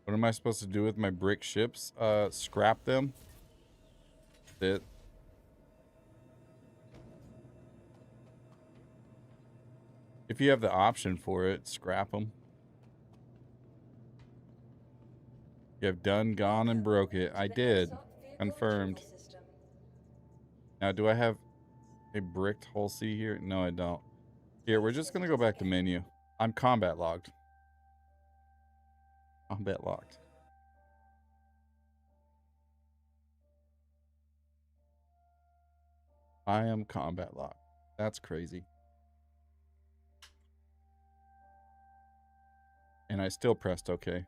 What am I supposed to do with my brick ships? Scrap them. That's it. If you have the option for it, scrap them. You have done, gone, and broke it. I did. Confirmed. Now, do I have a bricked hull C here? No, I don't. Here, we're just going to go back to menu. I'm combat logged. Combat locked. I am combat locked. That's crazy. And I still pressed OK.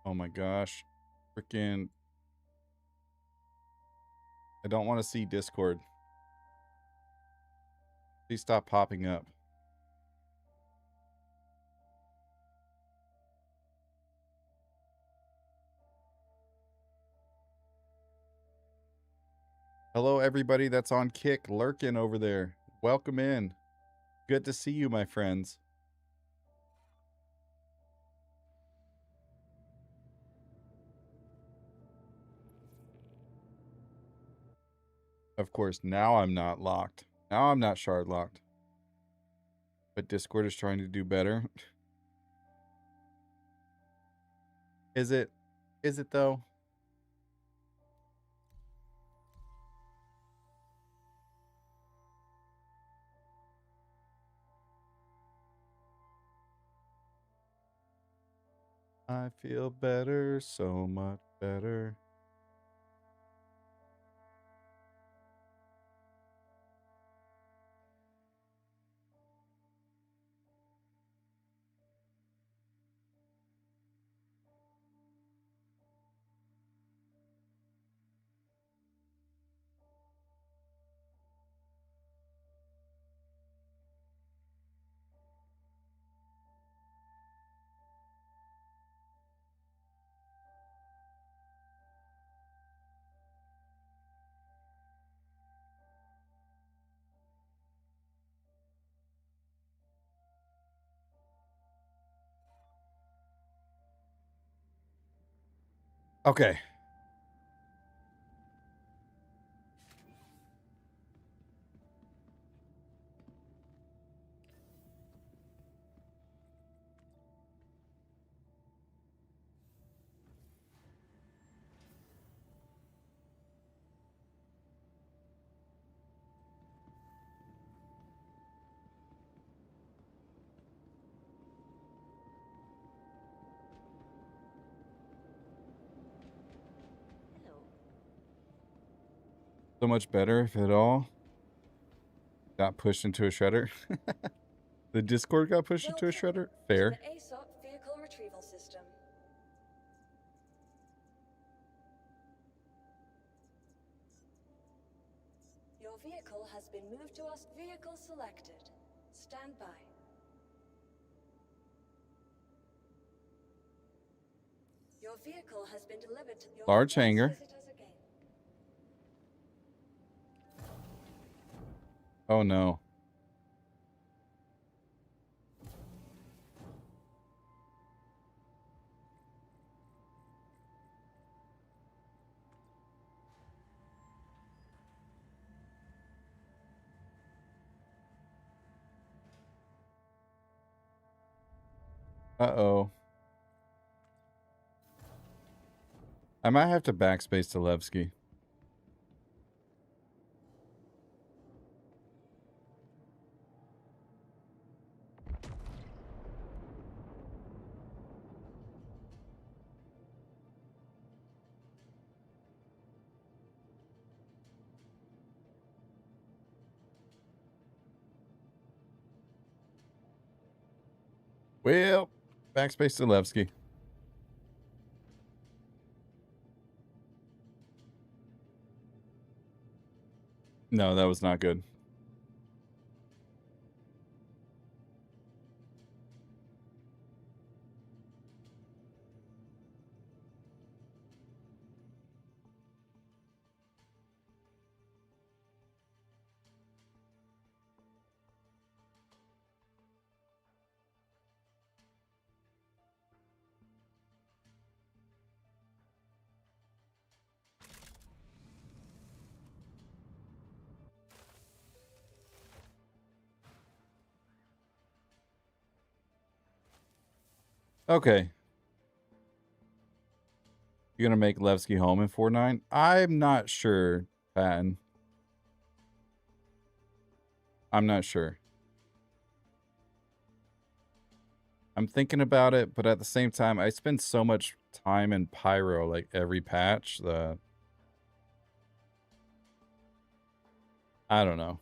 Oh my gosh. Freaking. I don't want to see Discord. Please stop popping up. Hello, everybody that's on Kick lurking over there. Welcome in. Good to see you, my friends. Of course, now I'm not locked. Now I'm not shard locked. But Discord is trying to do better. Is it? Is it though? I feel better, so much better. Okay. so much better if it all got pushed into a shredder. The Discord got pushed into a shredder? Fair. To the ASOP vehicle retrieval system. Your vehicle has been moved to us. Vehicle selected. Stand by. Your vehicle has been delivered to your Large please hangar. visit us again. Oh no. Uh-oh. I might have to backspace to Levski. Well, backspace to Levski. No, that was not good. Okay. You're gonna make Levski home in 4-9? I'm not sure, Patton. I'm not sure. I'm thinking about it, but at the same time, I spend so much time in Pyro, like every patch, that I don't know.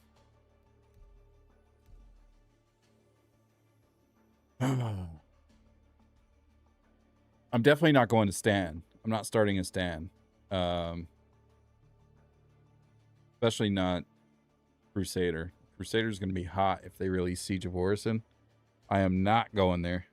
I'm definitely not going to Stan. I'm not starting a Stan. Especially not Crusader. Crusader's going to be hot if they release Siege of Orison. I am not going there.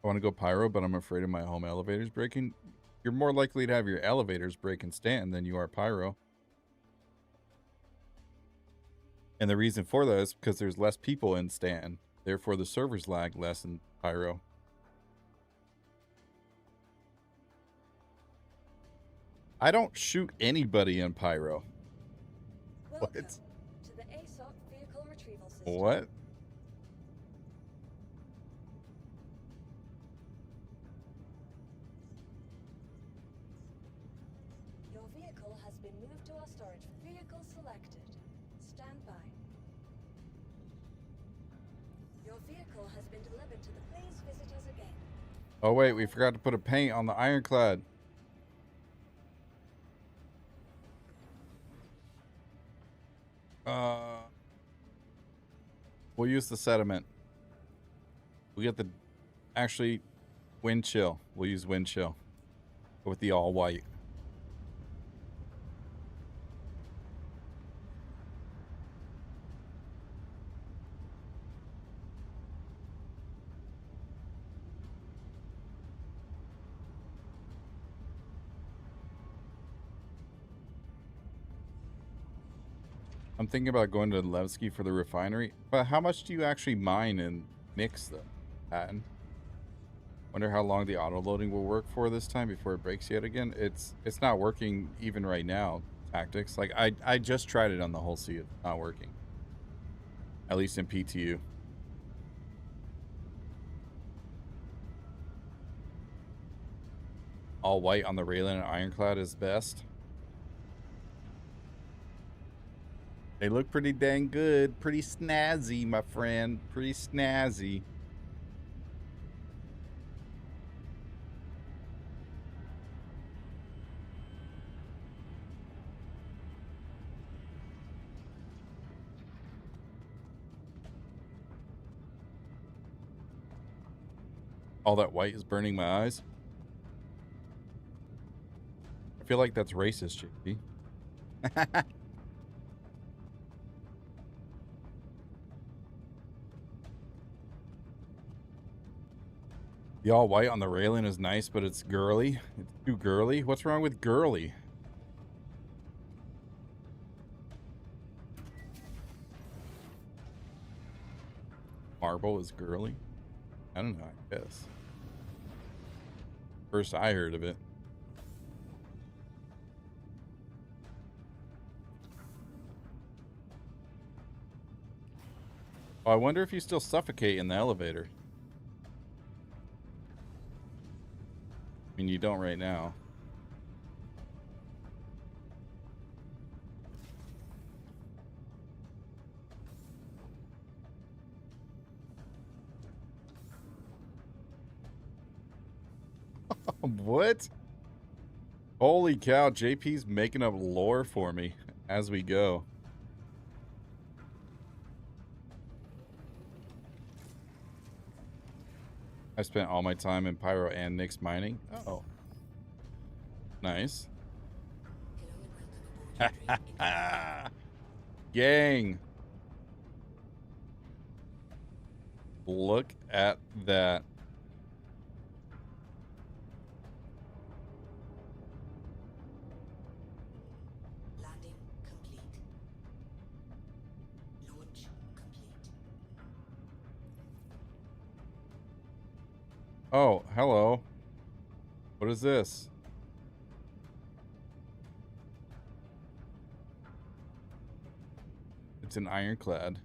I want to go Pyro, but I'm afraid of my home elevators breaking. You're more likely to have your elevators break in Stan than you are Pyro. And the reason for that is because there's less people in Stan. Therefore, the servers lag less in Pyro. I don't shoot anybody in Pyro. Welcome What? to the ASOP vehicle retrieval system. What? Your vehicle has been moved to our storage. Vehicle selected. Stand by. Your vehicle has been delivered to the please visit us again. Oh, wait, we forgot to put a paint on the Ironclad. We'll use the sediment. We get the actually wind chill. We'll use wind chill with the all white. I'm thinking about going to Levski for the refinery, but how much do you actually mine and mix though, Patton? Wonder how long the auto loading will work for this time before it breaks yet again. It's not working even right now. Tactics, like I just tried it on the whole sea. It's not working. At least in PTU. All white on the railing and Ironclad is best. They look pretty dang good. Pretty snazzy, my friend. Pretty snazzy. All that white is burning my eyes. I feel like that's racist, JP. The all white on the railing is nice, but it's girly. It's too girly. What's wrong with girly? Marble is girly? I don't know, I guess. First I heard of it. Oh, I wonder if you still suffocate in the elevator. I mean, you don't right now. What? Holy cow, JP's making up lore for me as we go. I spent all my time in Pyro and Nyx mining. Oh. Nice. Hello and welcome aboard your Gang. Look at that. landing complete. Launch complete. Oh, hello. What is this? It's an Ironclad.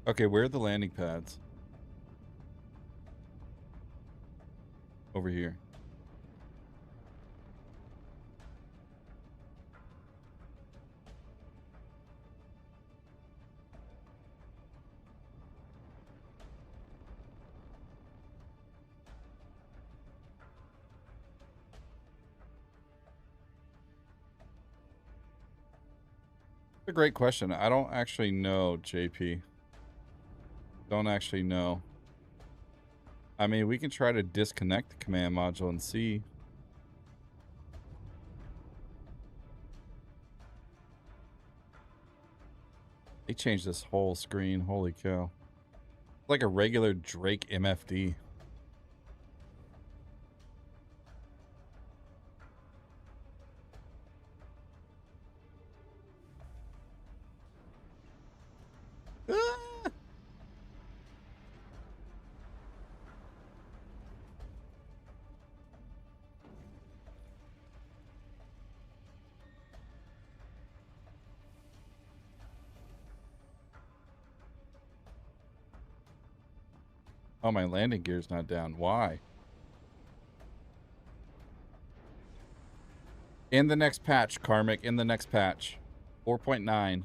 Okay, where are the landing pads? Over here. That's a great question. I don't actually know, JP. Don't actually know. I mean, we can try to disconnect the command module and see. They changed this whole screen. Holy cow. It's like a regular Drake MFD. Ah! Oh, my landing gear's not down. Why? In the next patch, Karmic. In the next patch. 4.9. Landing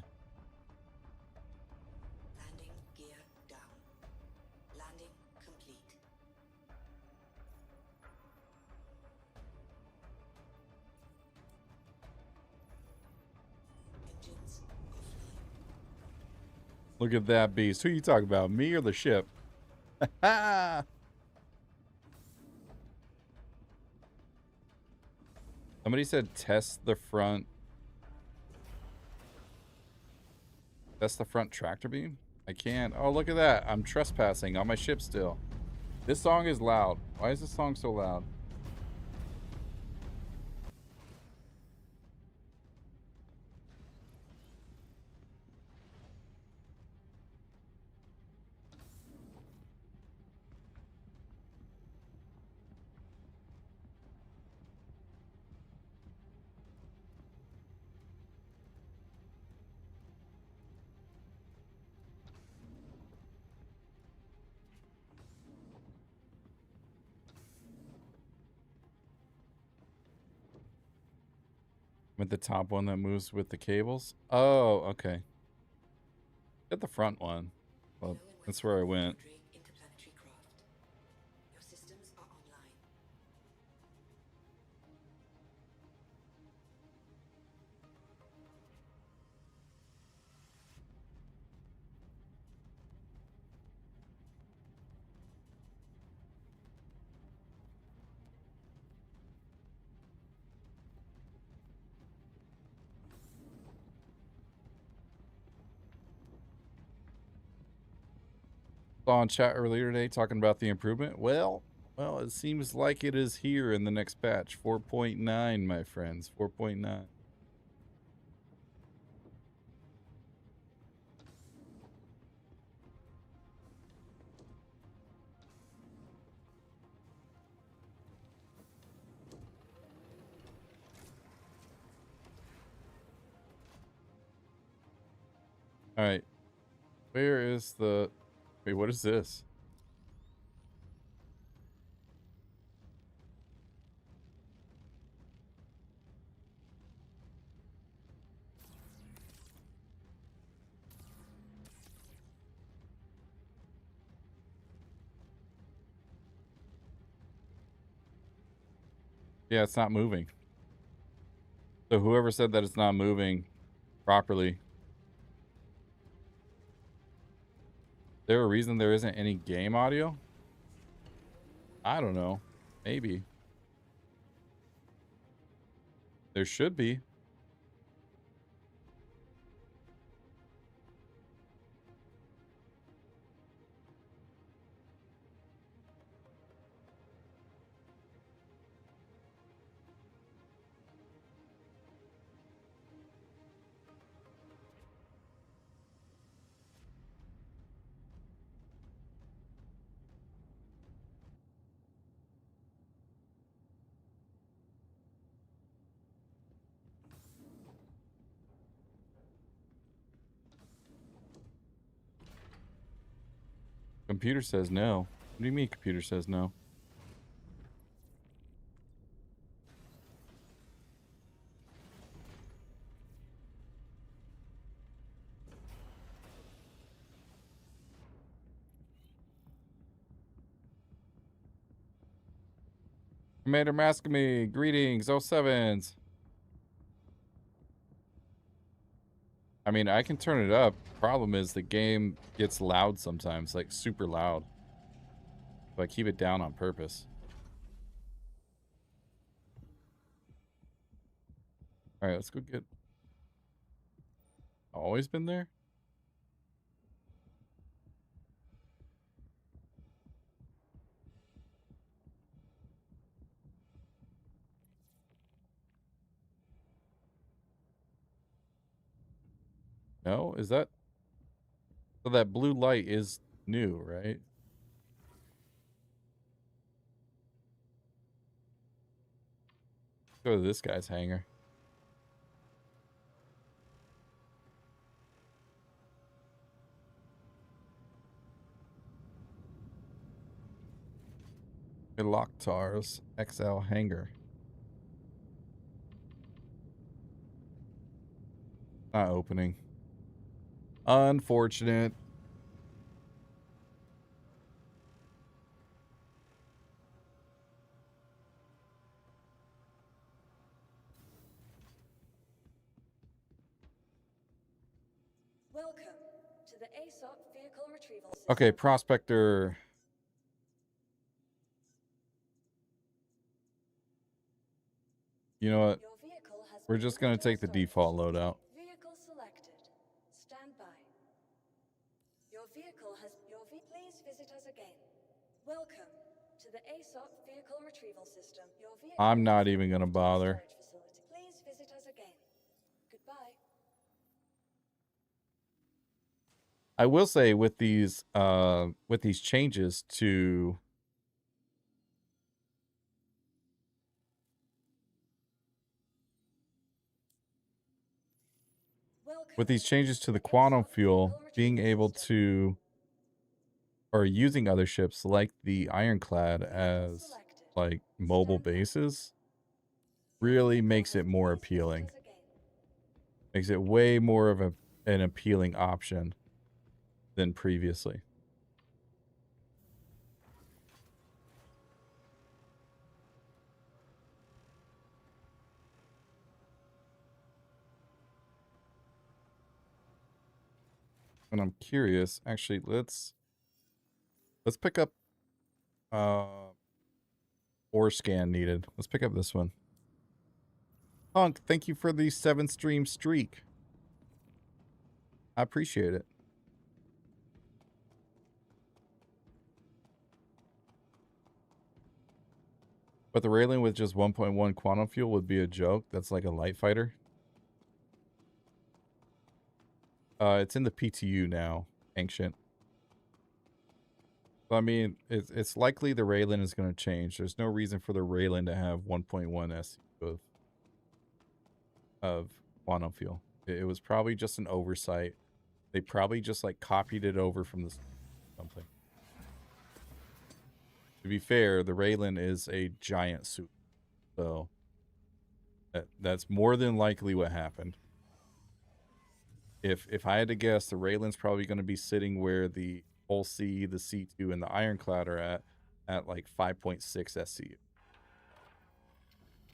gear down. Landing complete. Engines offline. Look at that beast. Who you talking about? Me or the ship? Somebody said test the front. Test the front tractor beam? I can't. Oh, look at that. I'm trespassing on my ship still. This song is loud. Why is this song so loud? With the top one that moves with the cables. Oh, okay. Get the front one. Well, that's where I went. Interplanetary craft. Your systems are online. Saw in chat earlier today talking about the improvement. Well, it seems like it is here in the next patch. 4.9, my friends. 4.9. All right. Where is the... Wait, what is this? Yeah, it's not moving. So whoever said that it's not moving properly... There a reason there isn't any game audio? I don't know. Maybe. There should be. Computer says no. What do you mean computer says no? Commander Mascamy, greetings, 07s. I mean, I can turn it up. Problem is the game gets loud sometimes, like super loud. So I keep it down on purpose. All right, let's go get... Always been there? No? Is that... So that blue light is new, right? Let's go to this guy's hangar. Iloktar's XL hangar. Not opening. Unfortunate. Welcome to the ASOP vehicle retrieval system. Okay, Prospector. You know what? Your vehicle has We're been just going to moved to take the our storage default facility. loadout. Vehicle selected. Stand by. Your vehicle has please visit us again. Welcome to the ASOP vehicle retrieval system. Your vehicle I'm not has been even going to moved to our bother. storage facility. Please visit us again. Goodbye. I will say with these changes to the quantum fuel, being able to or using other ships like the Ironclad as like mobile bases really makes it more appealing. Makes it way more of an appealing option than previously. And I'm curious, actually, let's pick up ore scan needed. Let's pick up this one. Punk, thank you for the 7-stream streak. I appreciate it. But the railing with just 1.1 quantum fuel would be a joke. That's like a light fighter. It's in the PTU now, Ancient. So, I mean, it's likely the railing is going to change. There's no reason for the railing to have 1.1 SU of quantum fuel. It was probably just an oversight. They probably just like copied it over from the something. To be fair, the Raylan is a giant suit, so that's more than likely what happened. If I had to guess, the Raylan's probably going to be sitting where the Hull C, the C2, and the Ironclad are at like 5.6 SCU.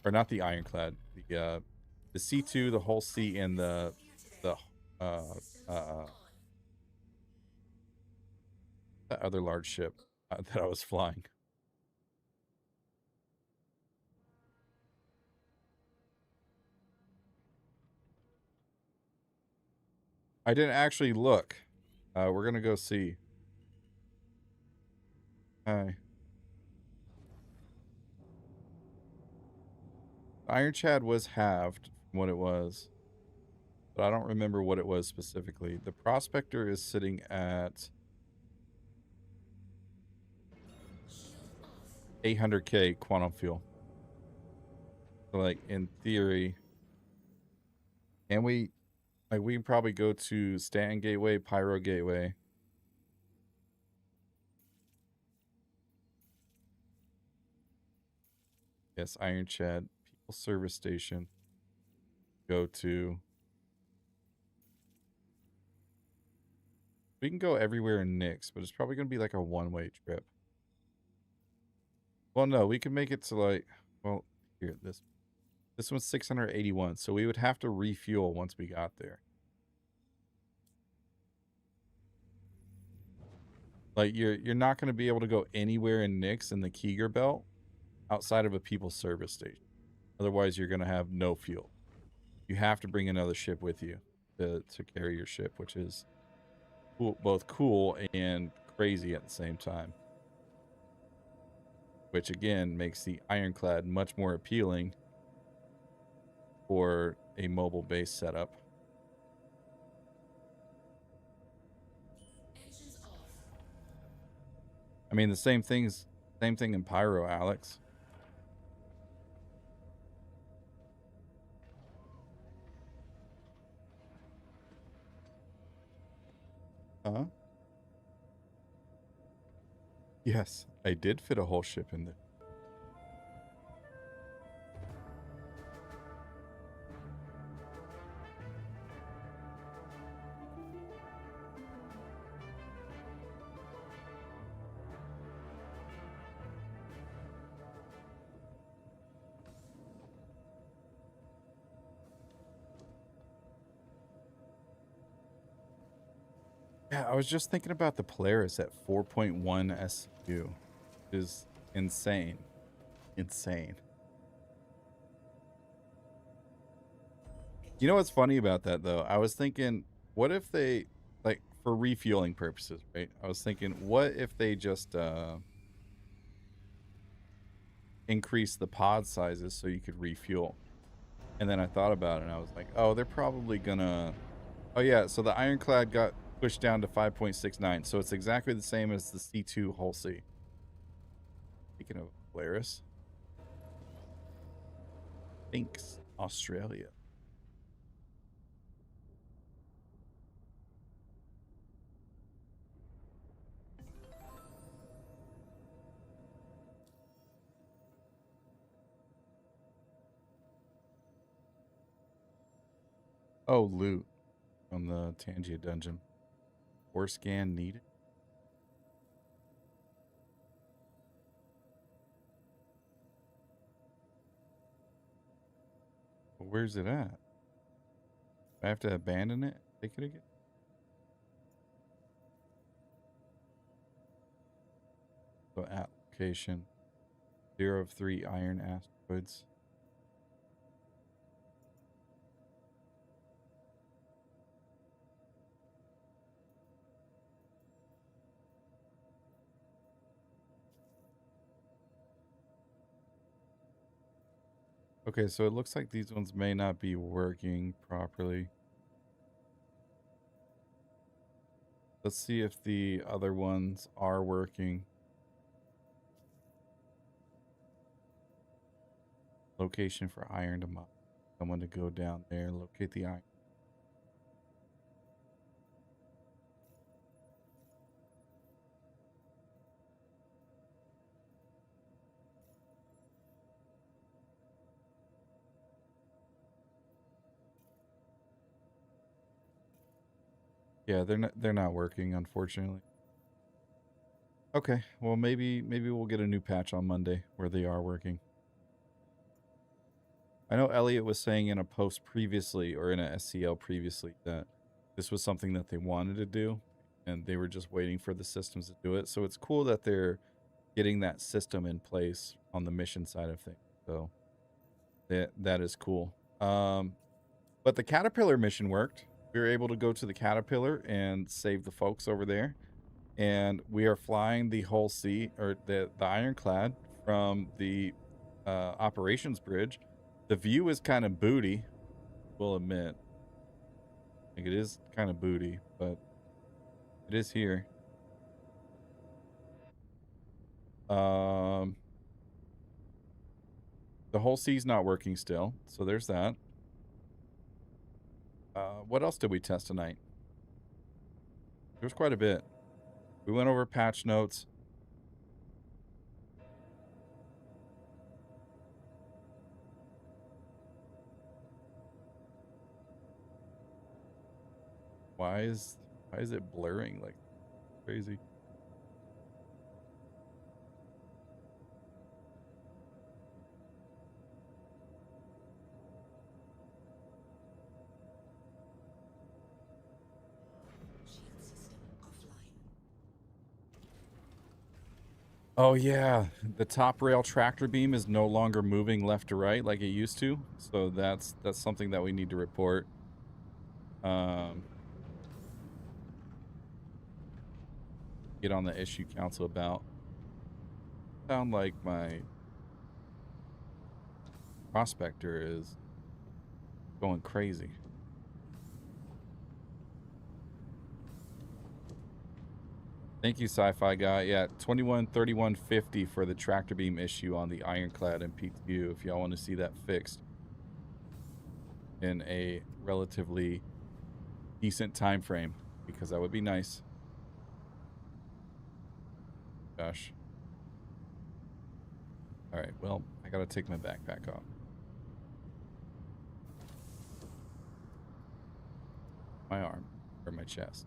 Or not the Ironclad, the C2, the Hull C, and the that other large ship that I was flying. I didn't actually look. We're gonna go see. Hi. Iron Chad was halved from what it was, but I don't remember what it was specifically. The Prospector is sitting at 800k quantum fuel. So, like, in theory, and we can probably go to Stanton Gateway, Pyro Gateway. Yes, Iron Chad, People Service Station. Go to. We can go everywhere in Nix, but it's probably going to be like a one-way trip. Well, no, we can make it to like, well, here, this one's 681, so we would have to refuel once we got there. Like, you're not going to be able to go anywhere in Nix in the Keeger Belt outside of a People Service Station. Otherwise, you're going to have no fuel. You have to bring another ship with you to carry your ship, which is cool, both cool and crazy at the same time. Which, again, makes the Ironclad much more appealing for a mobile base setup. I mean, the same thing in Pyro, Alex. Huh? Yes, I did fit a whole ship in there. Yeah, I was just thinking about the Polaris at 4.1 SU. Which is insane. Insane. You know what's funny about that, though? I was thinking, what if they, like, for refueling purposes, right? I was thinking, what if they just increase the pod sizes so you could refuel? And then I thought about it, and I was like, oh, they're probably gonna... Oh, yeah, so the Ironclad got pushed down to 5.69, so it's exactly the same as the C2 Hull C. Speaking of Polaris. Thanks, Australia. Oh, loot from the Tangia dungeon. Ore scan needed. Well, where's it at? I have to abandon it? Take it again? So at location 0 of 3 iron asteroids. Okay, so it looks like these ones may not be working properly. Let's see if the other ones are working. Location for iron to mine. Someone to go down there, locate the iron. Yeah, they're not working, unfortunately. Okay, well maybe we'll get a new patch on Monday where they are working. I know Elliot was saying in a post previously, or in a SCL previously, that this was something that they wanted to do, and they were just waiting for the systems to do it. So it's cool that they're getting that system in place on the mission side of things. So that is cool. But the Caterpillar mission worked. We were able to go to the Caterpillar and save the folks over there. And we are flying the whole sea, or the Ironclad, from the operations bridge. The view is kind of booty, we'll admit. Like, it is kind of booty, but it is here. The whole sea's not working still, so there's that. What else did we test tonight? There was quite a bit. We went over patch notes. Why is it blurring like crazy? Shield system offline. Oh yeah, the top rail tractor beam is no longer moving left to right like it used to. So that's something that we need to report. Get on the issue council about. Sound like my prospector is going crazy. Thank you, sci-fi guy. Yeah, 213150 for the tractor beam issue on the Ironclad and PTU if y'all want to see that fixed in a relatively decent time frame, because that would be nice. Gosh. All right, well, I gotta take my backpack off. My arm, or my chest.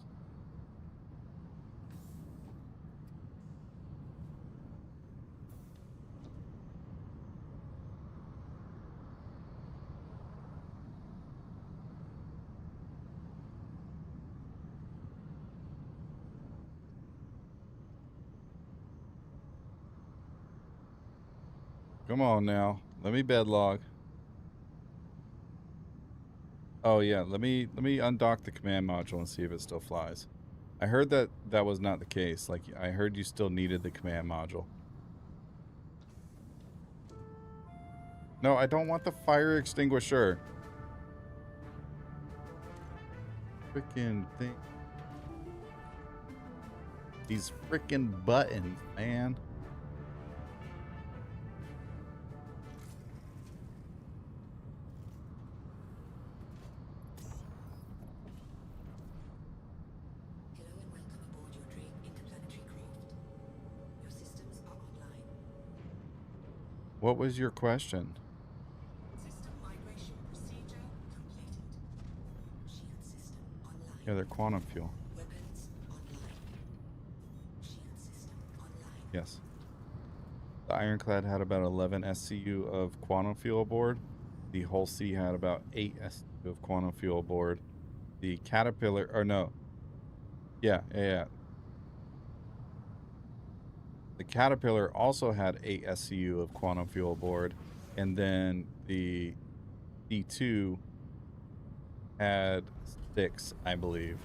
Come on now. Let me bedlog. Oh yeah, let me undock the command module and see if it still flies. I heard that was not the case. Like, I heard you still needed the command module. No, I don't want the fire extinguisher. Freaking thing. These freaking buttons, man. Hello and welcome aboard your interplanetary craft. Your systems are online. What was your question? System migration procedure completed. Yeah, they're quantum fuel. Weapons online. Shield system online. Yes. The Ironclad had about 11 SCU of quantum fuel aboard. The Hull C had about 8 SCU of quantum fuel aboard. The Caterpillar, or no. Yeah. The Caterpillar also had 8 SCU of quantum fuel aboard. And then the C2 had 6, I believe.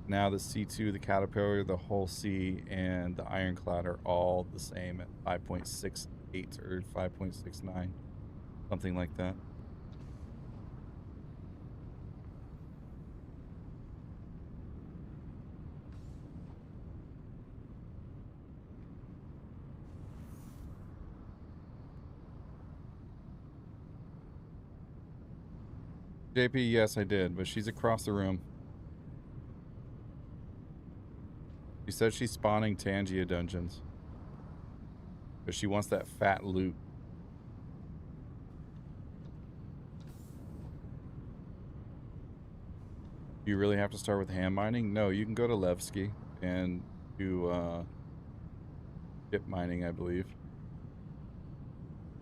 Now the C2, the Caterpillar, the Hull C, and the Ironclad are all the same at 5.68 or 5.69. Something like that. JP, yes, I did, but she's across the room. She said she's spawning Tangia dungeons. But she wants that fat loot. Do you really have to start with hand mining? No, you can go to Levski and do ship mining, I believe.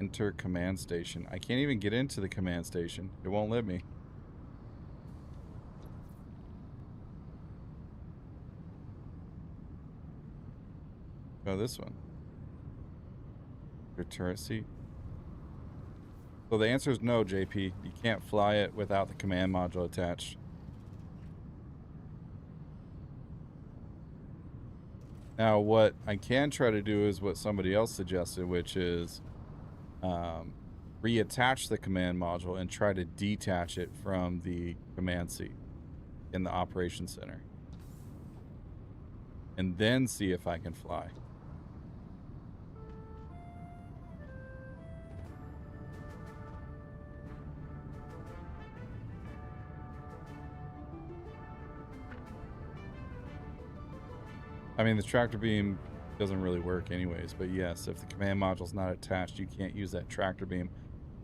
Enter command station. I can't even get into the command station. It won't let me. Oh, this one. Your turret seat. So the answer is no, JP. You can't fly it without the command module attached. Now, what I can try to do is what somebody else suggested, which is reattach the command module and try to detach it from the command seat in the operations center. And then see if I can fly. I mean, the tractor beam doesn't really work anyways, but yes, if the command module's not attached, you can't use that tractor beam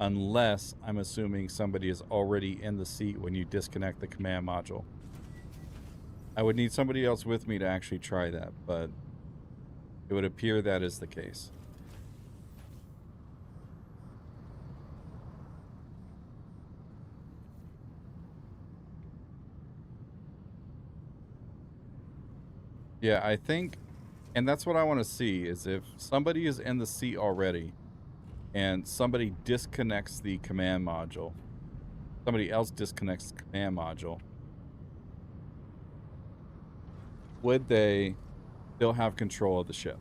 unless, I'm assuming, somebody is already in the seat when you disconnect the command module. I would need somebody else with me to actually try that, but it would appear that is the case. Yeah, I think, and that's what I want to see, is if somebody is in the seat already and somebody disconnects the command module, somebody else disconnects the command module, would they still have control of the ship?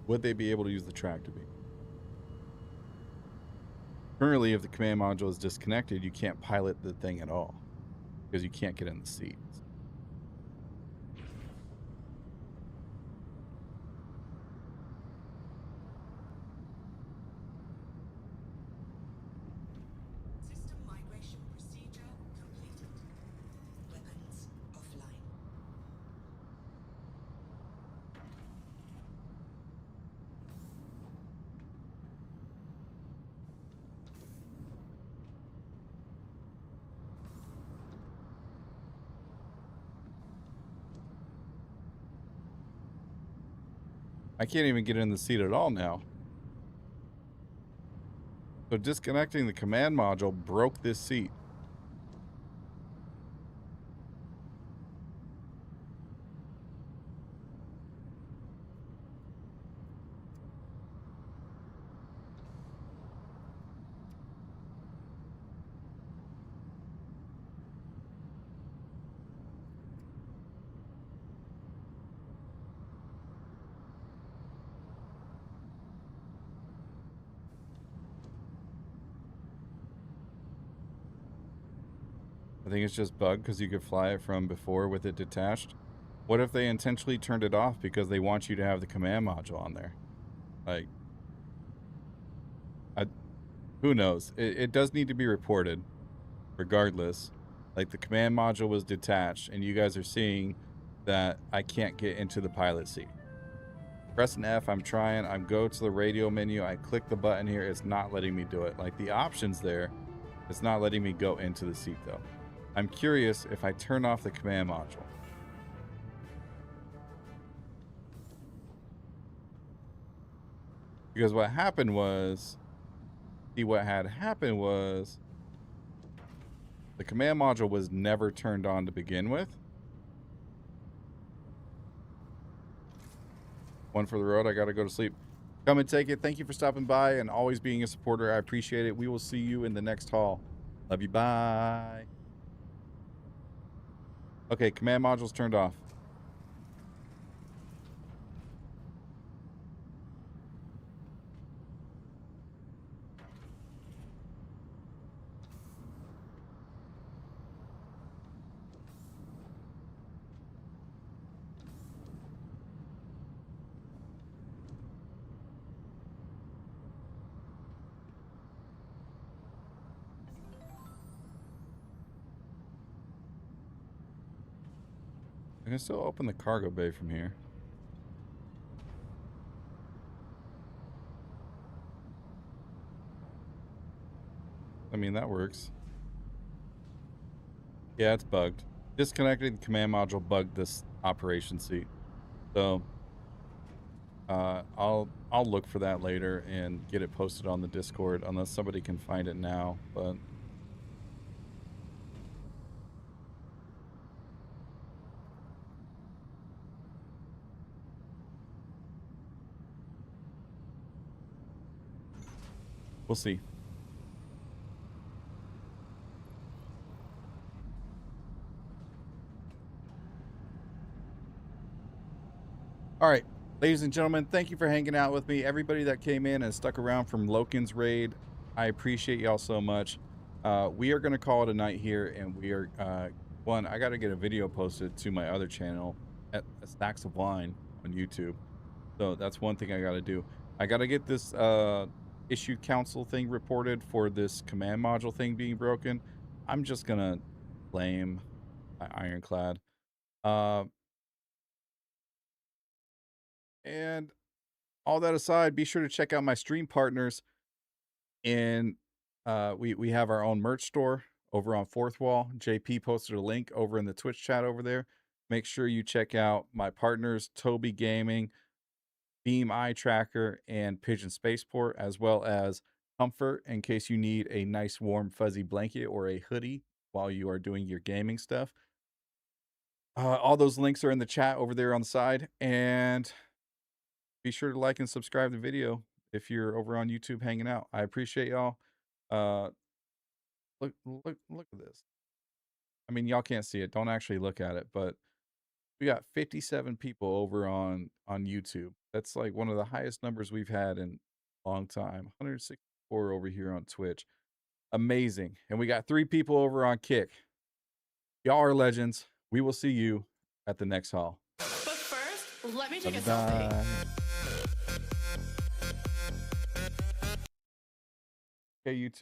Would they be able to use the tractor beam? Currently, if the command module is disconnected, you can't pilot the thing at all because you can't get in the seat. System migration procedure completed. Weapons offline. I can't even get in the seat at all now. So disconnecting the command module broke this seat. I think it's just bugged because you could fly it from before with it detached. What if they intentionally turned it off because they want you to have the command module on there? Like, who knows? It does need to be reported, regardless. Like, the command module was detached, and you guys are seeing that I can't get into the pilot seat. Pressing F, I'm trying. I go to the radio menu. I click the button here. It's not letting me do it. Like the options there, it's not letting me go into the seat though. I'm curious if I turn off the command module. Because what happened was, what had happened was the command module was never turned on to begin with. One for the road. I got to go to sleep. Come and take it. Thank you for stopping by and always being a supporter. I appreciate it. We will see you in the next haul. Love you. Bye. Okay, command module's turned off. I can still open the cargo bay from here. I mean, that works. Yeah, it's bugged. Disconnected command module bugged this operation seat. So I'll look for that later and get it posted on the Discord unless somebody can find it now, but we'll see. All right, ladies and gentlemen, thank you for hanging out with me. Everybody that came in and stuck around from Loken's raid, I appreciate y'all so much. We are going to call it a night here, and we are, one, I got to get a video posted to my other channel, at Stacks of Wine on YouTube. So that's one thing I got to do. I got to get this issue council thing reported for this command module thing being broken. I'm just going to blame my Ironclad. And all that aside, be sure to check out my stream partners. And we have our own merch store over on Fourth Wall. JP posted a link over in the Twitch chat over there. Make sure you check out my partners, Toby Gaming, Beam Eye Tracker, and Pigeon Spaceport, as well as Comfort in case you need a nice warm fuzzy blanket or a hoodie while you are doing your gaming stuff. All those links are in the chat over there on the side. And be sure to like and subscribe to the video if you're over on YouTube hanging out. I appreciate y'all. Look at this. I mean, y'all can't see it. Don't actually look at it, but we got 57 people over on YouTube. That's like one of the highest numbers we've had in a long time. 164 over here on Twitch. Amazing. And we got 3 people over on Kick. Y'all are legends. We will see you at the next haul. But first, let me take a Bye. selfie. Okay, YouTube.